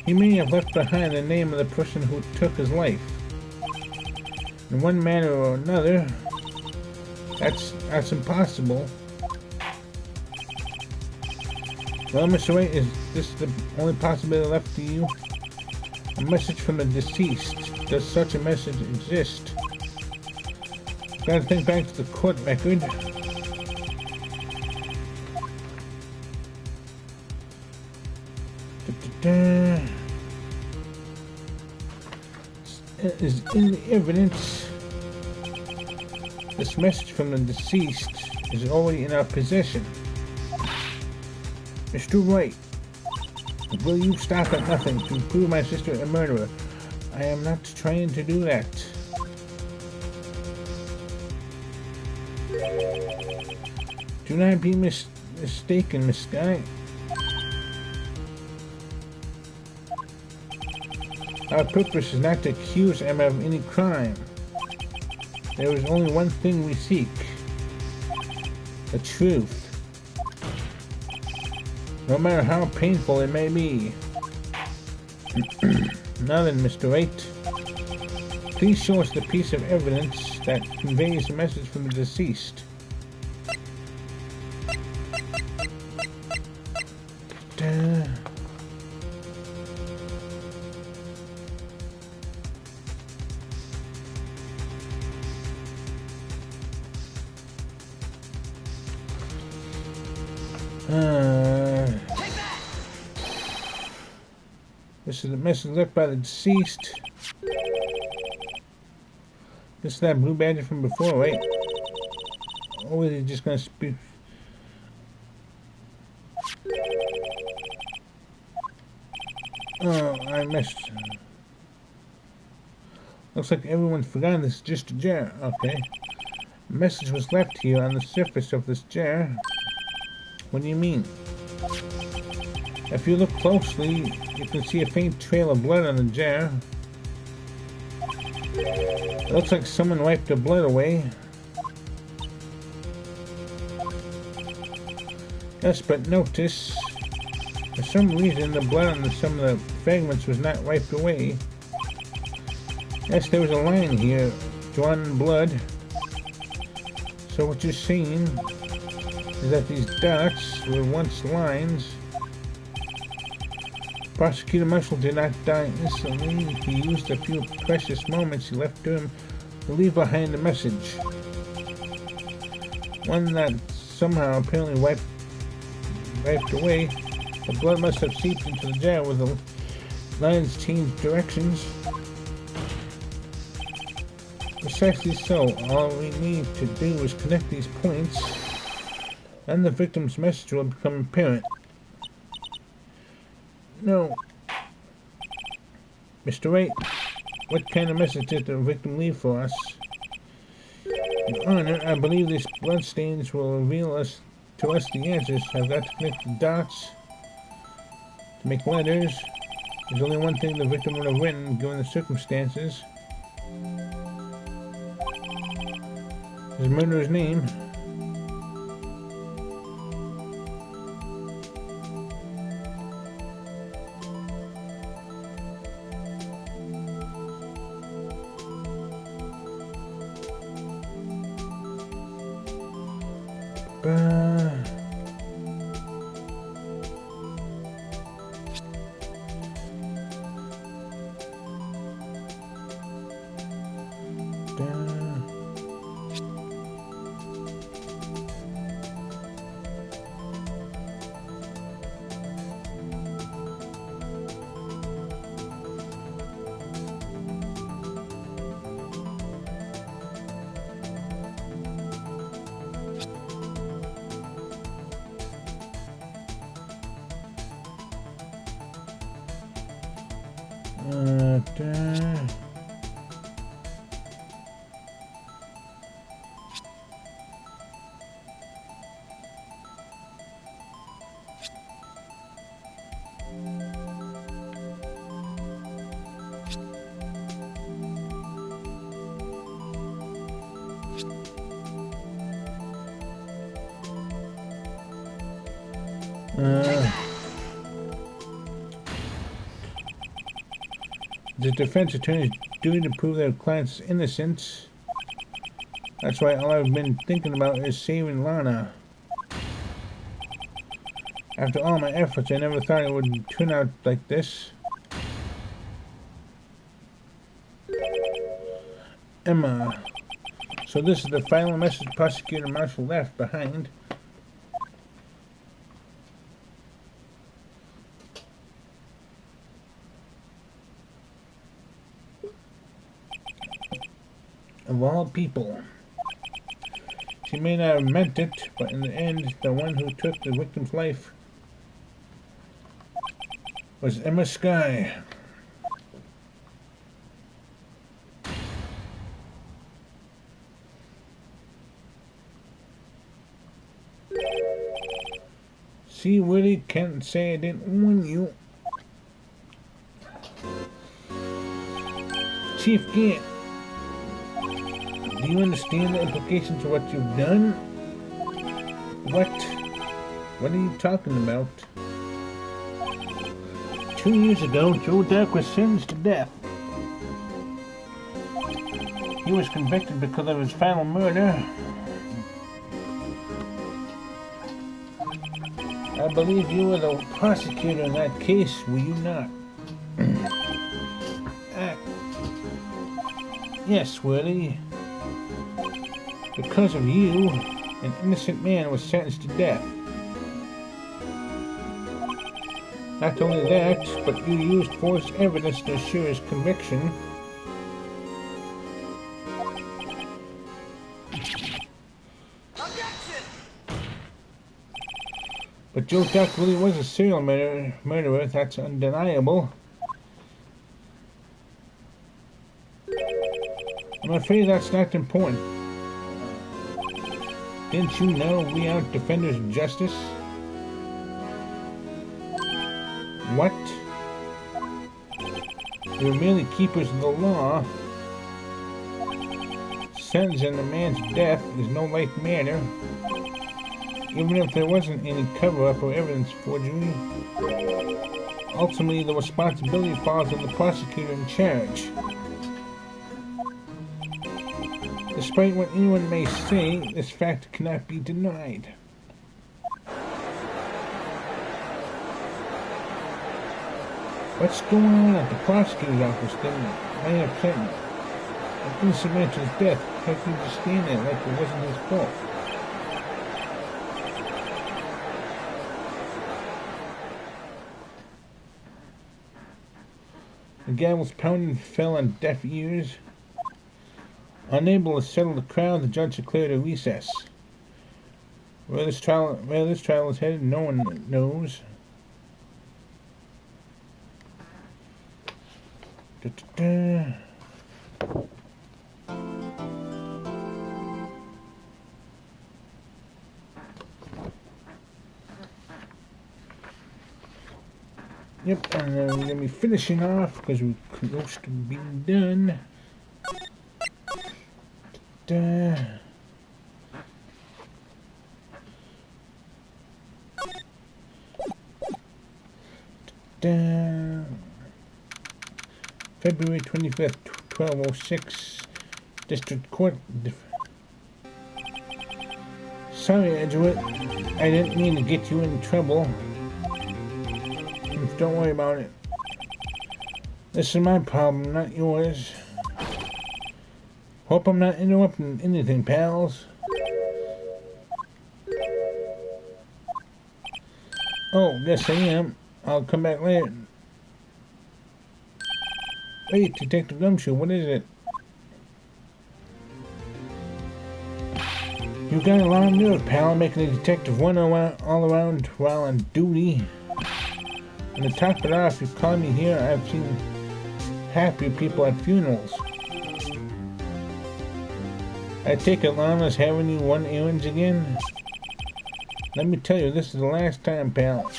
He may have left behind the name of the person who took his life. in one manner or another. That's impossible. Well, Mr. Wright, is this the only possibility left to you? A message from the deceased. Does such a message exist? Gotta think back to the court record. Is in the evidence. This message from the deceased is already in our possession. Mr. Wright, will you stop at nothing to prove my sister a murderer? I am not trying to do that. Do not be mistaken, Miss Sky. Our purpose is not to accuse Emma of any crime. There is only one thing we seek. The truth. No matter how painful it may be. Now then, Mr. Wright. Please show us the piece of evidence that conveys the message from the deceased. This is the message left by the deceased. This is that blue badger from before, right? Or is he just gonna speak? Oh, I missed. Looks like everyone's forgotten this is just a jar. Okay. A message was left here on the surface of this jar. What do you mean? If you look closely, you can see a faint trail of blood on the jar. It looks like someone wiped the blood away. Yes, but notice, for some reason the blood on some of the fragments was not wiped away. Yes, there was a line here, drawn in blood. So what you're seeing is that these dots were once lines. Prosecutor Marshall did not die instantly. He used a few precious moments he left to him to leave behind a message. One that somehow apparently wiped away. The blood must have seeped into the jar where the lines changed directions. Precisely so. All we need to do is connect these points, and the victim's message will become apparent. No. Mr. Wright, what kind of message did the victim leave for us? Your Honor, I believe these bloodstains will reveal to us the answers. I've got to connect the dots to make letters. There's only one thing the victim would have written, given the circumstances. His murderer's name. The defense attorney's duty to prove their client's innocence. That's why all I've been thinking about is saving Lana. After all my efforts, I never thought it would turn out like this. Emma. So this is the final message Prosecutor Marshall left behind. Of all people. She may not have meant it, but in the end, the one who took the victim's life was Emma Skye. See, Willie, can't say I didn't warn you. Chief Gant. Do you understand the implications of what you've done? What? What are you talking about? 2 years ago, Joe Duck was sentenced to death. He was convicted because of his final murder. I believe you were the prosecutor in that case, were you not? Yes, Willie. Because of you, an innocent man was sentenced to death. Not only that, but you used false evidence to assure his conviction. But Joe Duck really was a serial murderer, that's undeniable. I'm afraid that's not important. Didn't you know we aren't defenders of justice? What? We're merely keepers of the law. Sentencing a man's death is no light matter. Even if there wasn't any cover-up or evidence forgery, ultimately the responsibility falls on the prosecutor in charge. Despite what anyone may say, this fact cannot be denied. What's going on at the prosecutor's office then? I have sentence. An innocent man to his death. How can you just stand there like it wasn't his fault? The gavel's pounding fell on deaf ears. Unable to settle the crowd, the judge declared a recess. Where this trial is headed, no one knows. Yep, and we're going to be finishing off because we're close to being done. February 25th, 1206, District Court. Sorry, Edgewood. I didn't mean to get you in trouble. Don't worry about it. This is my problem, not yours. Hope I'm not interrupting anything, pals. Oh, yes I am. I'll come back later. Wait, Detective Gumshoe, what is it? You got a lot of nerve, pal, making a detective run all around while on duty. And to top it off, you call me here, I've seen happier people at funerals. I take it Lana's having you run errands again? Let me tell you, this is the last time, pal.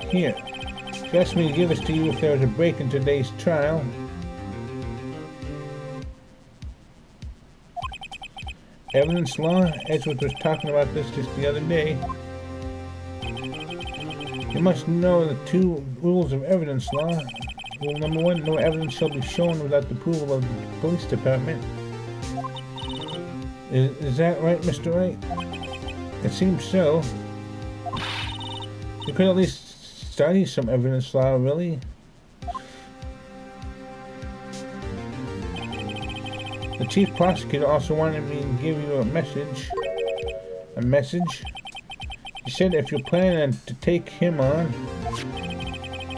Here, she asked me to give this to you if there was a break in today's trial. Evidence law? Edgeworth was talking about this just the other day. You must know the two rules of evidence law. Rule number 1, no evidence shall be shown without the approval of the police department. Is that right, Mr. Wright? It seems so. You could at least study some evidence law, really. The chief prosecutor also wanted me to give you a message. A message? He said if you're planning to take him on,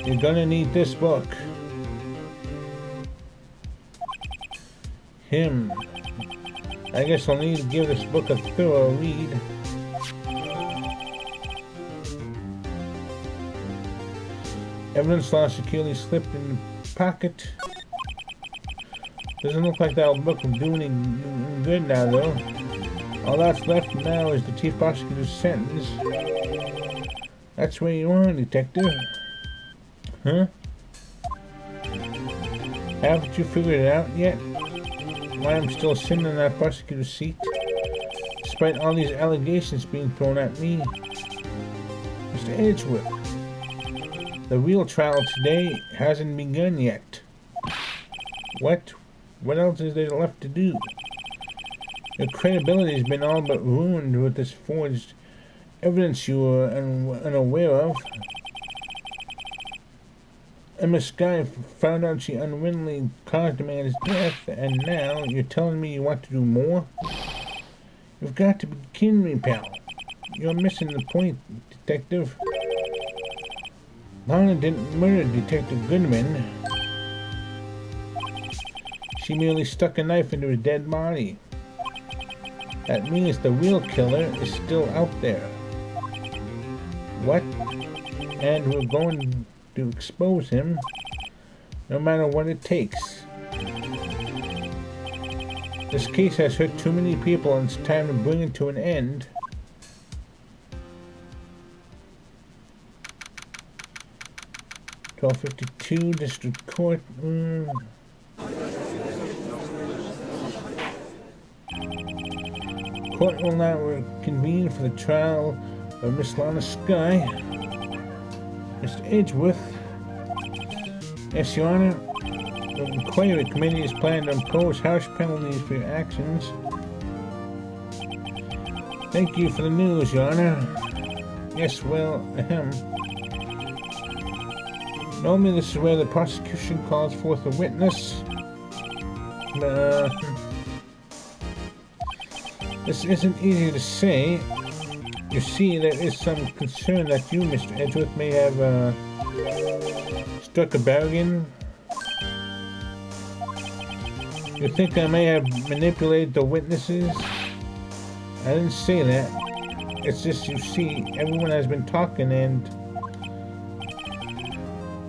you're gonna need this book. Him. I guess I'll need to give this book a thorough read. Evidence law securely slipped in the pocket. Doesn't look like that book will do any good now, though. All that's left now is the chief prosecutor's sentence. That's where you are, detective. Huh? Haven't you figured it out yet? Why I'm still sitting in that prosecutor's seat, despite all these allegations being thrown at me? Mr. Edgeworth, the real trial today hasn't begun yet. What? What else is there left to do? Your credibility has been all but ruined with this forged evidence you were unaware of. And Miss Guy found out she unwittingly caused a man's death, and now you're telling me you want to do more? You've got to be kidding me, pal. You're missing the point, detective. Lana didn't murder Detective Goodman. She merely stuck a knife into his dead body. That means the real killer is still out there. What? And we're going to expose him, no matter what it takes. This case has hurt too many people, and it's time to bring it to an end. $12.52 District Court. Court will now convene for the trial of Miss Lana Skye. Mr. Edgeworth. Yes, Your Honor. The inquiry committee is planning to impose harsh penalties for your actions. Thank you for the news, Your Honor. Yes, well, ahem. Normally this is where the prosecution calls forth a witness. This isn't easy to say. You see, there is some concern that you, Mr. Edgeworth, may have struck a bargain. You think I may have manipulated the witnesses? I didn't say that. It's just, you see, everyone has been talking and...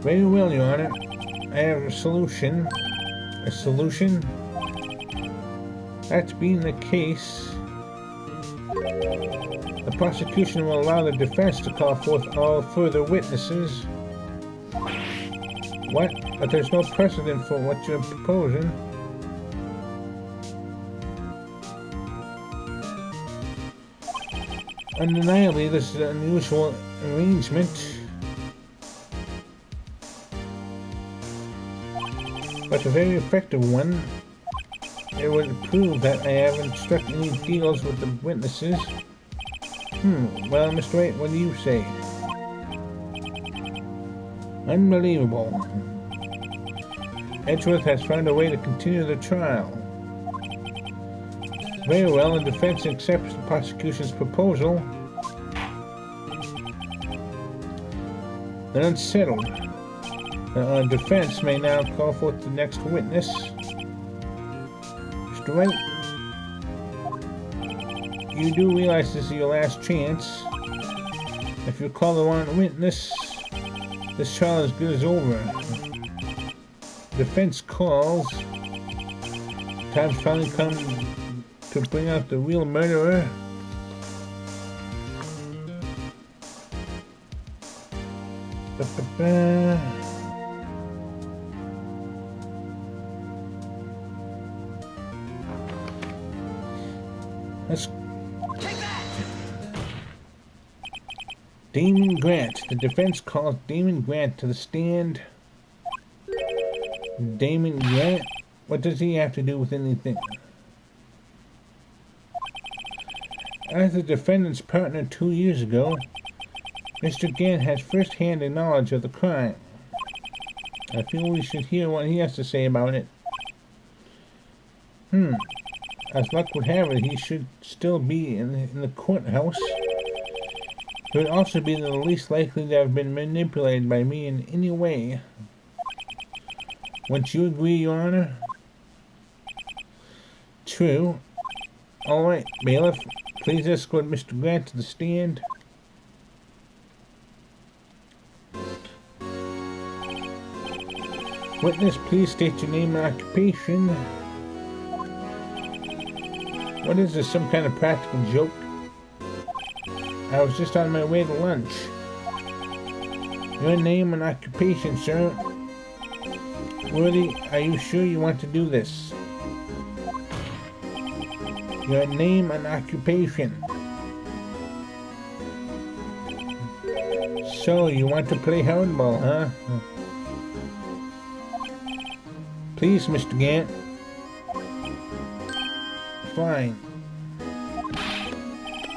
Very well, Your Honor. I have a solution. A solution? That being the case, the prosecution will allow the defense to call forth all further witnesses. What? But there's no precedent for what you're proposing. Undeniably, this is an unusual arrangement, but a very effective one. It would prove that I haven't struck any deals with the witnesses. Well, Mr. Wright, what do you say? Unbelievable. Edgeworth has found a way to continue the trial. Very well, the defense accepts the prosecution's proposal. Then it's settled. The defense may now call forth the next witness. Mr. Wright, you do realize this is your last chance. If you call the wrong witness, this trial is good as over. Defense calls. Time's finally come to bring out the real murderer. Let's... Damon Grant. The defense calls Damon Grant to the stand. Damon Grant? What does he have to do with anything? As the defendant's partner 2 years ago, Mr. Gant has first-hand knowledge of the crime. I feel we should hear what he has to say about it. As luck would have it, he should still be in the courthouse. He would also be the least likely to have been manipulated by me in any way. Wouldn't you agree, Your Honor? True. All right, bailiff. Please escort Mr. Grant to the stand. Witness, please state your name and occupation. What is this, some kind of practical joke? I was just on my way to lunch. Your name and occupation, sir. Worthy, are you sure you want to do this? Your name and occupation. So, you want to play hardball, huh? Please, Mr. Gant. Fine.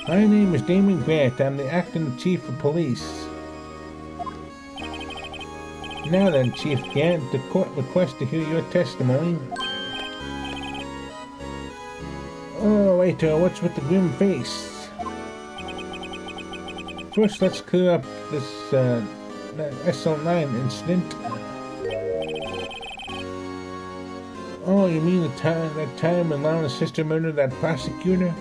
My name is Damon Grant. I'm the acting chief of police. Now then, Chief Gant, the court requests to hear your testimony. Oh, waiter, what's with the grim face? First, let's clear up this SL9 incident. Oh, you mean that time when Lana's sister murdered that prosecutor?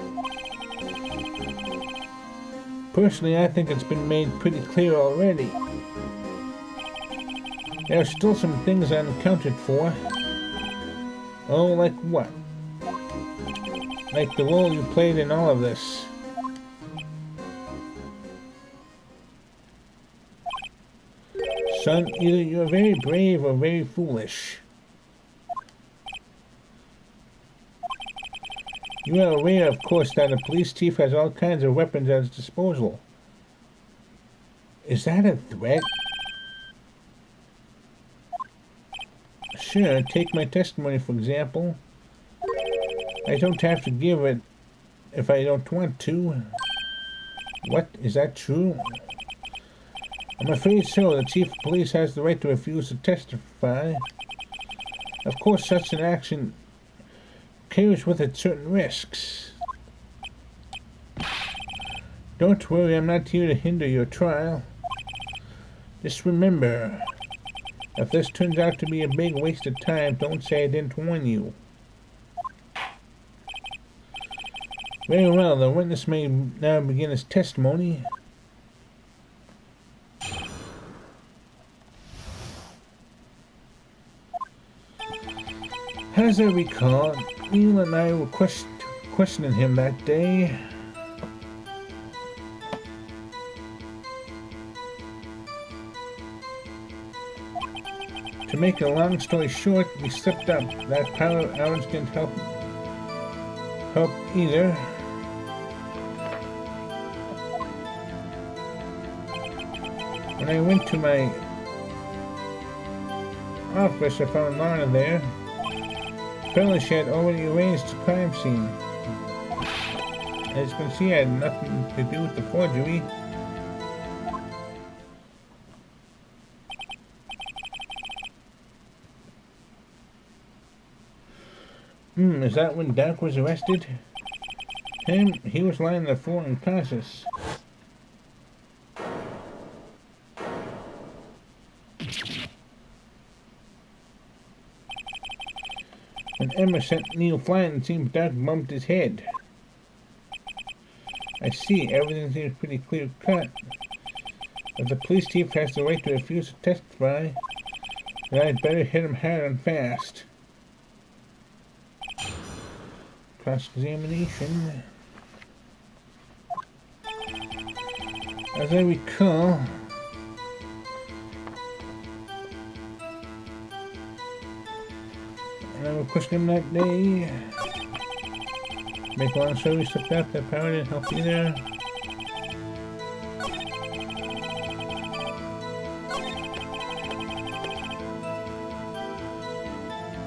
Personally, I think it's been made pretty clear already. There are still some things unaccounted for. Oh, like what? Like the role you played in all of this. Son, either you're very brave or very foolish. You are aware, of course, that a police chief has all kinds of weapons at his disposal. Is that a threat? Sure, take my testimony, for example. I don't have to give it if I don't want to. What? Is that true? I'm afraid so. The chief of police has the right to refuse to testify. Of course, such an action carries with it certain risks. Don't worry, I'm not here to hinder your trial. Just remember, if this turns out to be a big waste of time, don't say I didn't warn you. Very well, the witness may now begin his testimony. As I recall, Neil and I were questioning him that day. To make a long story short, we slipped up. That power outage didn't help either. When I went to my office, I found Lana there. Apparently she had already arranged the crime scene. As you can see, I had nothing to do with the forgery. Is that when Doc was arrested? He was lying on the floor unconscious. When Emma sent Neil flying, it seems Doc bumped his head. I see, everything seems pretty clear cut. If the police chief has the right to refuse to testify, then I'd better hit him hard and fast. Cross-examination. As I recall, and I will question him that day. Make a long story slipped up, that power didn't help either.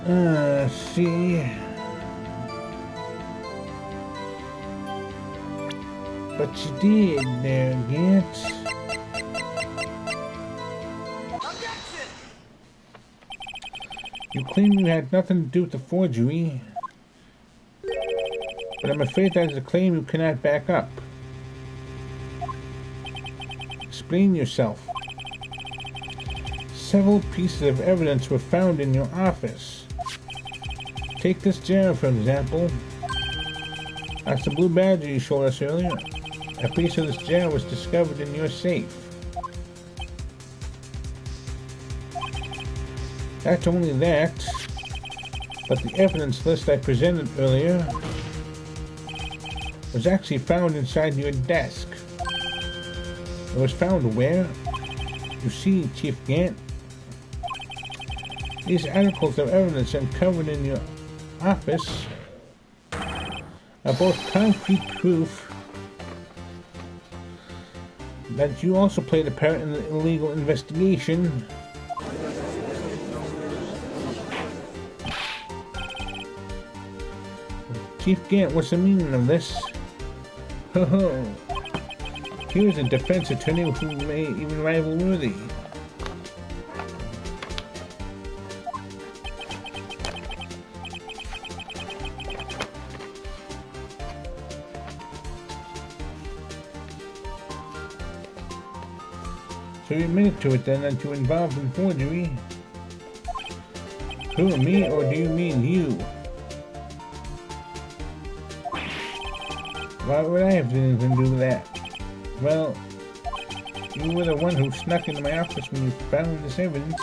See. But you did there, Gantz. You claim you had nothing to do with the forgery, but I'm afraid that is a claim you cannot back up. Explain yourself. Several pieces of evidence were found in your office. Take this jar, for example. That's the blue badger you showed us earlier. A piece of this jar was discovered in your safe. Not only that, but the evidence list I presented earlier was actually found inside your desk. It was found where? You see, Chief Gant, these articles of evidence uncovered in your office are both concrete proof that you also played a part in the illegal investigation. Chief Gant, what's the meaning of this? Ho ho! Here's a defense attorney who may even rival Worthy. So you admitted to it then that you were involved in forgery? Who, me, or do you mean you? Why would I have anything to do with that? Well, you were the one who snuck into my office when you found this evidence.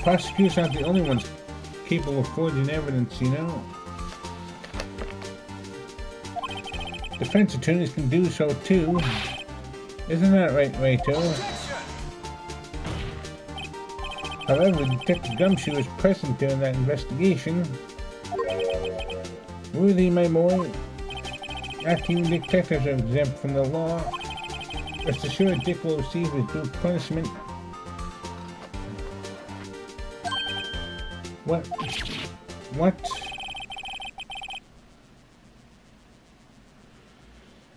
Prosecutors aren't the only ones capable of forging evidence, you know. Defense attorneys can do so too. Isn't that right, Rachel? However, Detective Gumshoe was present during that investigation. Worthy, my boy, after you detectives are exempt from the law, rest assured Dick will receive his due punishment. What?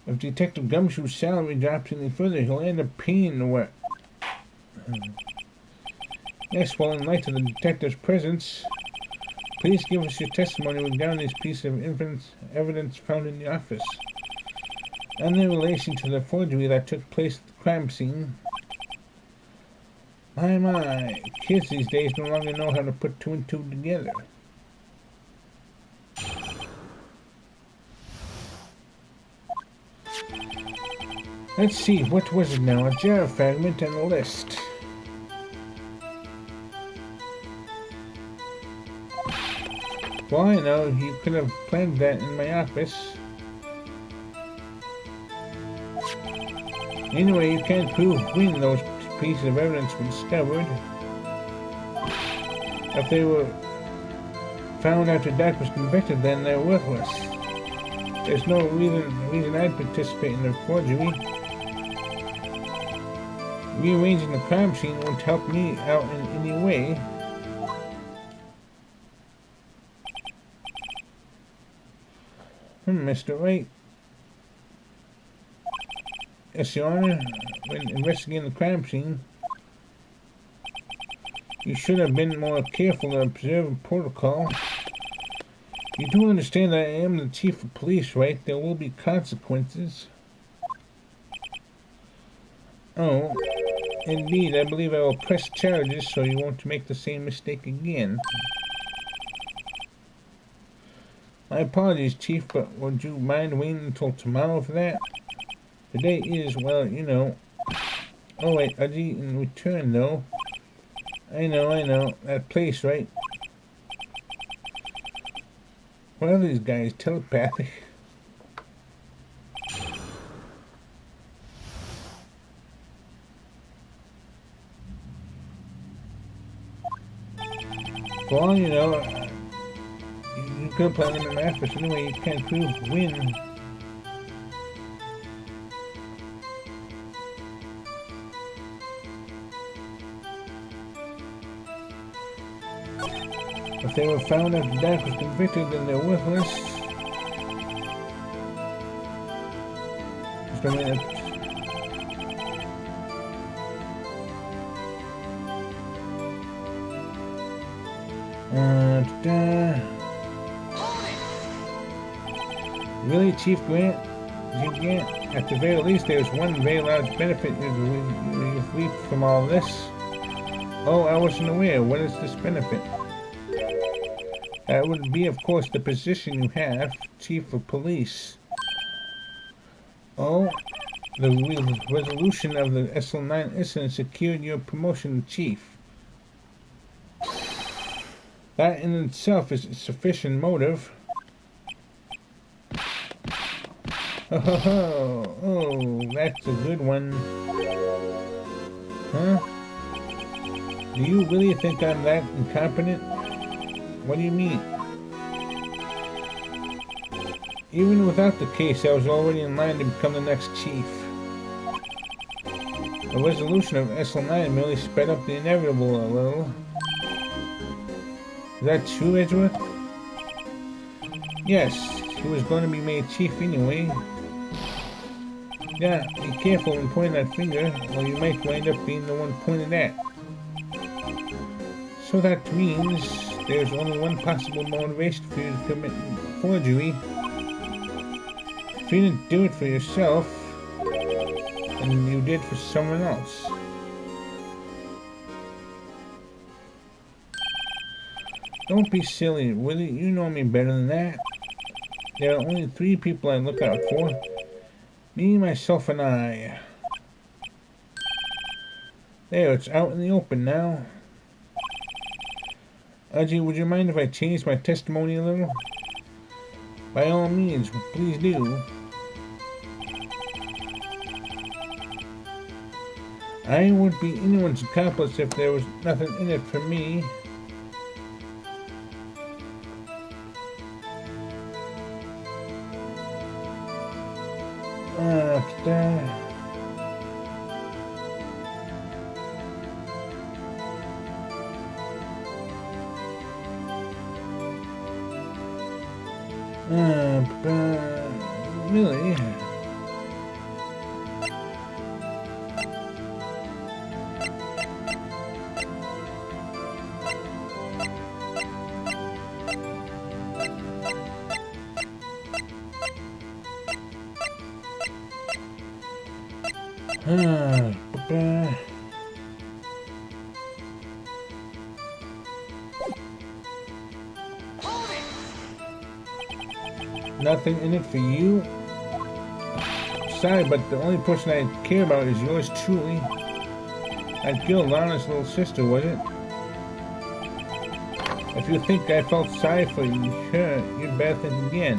If Detective Gumshoe's salary drops any further, he'll end up paying the work. Yes, well, in light of the detective's presence, please give us your testimony regarding these pieces of evidence found in the office and in relation to the forgery that took place at the crime scene. My, kids these days no longer know how to put two and two together. Let's see, what was it now? A jar fragment and a list. Well, I know, you could have planned that in my office. Anyway, you can't prove when those pieces of evidence were discovered. If they were found after Doc was convicted, then they're worthless. There's no reason I'd participate in the forgery. Rearranging the crime scene won't help me out in any way. Mr. Wright. Yes, Your Honor. When investigating the crime scene, you should have been more careful to observe protocol. You do understand that I am the chief of police, right? There will be consequences. Oh, indeed. I believe I will press charges so you won't make the same mistake again. My apologies, Chief, but would you mind waiting until tomorrow for that? Today is, well, you know. Oh wait, Aji in return though. I know. That place, right? What are these guys, telepathic? For all you know, you could have planned them in my office anyway, you can't prove when. If they were found after Dak was convicted, then they're worthless. Just a minute. Really, Chief Grant? At the very least, there's one very large benefit you've reaped from all this. Oh, I wasn't aware. What is this benefit? That would be, of course, the position you have, Chief of Police. Oh, the resolution of the SL9 incident secured your promotion to Chief. That in itself is a sufficient motive. Oh, that's a good one. Huh? Do you really think I'm that incompetent? What do you mean? Even without the case, I was already in line to become the next chief. The resolution of SL9 merely sped up the inevitable a little. Is that true, Edgeworth? Yes, he was going to be made chief anyway. Yeah, be careful when pointing that finger, or you might wind up being the one pointed at. So that means there's only one possible motivation for you to commit forgery. If you didn't do it for yourself, then you did for someone else. Don't be silly, Willie. You know me better than that. There are only 3 people I look out for. Me, myself, and I. There, it's out in the open now. Archie, would you mind if I changed my testimony a little? By all means, please do. I would be anyone's accomplice if there was nothing in it for me. Really? Nothing in it for you? Sorry, but the only person I care about is yours truly. That girl, Lana's little sister, was it? If you think I felt sorry for you, sure, you'd better think again.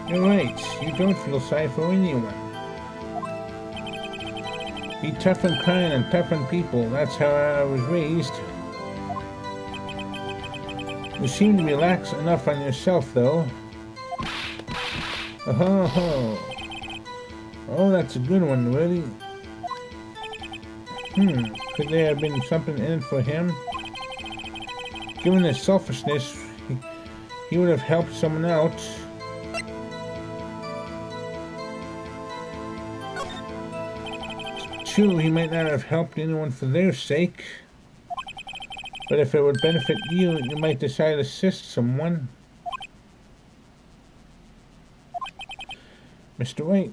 You're right, you don't feel sorry for anyone. Be tough and kind and tough on people, that's how I was raised. You seem to relax enough on yourself, though. Oh, that's a good one, really. Could there have been something in it for him? Given his selfishness, he would have helped someone else. True, he might not have helped anyone for their sake. But if it would benefit you, you might decide to assist someone. Mr. White,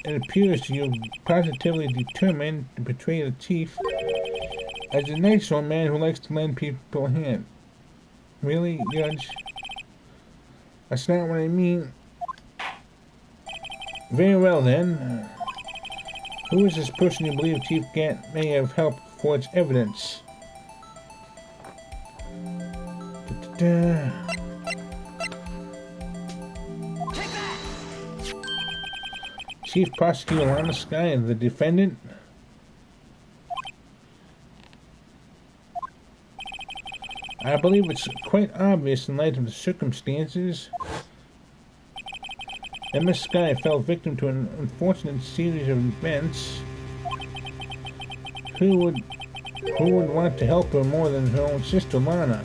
it appears you're positively determined to betray the chief as a nice old man who likes to lend people a hand. Really, Judge? That's not what I mean. Very well, then. Who is this person you believe Chief Gant may have helped forge evidence? Chief Prosecutor Lana Sky, the defendant. I believe it's quite obvious in light of the circumstances that Miss Sky fell victim to an unfortunate series of events. Who would Who would want to help her more than her own sister, Lana?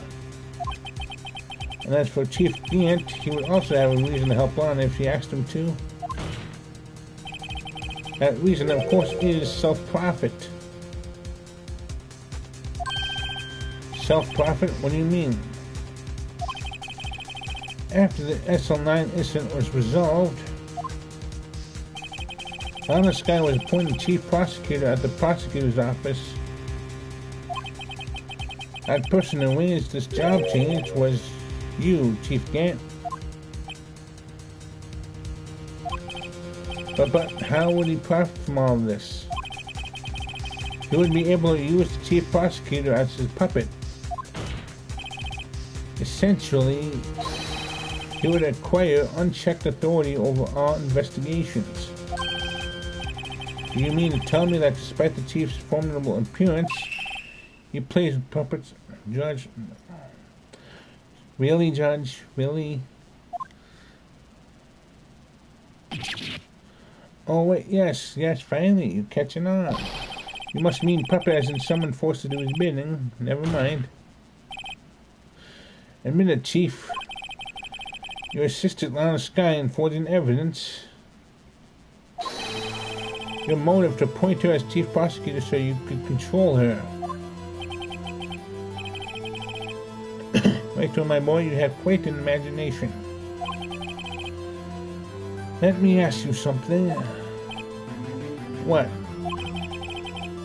And as for Chief Gant, he would also have a reason to help Lana if she asked him to. That reason, of course, is self-profit. Self-profit? What do you mean? After the SL9 incident was resolved, Lana Skye was appointed chief prosecutor at the prosecutor's office. That person who arranged this job change was you, Chief Gant. But how would he profit from all of this? He would be able to use the chief prosecutor as his puppet. Essentially, he would acquire unchecked authority over all investigations. Do you mean to tell me that despite the chief's formidable appearance, he plays with puppets? Judge? Really, Judge? Really? Oh wait, yes, finally, you're catching on. You must mean puppet as in someone forced to do his bidding. Never mind. Admit it, Chief. You assisted Lana Skye in forging evidence. Your motive to appoint her as chief prosecutor so you could control her. Wait till my boy, you have quite an imagination. Let me ask you something. What?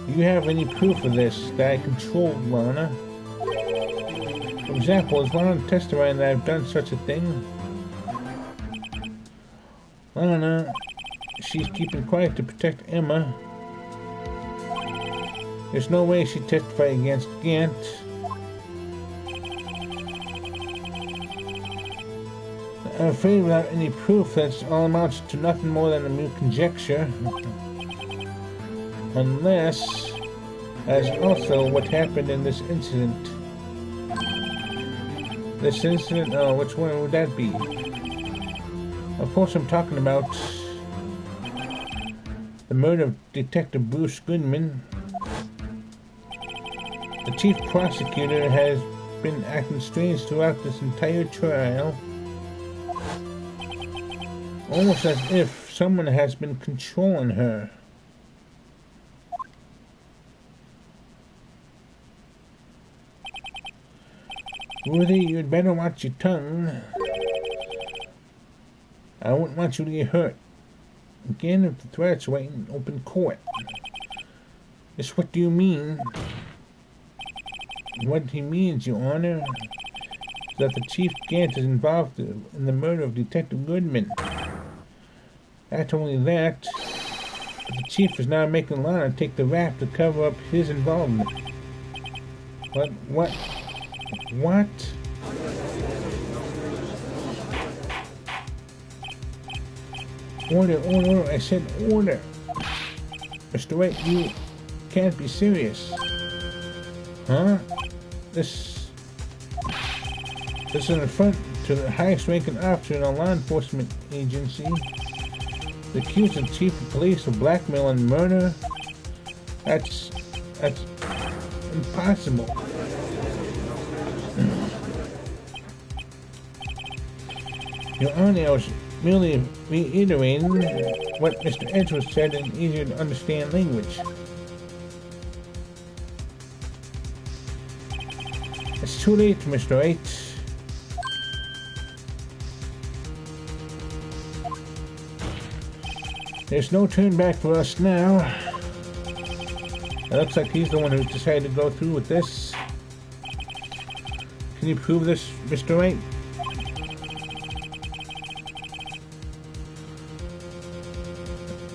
Do you have any proof of this, that I controlled Lana? For example, is Lana testifying that I've done such a thing? Lana, she's keeping quiet to protect Emma. There's no way she'd testify against Gant. I'm afraid without any proof, that's all amounts to nothing more than a mere conjecture. Unless, as also what happened in this incident. This incident? Oh, which one would that be? Of course I'm talking about the murder of Detective Bruce Goodman. The chief prosecutor has been acting strange throughout this entire trial. Almost as if someone has been controlling her. Rudy, you'd better watch your tongue. I wouldn't want you to get hurt. Again, if the threats wait in open court. Just what do you mean? What he means, Your Honor, is that the Chief Gant is involved in the murder of Detective Goodman. Not only that, but the Chief is now making Lana take the rap to cover up his involvement. But what? What? Order, I said order. Mr. White, you can't be serious. Huh? This is an affront to the highest ranking officer in a law enforcement agency. The accused the chief of police of blackmail and murder? That's impossible. Your Honor, I was merely reiterating what Mr. Edgeworth said in easier to understand language. It's too late, Mr. Wright. There's no turn back for us now. It looks like he's the one who decided to go through with this. Can you prove this, Mr. Wright?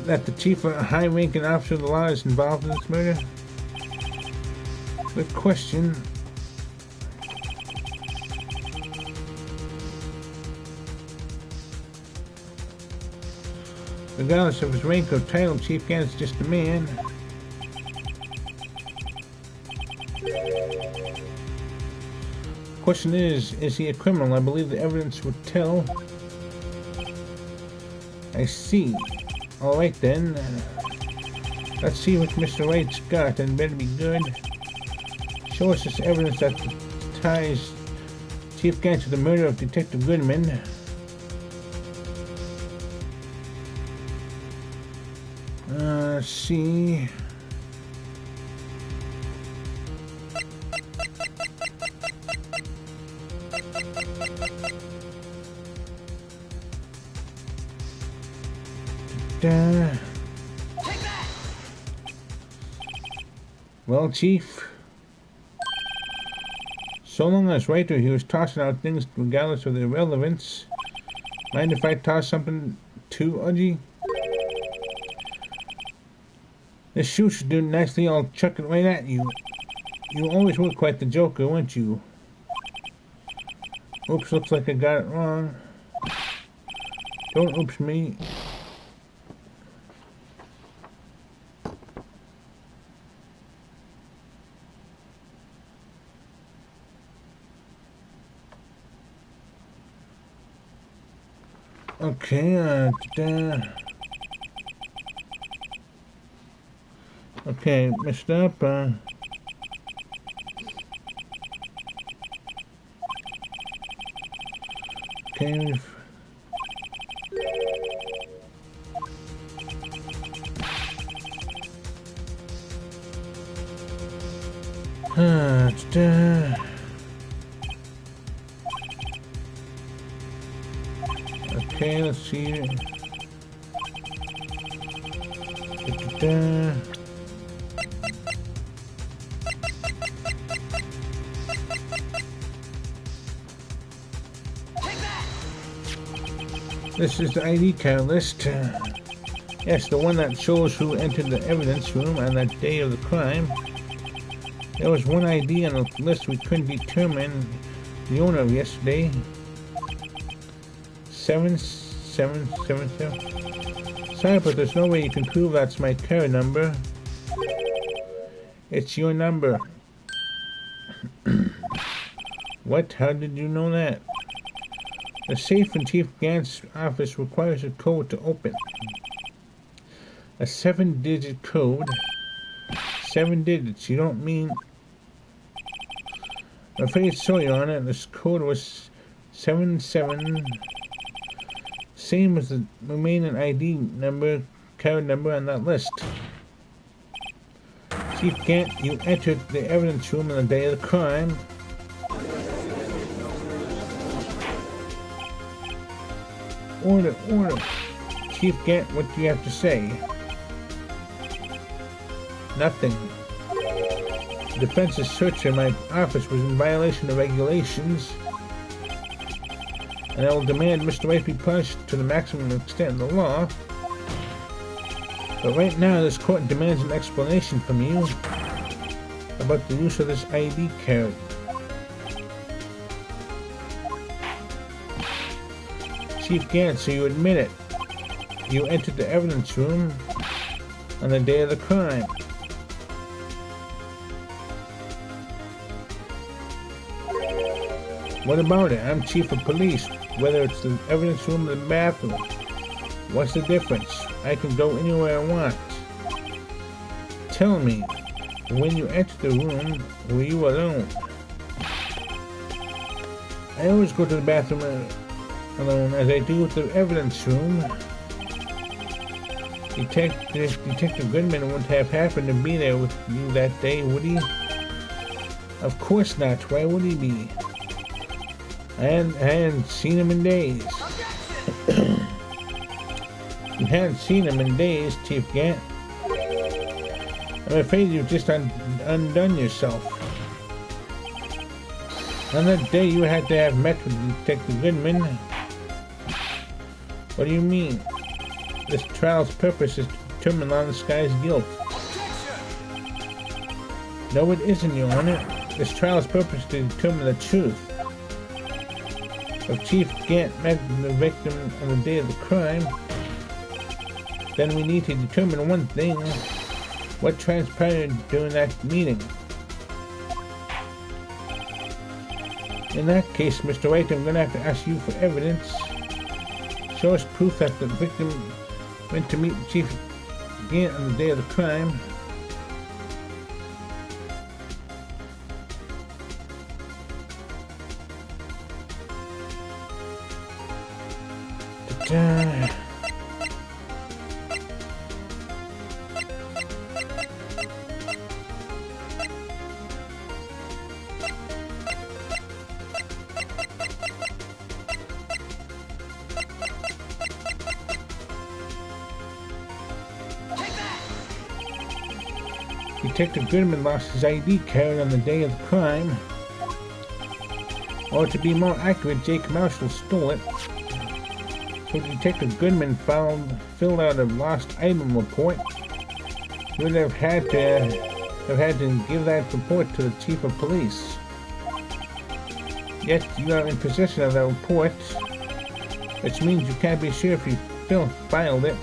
That the chief of a high-ranking officer of the law is involved in this murder? Good question. Regardless of his rank or title, Chief Gant is just a man. Question is he a criminal? I believe the evidence would tell. I see. Alright then. Let's see what Mr. Wright's got, and better be good. Show us this evidence that ties Chief Gant to the murder of Detective Goodman. Let's see. Well, Chief, so long as Writer he was tossing out things regardless of their relevance. Mind if I toss something too, Udgy? This shoe should do nicely. I'll chuck it right at you. You always were quite the joker, weren't you? Oops, looks like I got it wrong. Don't oops me. Okay, okay, messed up, okay, okay, let's see. This is the ID card list. Yes, the one that shows who entered the evidence room on that day of the crime. There was one ID on the list we couldn't determine the owner of yesterday. 7777. Sorry, but there's no way you can prove that's my card number. It's your number. What? How did you know that? The safe in Chief Gant's office requires a code to open. A 7-digit code. 7 digits. You don't mean... I'm afraid so, Your Honor. This code was 77... Same as the remaining ID number, card number on that list. Chief Gant, you entered the evidence room on the day of the crime. Order, order. Chief Gant, what do you have to say? Nothing. The defense's search in my office was in violation of regulations, and I will demand Mr. White be punished to the maximum extent of the law. But right now, this court demands an explanation from you about the use of this ID card. Chief Gant, so you admit it. You entered the evidence room on the day of the crime. What about it? I'm chief of police. Whether it's the evidence room or the bathroom, what's the difference? I can go anywhere I want. Tell me, when you entered the room, were you alone? I always go to the bathroom alone, as I do with the evidence room. Detective Goodman wouldn't have happened to be there with you that day, would he? Of course not. Why would he be? I hadn't seen him in days. You hadn't seen him in days, Chief Gant. I'm afraid you've just undone yourself. On that day, you had to have met with Detective Goodman. What do you mean? This trial's purpose is to determine Lana Sky's guilt. No, it isn't, Your Honor. This trial's purpose is to determine the truth. If Chief Gant met the victim on the day of the crime, then we need to determine one thing: what transpired during that meeting. In that case, Mr. White, I'm going to have to ask you for evidence. Show us proof that the victim went to meet Chief Gant on the day of the crime. Detective Goodman lost his ID card on the day of the crime. Or to be more accurate, Jake Marshall stole it. So Detective Goodman filled out a lost item report. He would have had to give that report to the chief of police. Yet you are in possession of that report, which means you can't be sure if you filed it.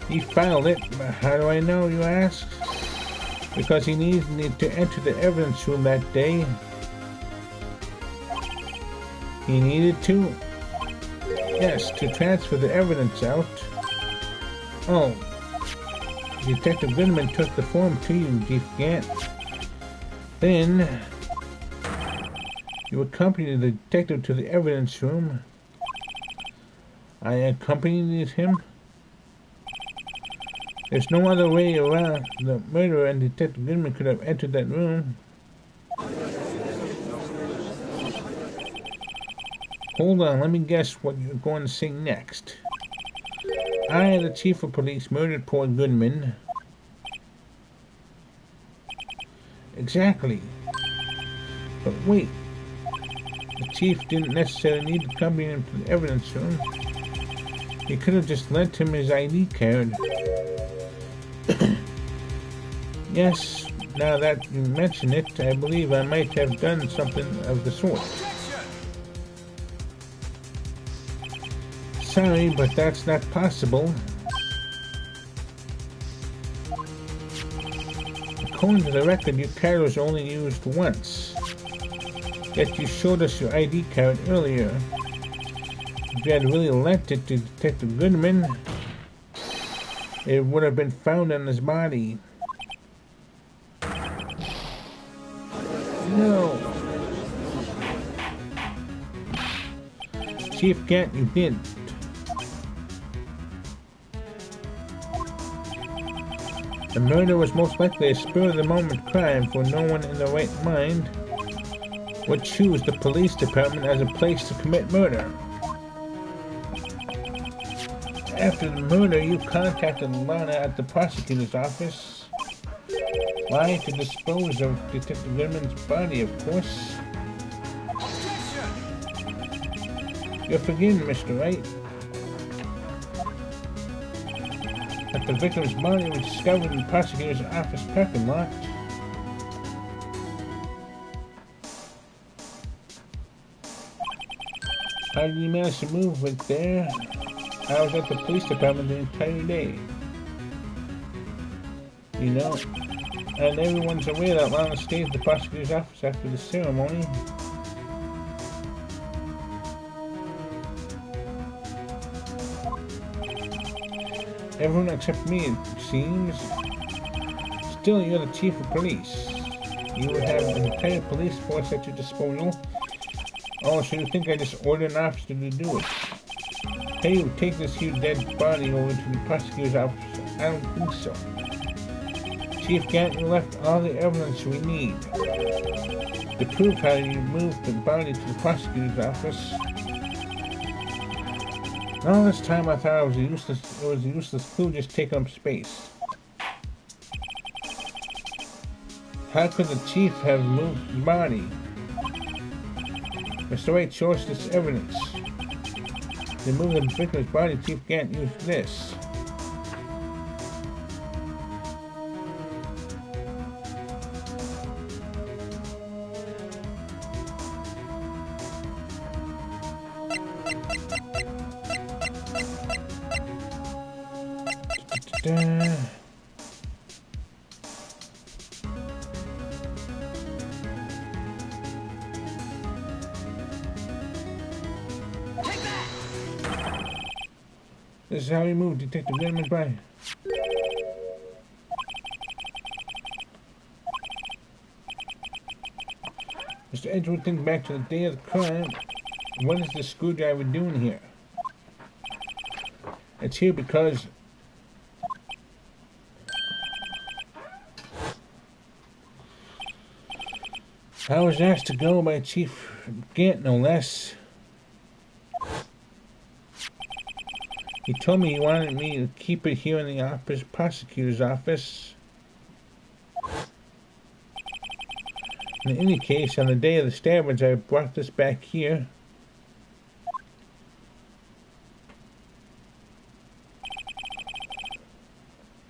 He filed it, but how do I know, you ask? Because he needed to enter the evidence room that day. He needed to? Yes, to transfer the evidence out. Oh. Detective Goodman took the form to you, Chief Gant. Then, you accompanied the detective to the evidence room. I accompanied him? There's no other way around. The murderer and Detective Goodman could have entered that room. Hold on, let me guess what you're going to say next. I, the chief of police, murdered poor Goodman. Exactly. But wait. The chief didn't necessarily need to accompany him to the evidence room. He could have just lent him his ID card. Yes, now that you mention it, I believe I might have done something of the sort. Sorry, but that's not possible. According to the record, your card was only used once. Yet you showed us your ID card earlier. If you had really lent it to Detective Goodman, it would have been found on his body. No. Chief Gant, you didn't. The murder was most likely a spur-of-the-moment crime, for no one in their right mind would choose the police department as a place to commit murder. After the murder, you contacted Lana at the prosecutor's office. Why? To dispose of Detective Goodman's body, of course. You're forgiven, Mr. Wright. That the victim's body was discovered in the prosecutor's office parking lot. How did you manage to move it there? I was at the police department the entire day. You know, and everyone's aware that Lana stayed at the prosecutor's office after the ceremony. Everyone except me, it seems. Still, you're the chief of police. You would have an entire police force at your disposal. Oh, so you think I just ordered an officer to do it? Hey, you take this huge dead body over to the prosecutor's office. I don't think so. Chief Gant, you left all the evidence we need to prove how you moved the body to the prosecutor's office. All this time I thought it was a useless clue just taking up space. How could the chief have moved the body? Mr. Wright showed us this evidence. To move the victim's body, Chief Gant used this. This is how he moved Detective Goodman's body. Mr. Edgewood thinks back to the day of the crime. What is the screwdriver doing here? It's here because I was asked to go by Chief Gant, no less. He told me he wanted me to keep it here in the prosecutor's office. In any case, on the day of the stabbings, I brought this back here.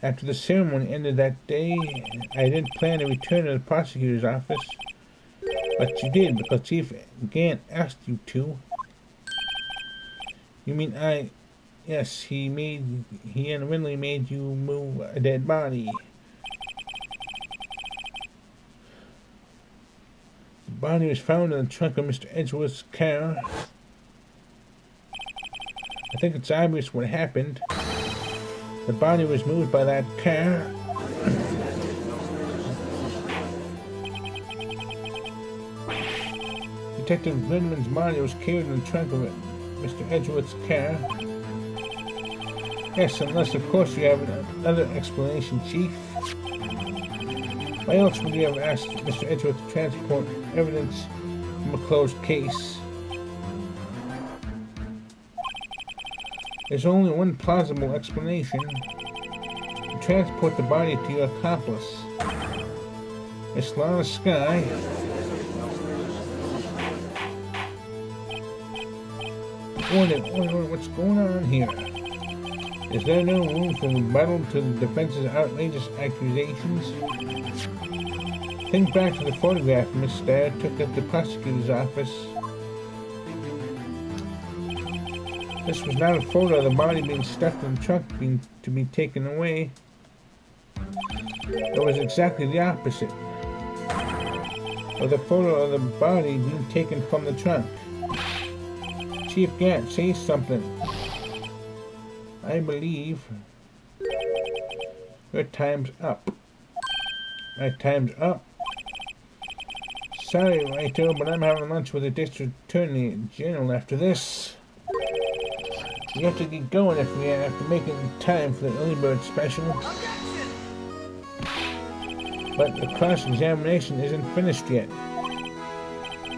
After the ceremony ended that day, I didn't plan to return to the prosecutor's office, but you did because Chief Gant asked you to. You mean yes, he unwittingly made you move a dead body. The body was found in the trunk of Mr. Edgeworth's car. I think it's obvious what happened. The body was moved by that car. Detective Goodman's body was carried in the trunk of Mr. Edgeworth's car. Yes, unless of course you have another explanation, Chief. Why else would you have asked Mr. Edgeworth to transport evidence from a closed case? There's only one plausible explanation. To transport the body to your accomplice, Miss Lana Skye. What's going on here? Is there no room for rebuttal to the defense's outrageous accusations? Think back to the photograph Miss Starr took at the prosecutor's office. This was not a photo of the body being stuffed in the trunk to be taken away. It was exactly the opposite. Of the photo of the body being taken from the trunk. Chief Gant, say something. I believe your time's up. My time's up? Sorry, Raito, but I'm having lunch with the district attorney general after this. We have to get going if we have to make it in time for the early bird special. But the cross-examination isn't finished yet.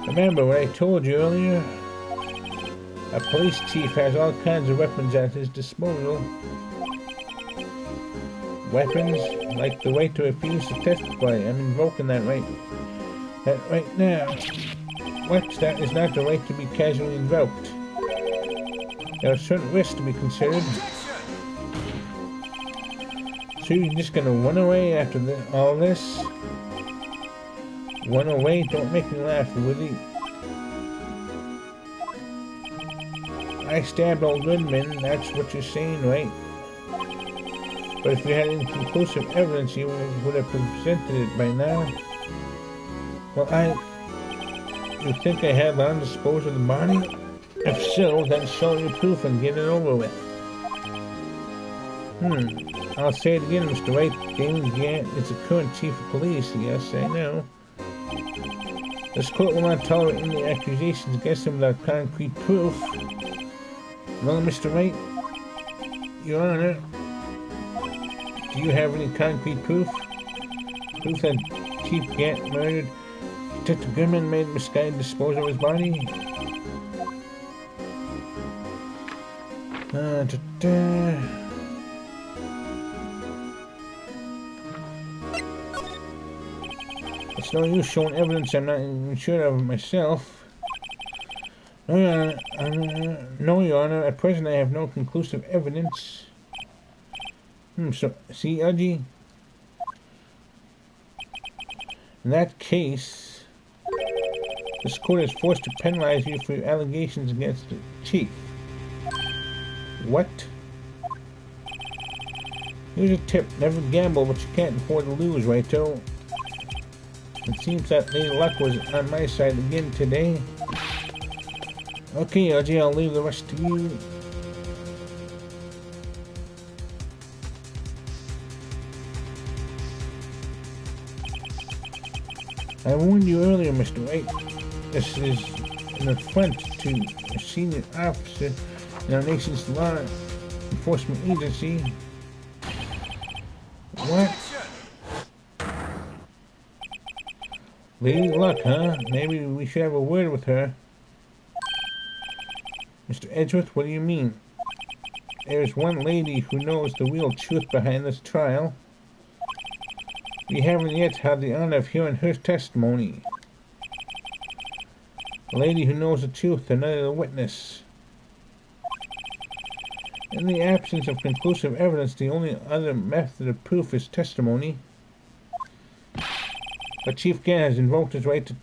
Remember what I told you earlier? A police chief has all kinds of weapons at his disposal. Weapons like the right to refuse to testify. I'm invoking that right now. That is not the right to be casually invoked. There are certain risks to be considered. So you're just gonna run away after all this? Run away? Don't make me laugh, Willie. I stabbed old Goodman, that's what you're saying, right? But if you had inconclusive evidence, you would have presented it by now. Well, you think I have on dispose of the body? If so, then show your proof and get it over with. I'll say it again, Mr. Wright. Damon Gant is the current chief of police. Yes, I know. This court will not tolerate any accusations against him without concrete proof. Well, Mr. Wright, Your Honor, do you have any concrete proof? Proof that Chief Gant murdered Detective Goodman made misguided disposal of his body? It's no use showing evidence I'm not even sure of myself. No, Your Honor, at present I have no conclusive evidence. So, see, Udgy? In that case, this court is forced to penalize you for your allegations against the chief. What? Here's a tip. Never gamble, but you can't afford to lose, Raito. It seems that Lady Luck was on my side again today. Okay, Udgy, I'll leave the rest to you. I warned you earlier, Mr. Wright. This is an affront to a senior officer in our nation's law enforcement agency. What? Lady Luck, huh? Maybe we should have a word with her. Mr. Edgeworth, what do you mean? There's one lady who knows the real truth behind this trial. We haven't yet had the honor of hearing her testimony. A lady who knows the truth, another witness. In the absence of conclusive evidence, the only other method of proof is testimony. But Chief Gann has invoked his right to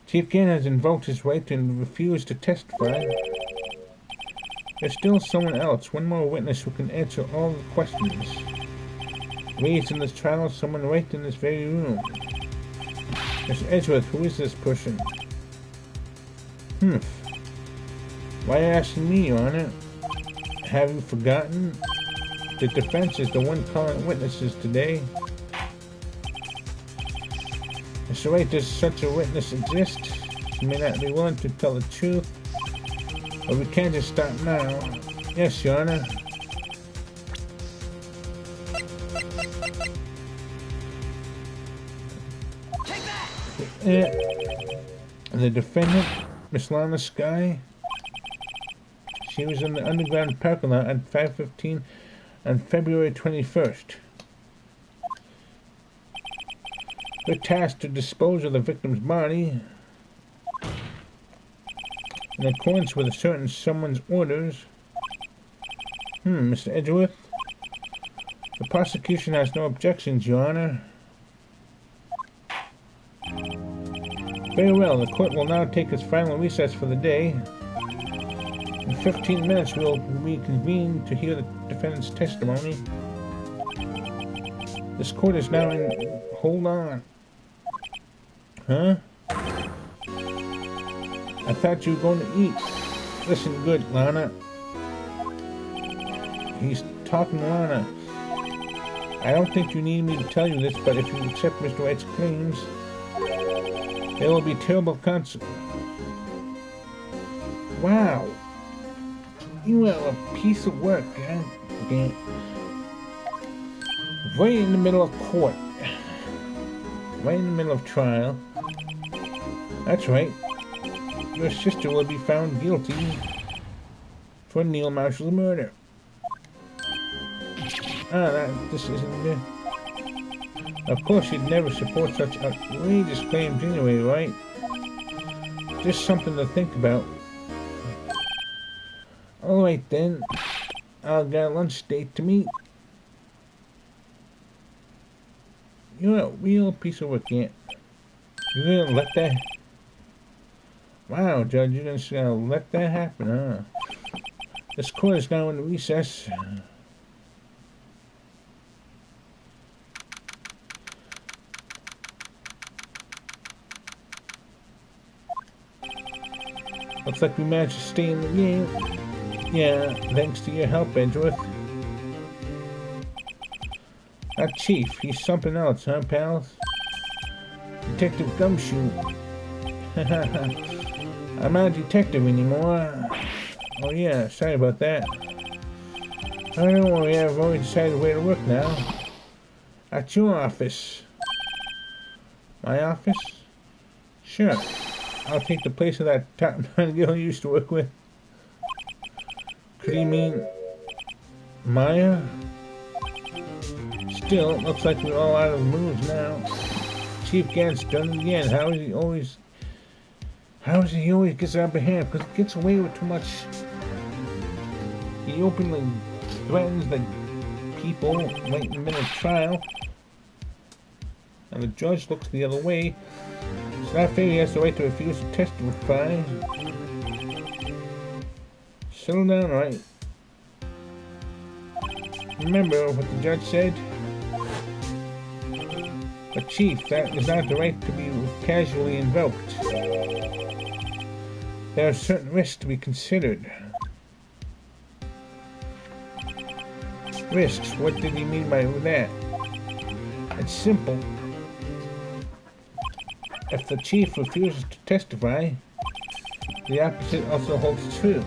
Chief Gann has invoked his right to refuse to testify. There's still someone else, one more witness who can answer all the questions raised in this trial, someone right in this very room. Mr. Edgeworth, who is this person? Why are you asking me, Your Honor? Have you forgotten? The defense is the one calling witnesses today. Mr. Wright, does such a witness exist? She may not be willing to tell the truth, but we can't just stop now. Yes, Your Honor. Take that! The defendant, Miss Lana Skye. She was in the underground parking lot at 5:15 on February 21st. Her task to dispose of the victim's body in accordance with a certain someone's orders. Mr. Edgeworth. The prosecution has no objections, Your Honor. Very well, the court will now take its final recess for the day. In 15 minutes we will reconvene to hear the defendant's testimony. This court is now in... Hold on. Huh? I thought you were going to eat. Listen good, Lana. He's talking to Lana. I don't think you need me to tell you this, but if you accept Mr. Wright's claims, there will be terrible consequences. Wow. You are a piece of work, huh? Okay. Right in the middle of court. Right in the middle of trial. That's right. Your sister will be found guilty for Neil Marshall's murder. This isn't good. Of course you'd never support such outrageous claims anyway, right? Just something to think about. Alright then. I've got a lunch date to meet. You're a real piece of work, Aunt. You're gonna let that... Wow, Judge, you're just gonna let that happen, huh? This court is now in recess. Looks like we managed to stay in the game. Yeah, thanks to your help, Edgeworth. That chief, he's something else, huh, pals? Detective Gumshoe. I'm not a detective anymore. Oh yeah, sorry about that. Oh, don't worry, I've already decided where to work now. At your office. My office? Sure. I'll take the place of that top-nine girl you used to work with. Could you mean... Maya? Still, it looks like we're all out of moves now. Chief Gann's done it again. How is he always gets out of hand? Because he gets away with too much. He openly threatens the people right in the middle of trial. And the judge looks the other way. It's not fair he has the right to refuse to testify. Settle down, right? Remember what the judge said? But Chief, that is not the right to be casually invoked. There are certain risks to be considered. Risks? What did he mean by that? It's simple. if the chief refuses to testify, the opposite also holds true.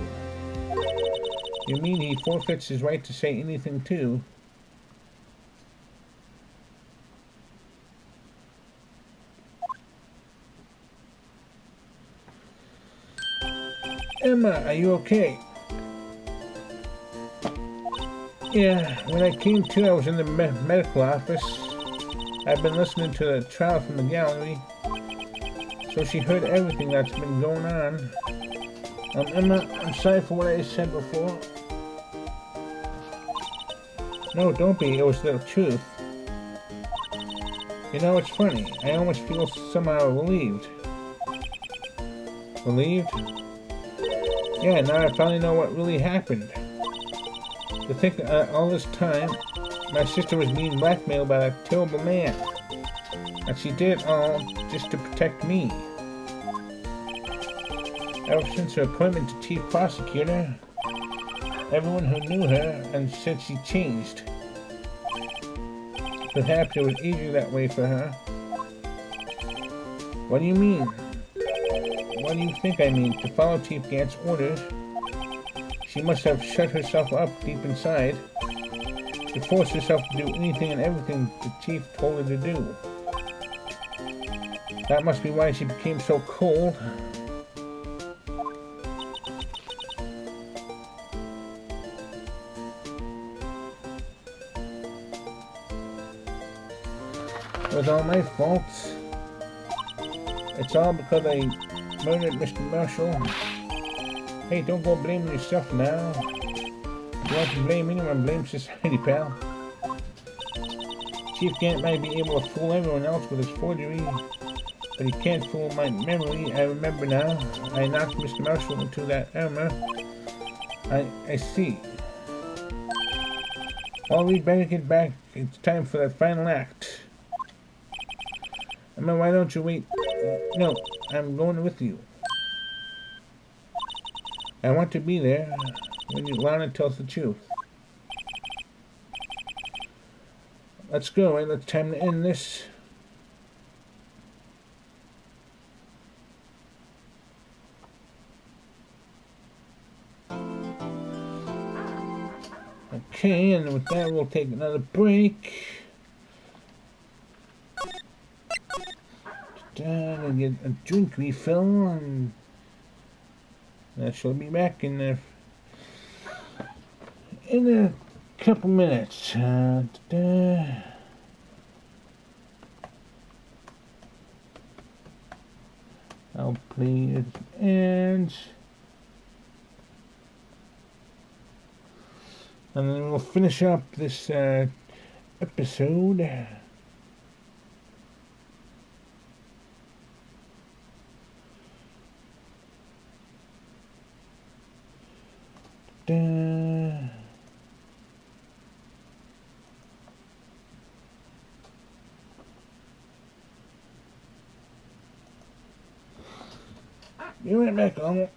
You mean he forfeits his right to say anything too? Emma, are you okay? Yeah, when I came to, I was in the medical office. I've been listening to the trial from the gallery, so she heard everything that's been going on. Emma, I'm sorry for what I said before. No, don't be. It was the truth. You know, it's funny. I almost feel somehow relieved. Relieved? Yeah, now I finally know what really happened. To think all this time, my sister was being blackmailed by that terrible man. And she did it all just to protect me. Ever since her appointment to chief prosecutor, everyone who knew her and said she changed. Perhaps it was easier that way for her. What do you mean? What do you think I mean? To follow Chief Gant's orders, she must have shut herself up deep inside to force herself to do anything and everything the chief told her to do. That must be why she became so cold. It was all my fault. It's all because I murdered Mr. Marshall. Hey, don't go blaming yourself now. If you want to blame anyone, blame society, pal. Chief Gant might be able to fool everyone else with his forgery, but he can't fool my memory. I remember now. I knocked Mr. Marshall into that armor. I see. Well, we'd better get back. It's time for that final act. Emma, why don't you wait? No, I'm going with you. I want to be there when Lana tells the truth. Let's go, right? It's time to end this. Okay, and with that, we'll take another break. And get a drink refill, and I shall be back in a couple minutes. I'll play it and then we'll finish up this episode. Be right back on it.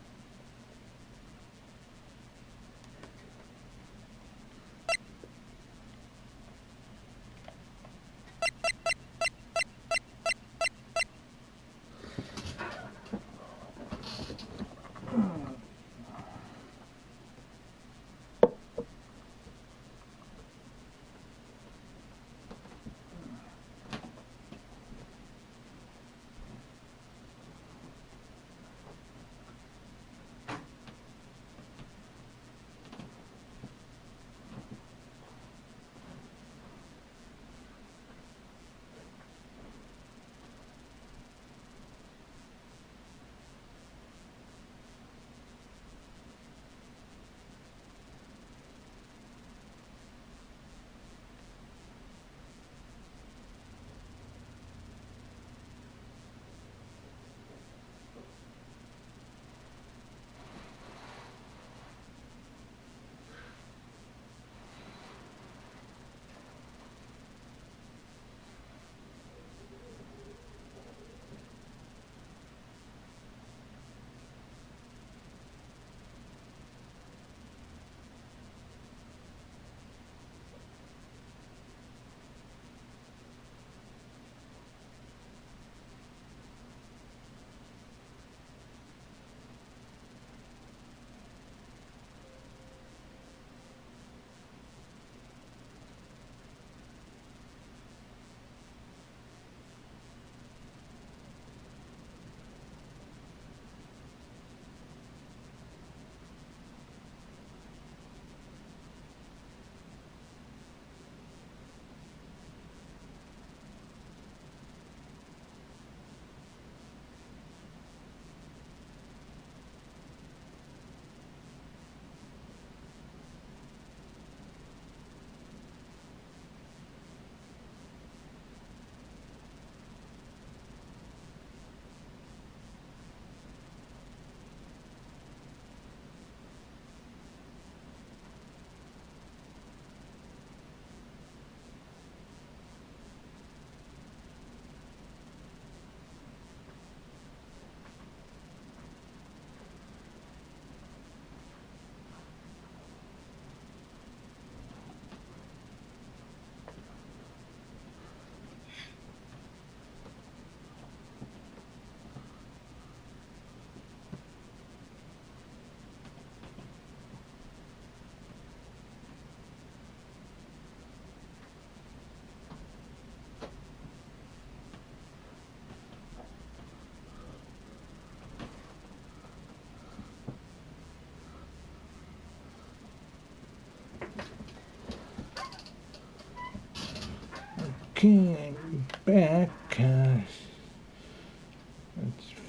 Okay, I'm back. Let's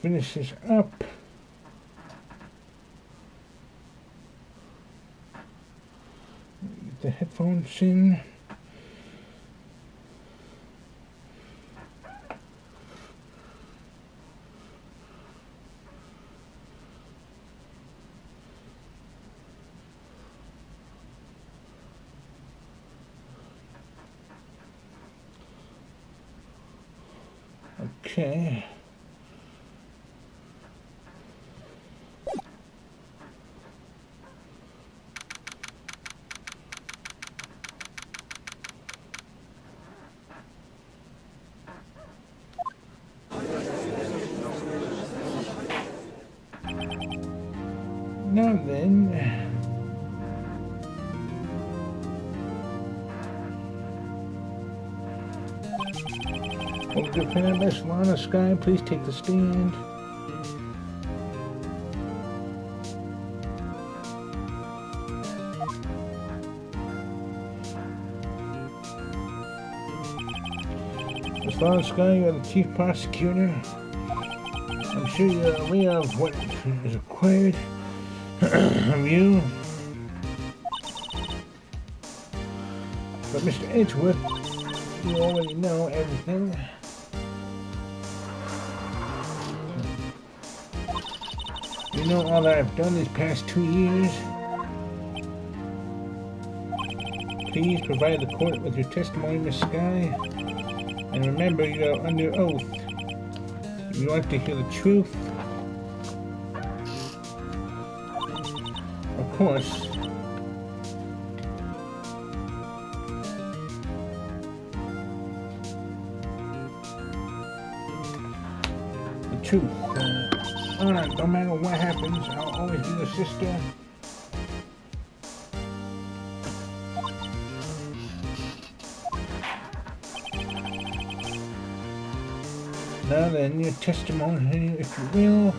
finish this up. Get the headphones in. Okay. Now then, over to Miss Lana Sky, please take the stand. Miss Lana Sky, you're the chief prosecutor. I'm sure you're aware of what is required of you. But Mr. Edgeworth, you already know everything. You know all that I've done these past 2 years. Please provide the court with your testimony, Miss Sky. And remember, you are under oath. If you want to hear the truth, of course. The truth. No matter what happens, I'll always be your sister. Now then, your testimony, if you will.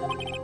Objection!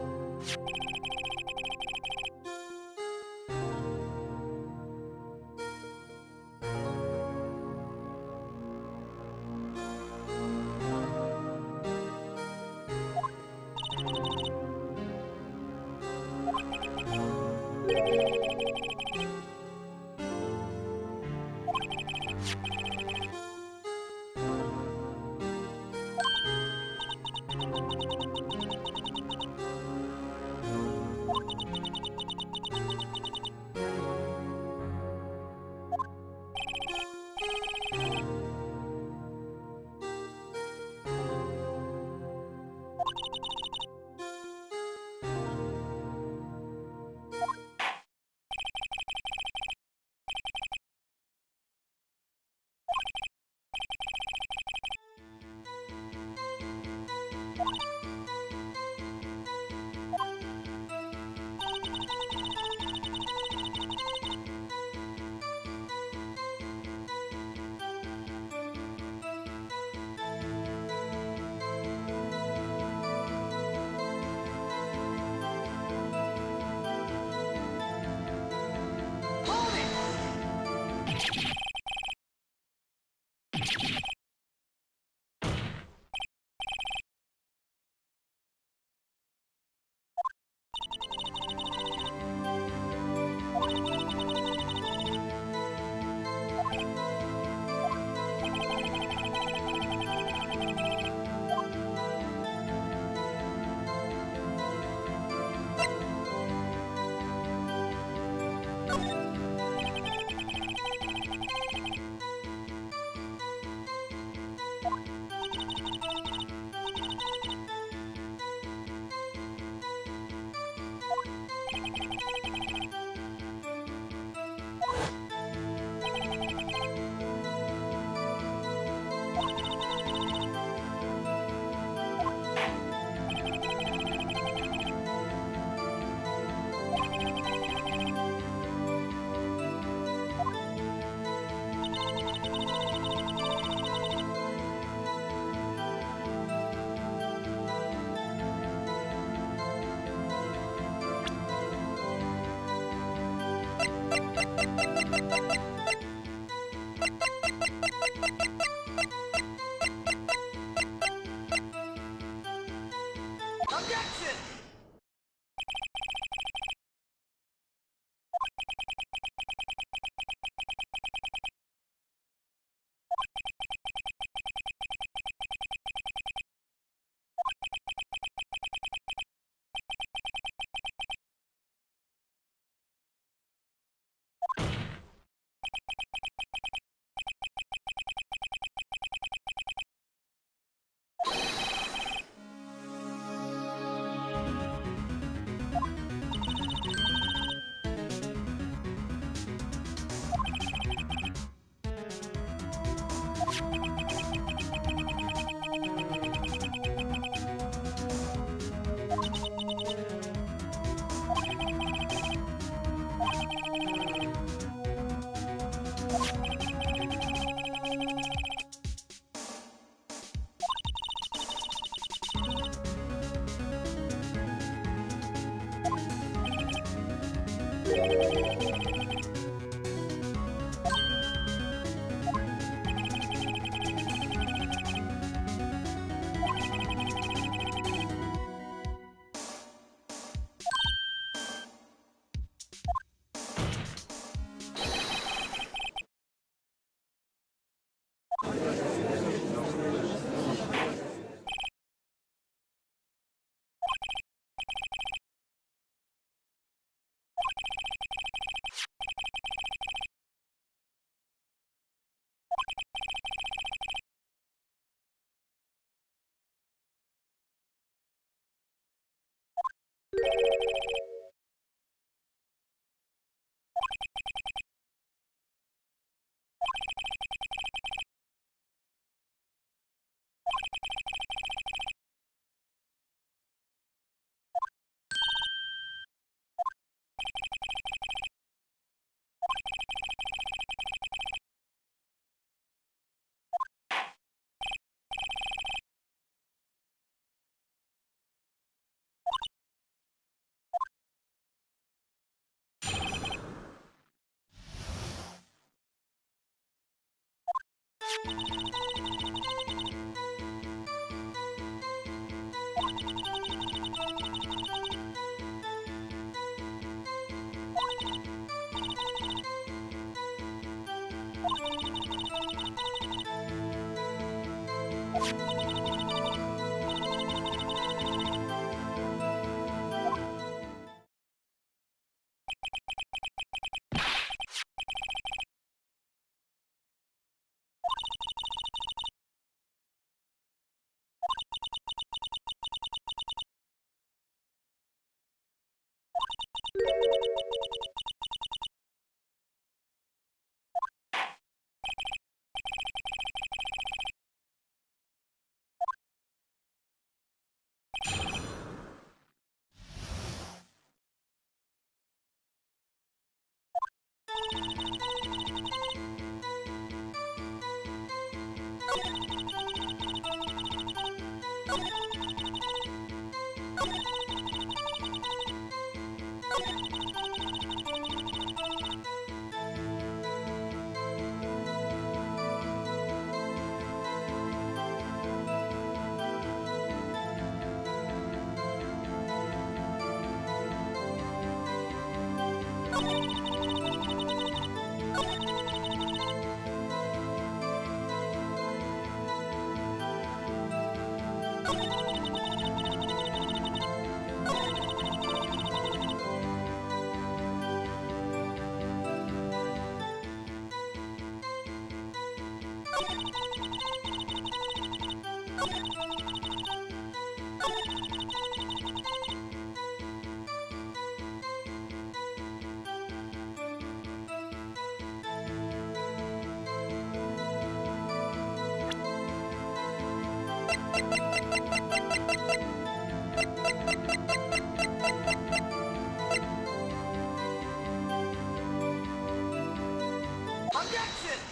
Objection!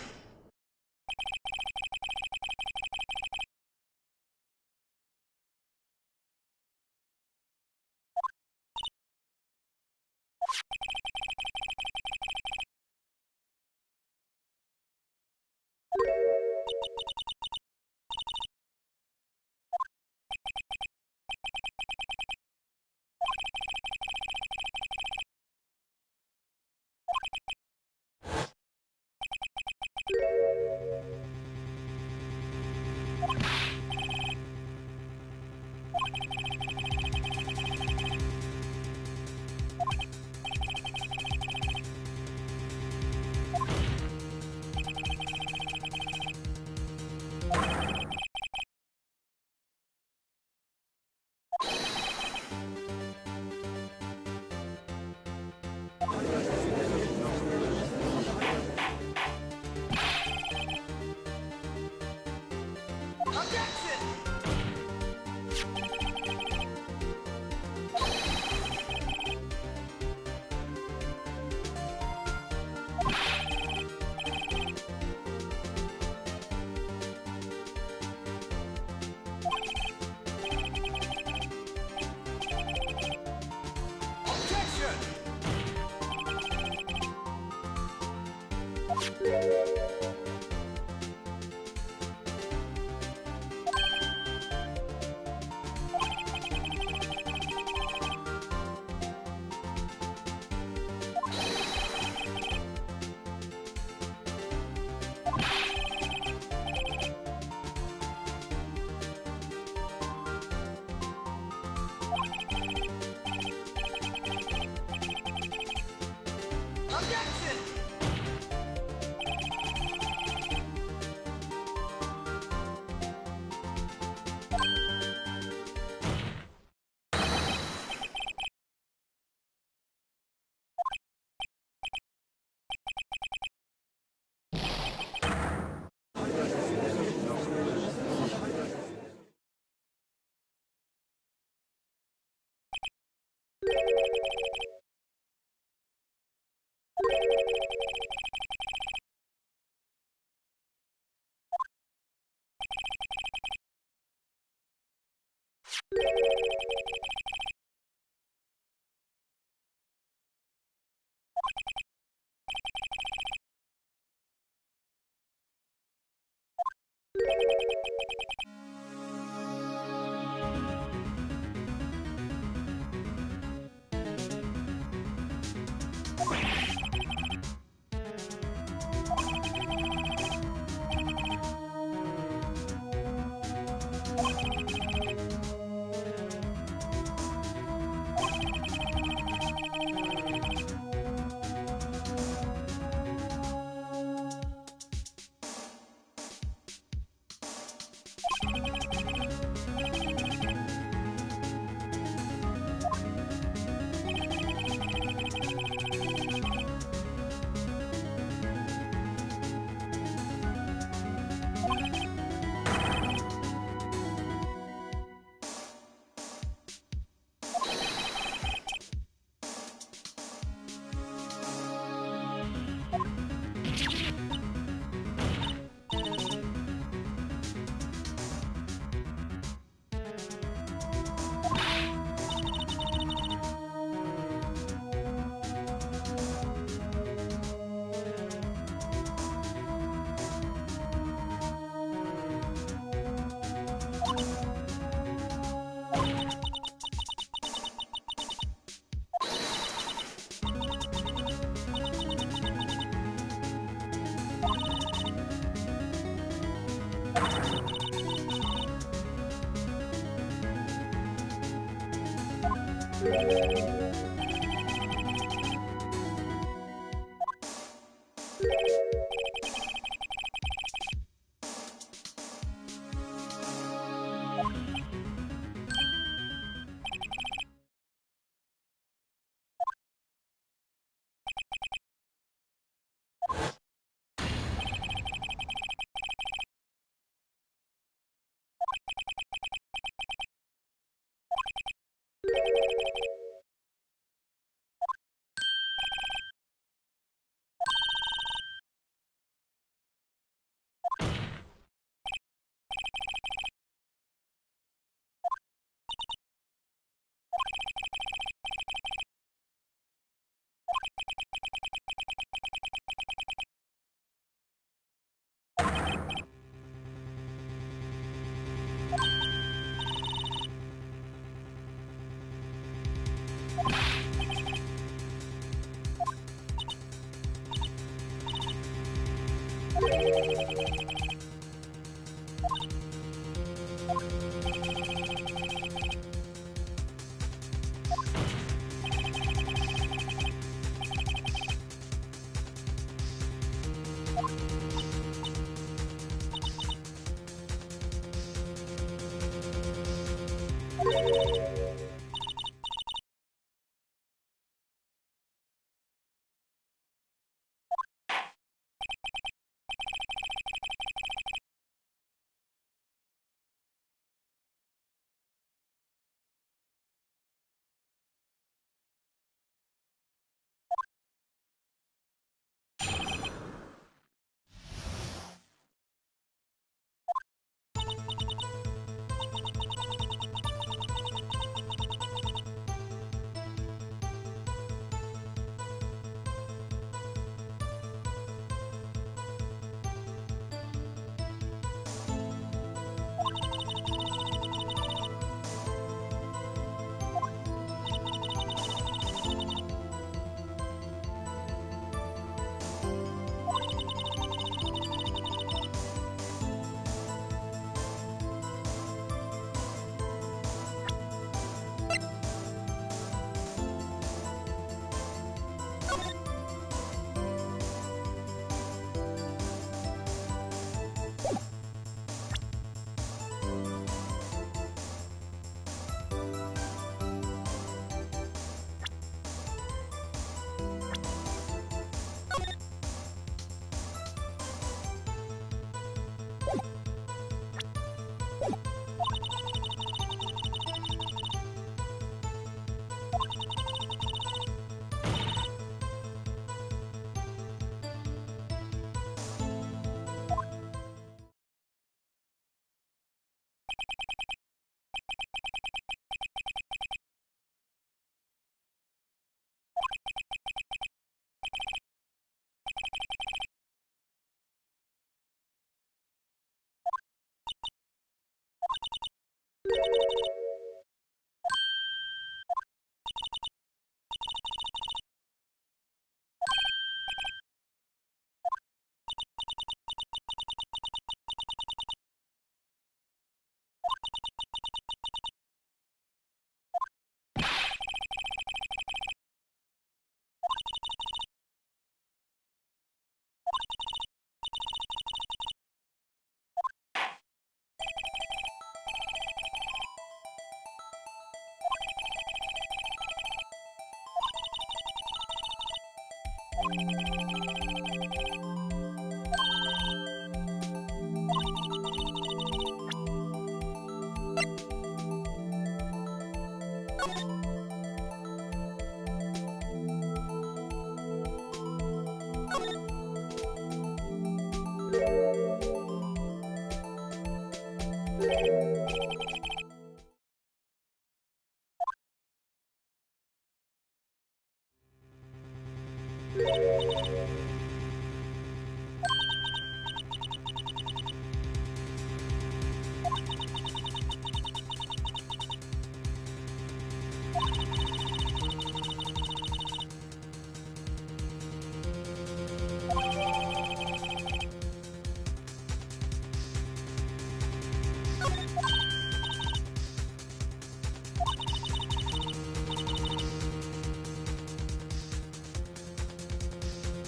Objection! Objection!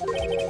Objection!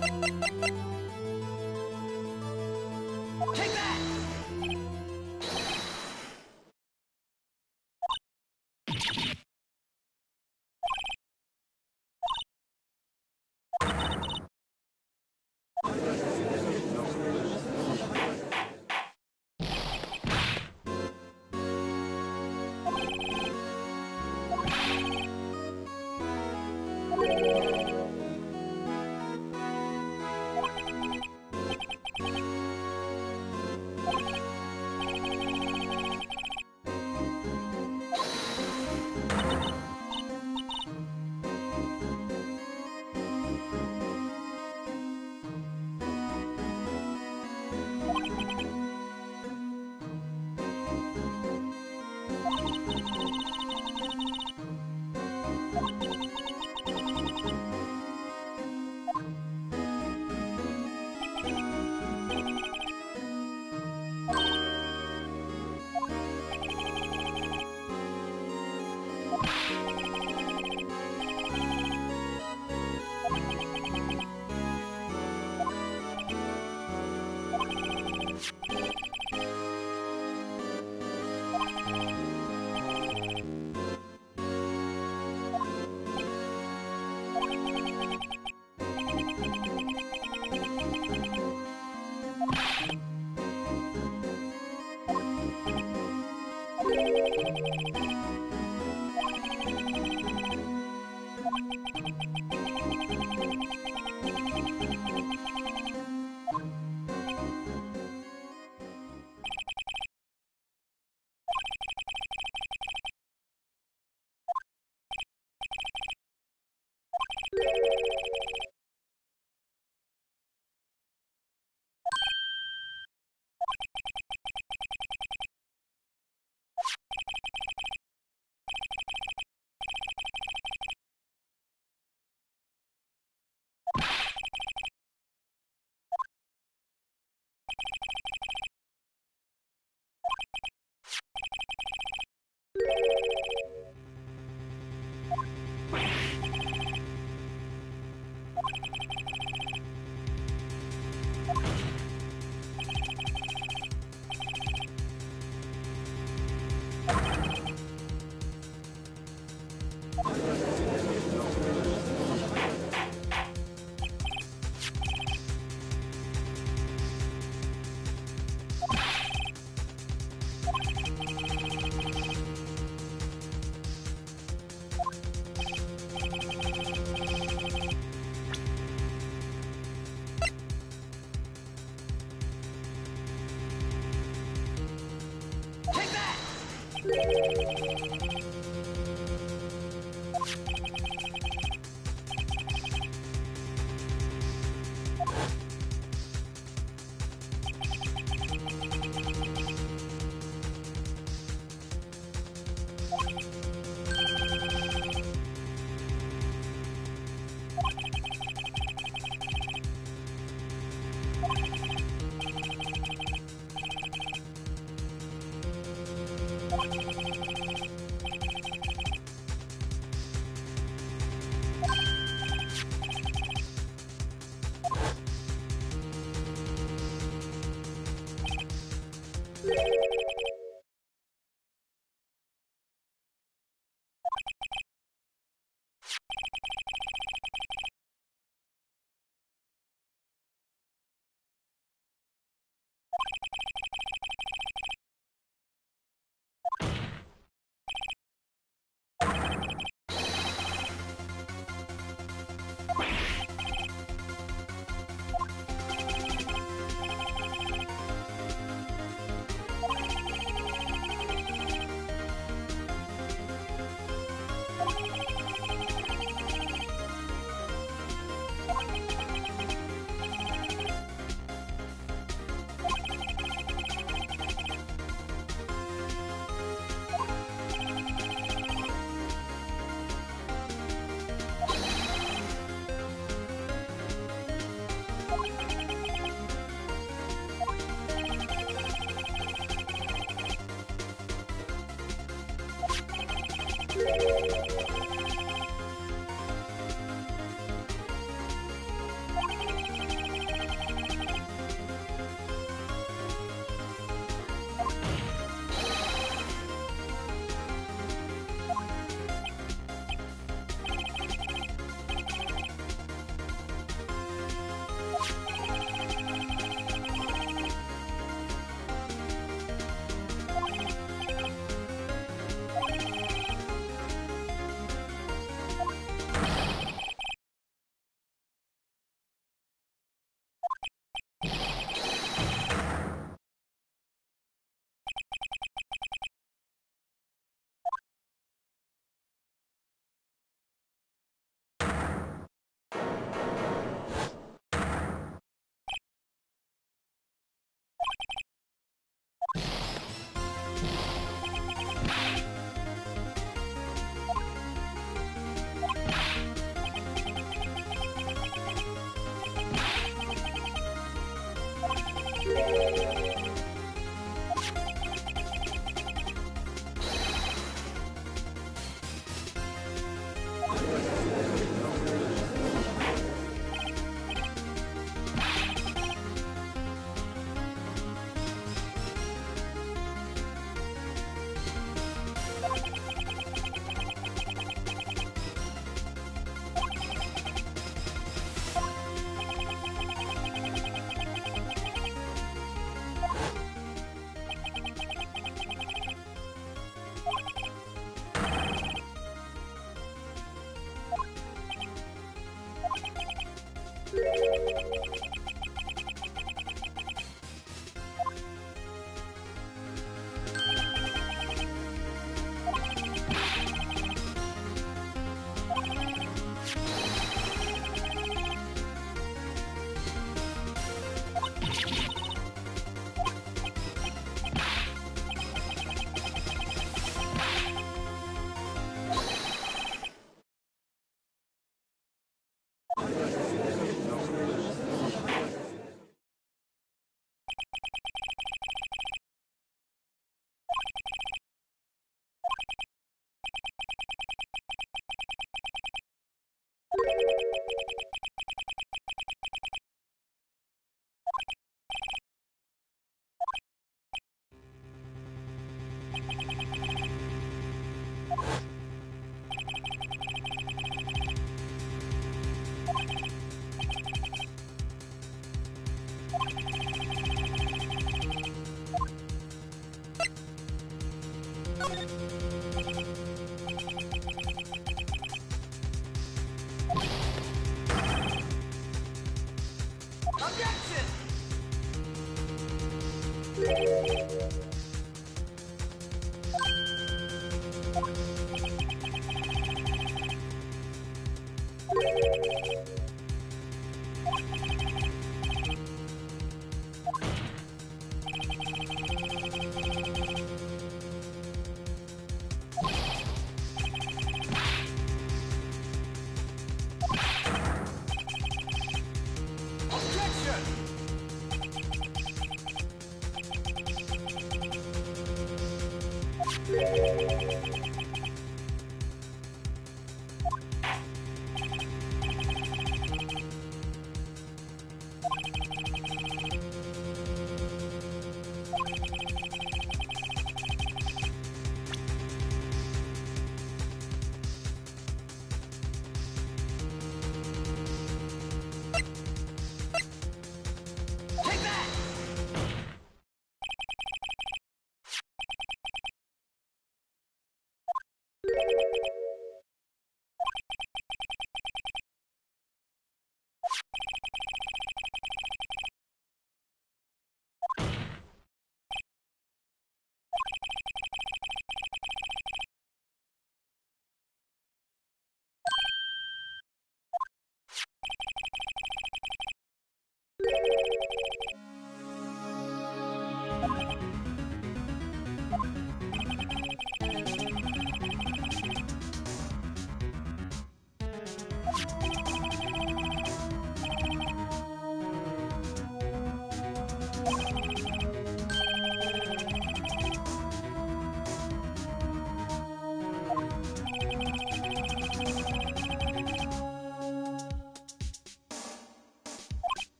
Take that! Take that!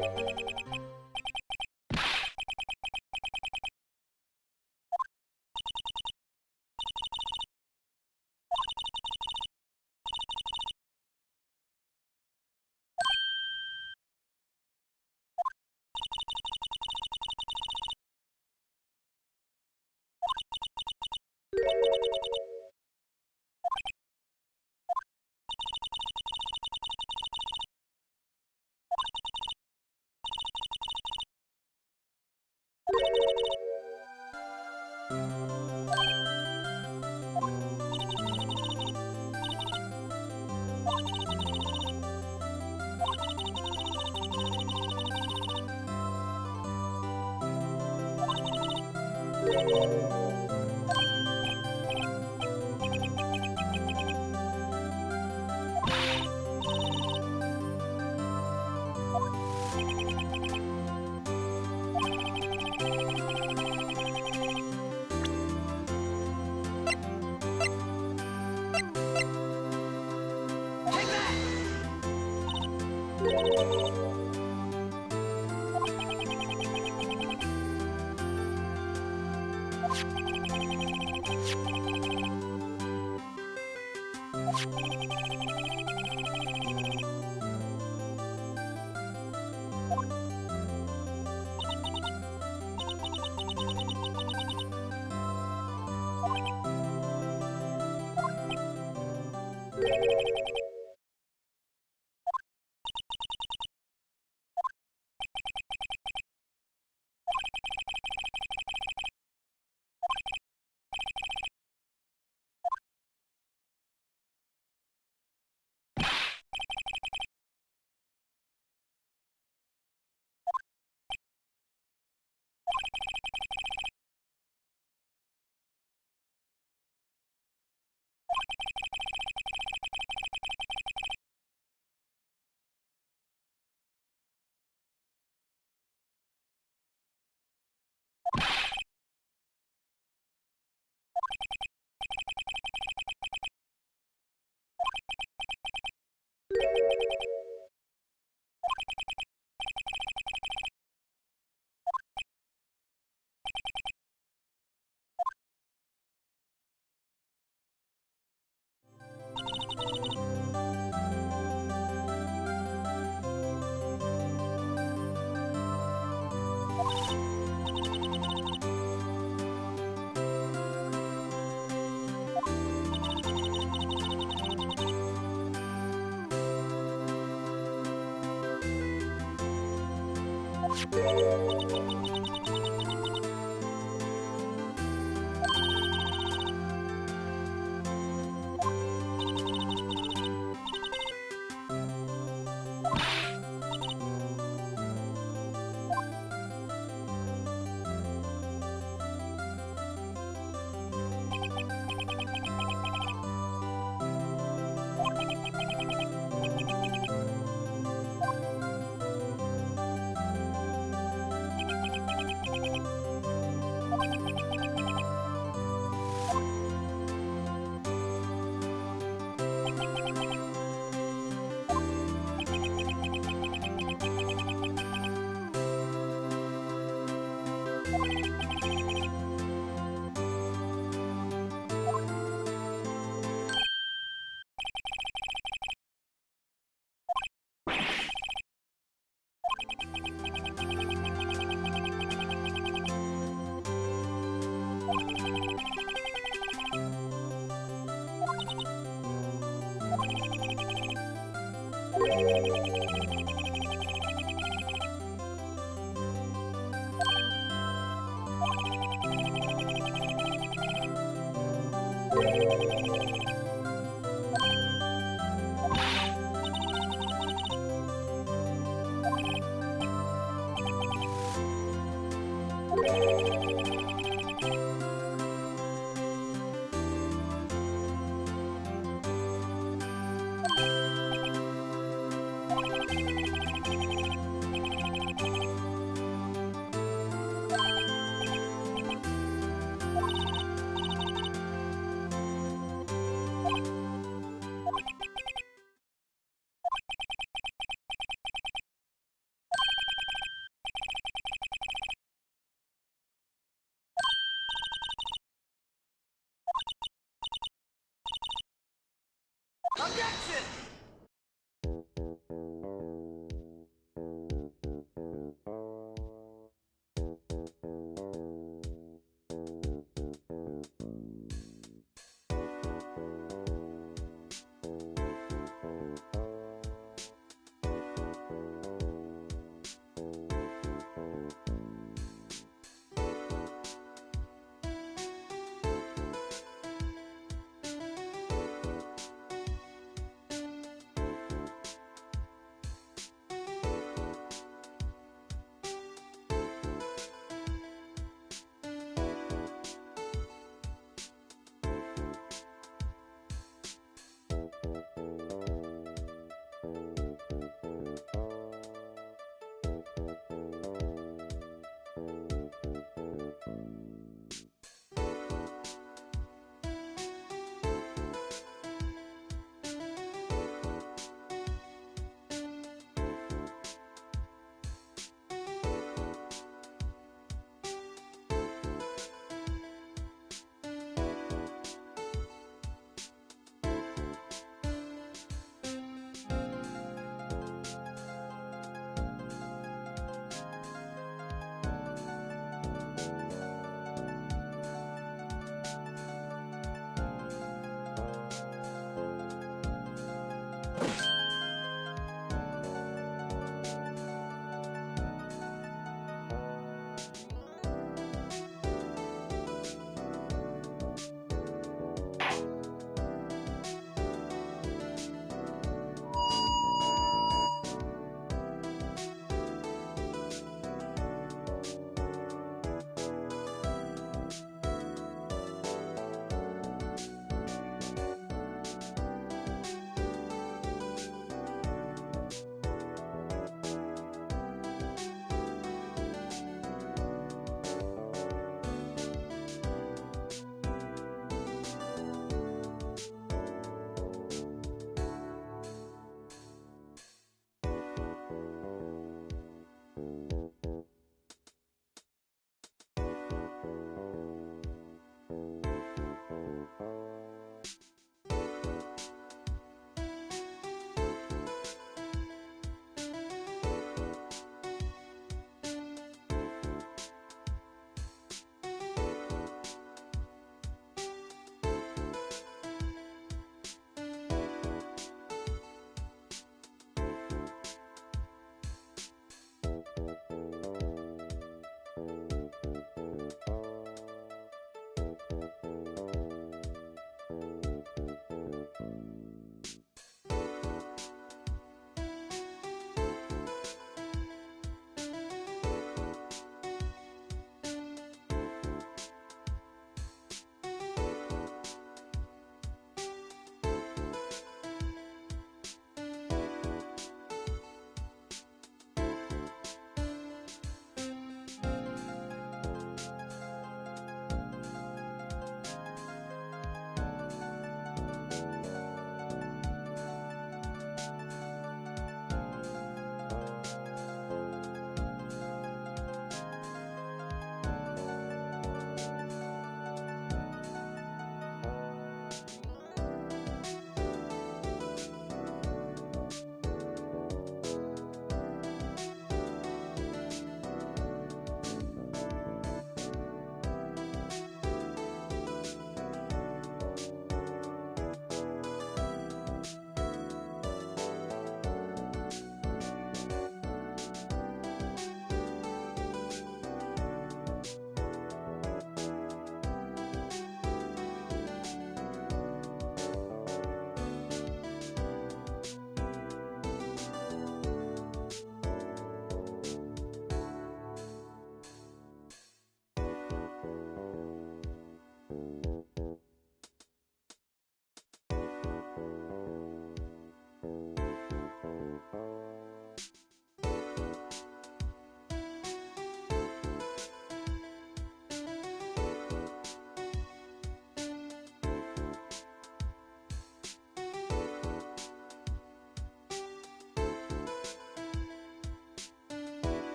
Take that!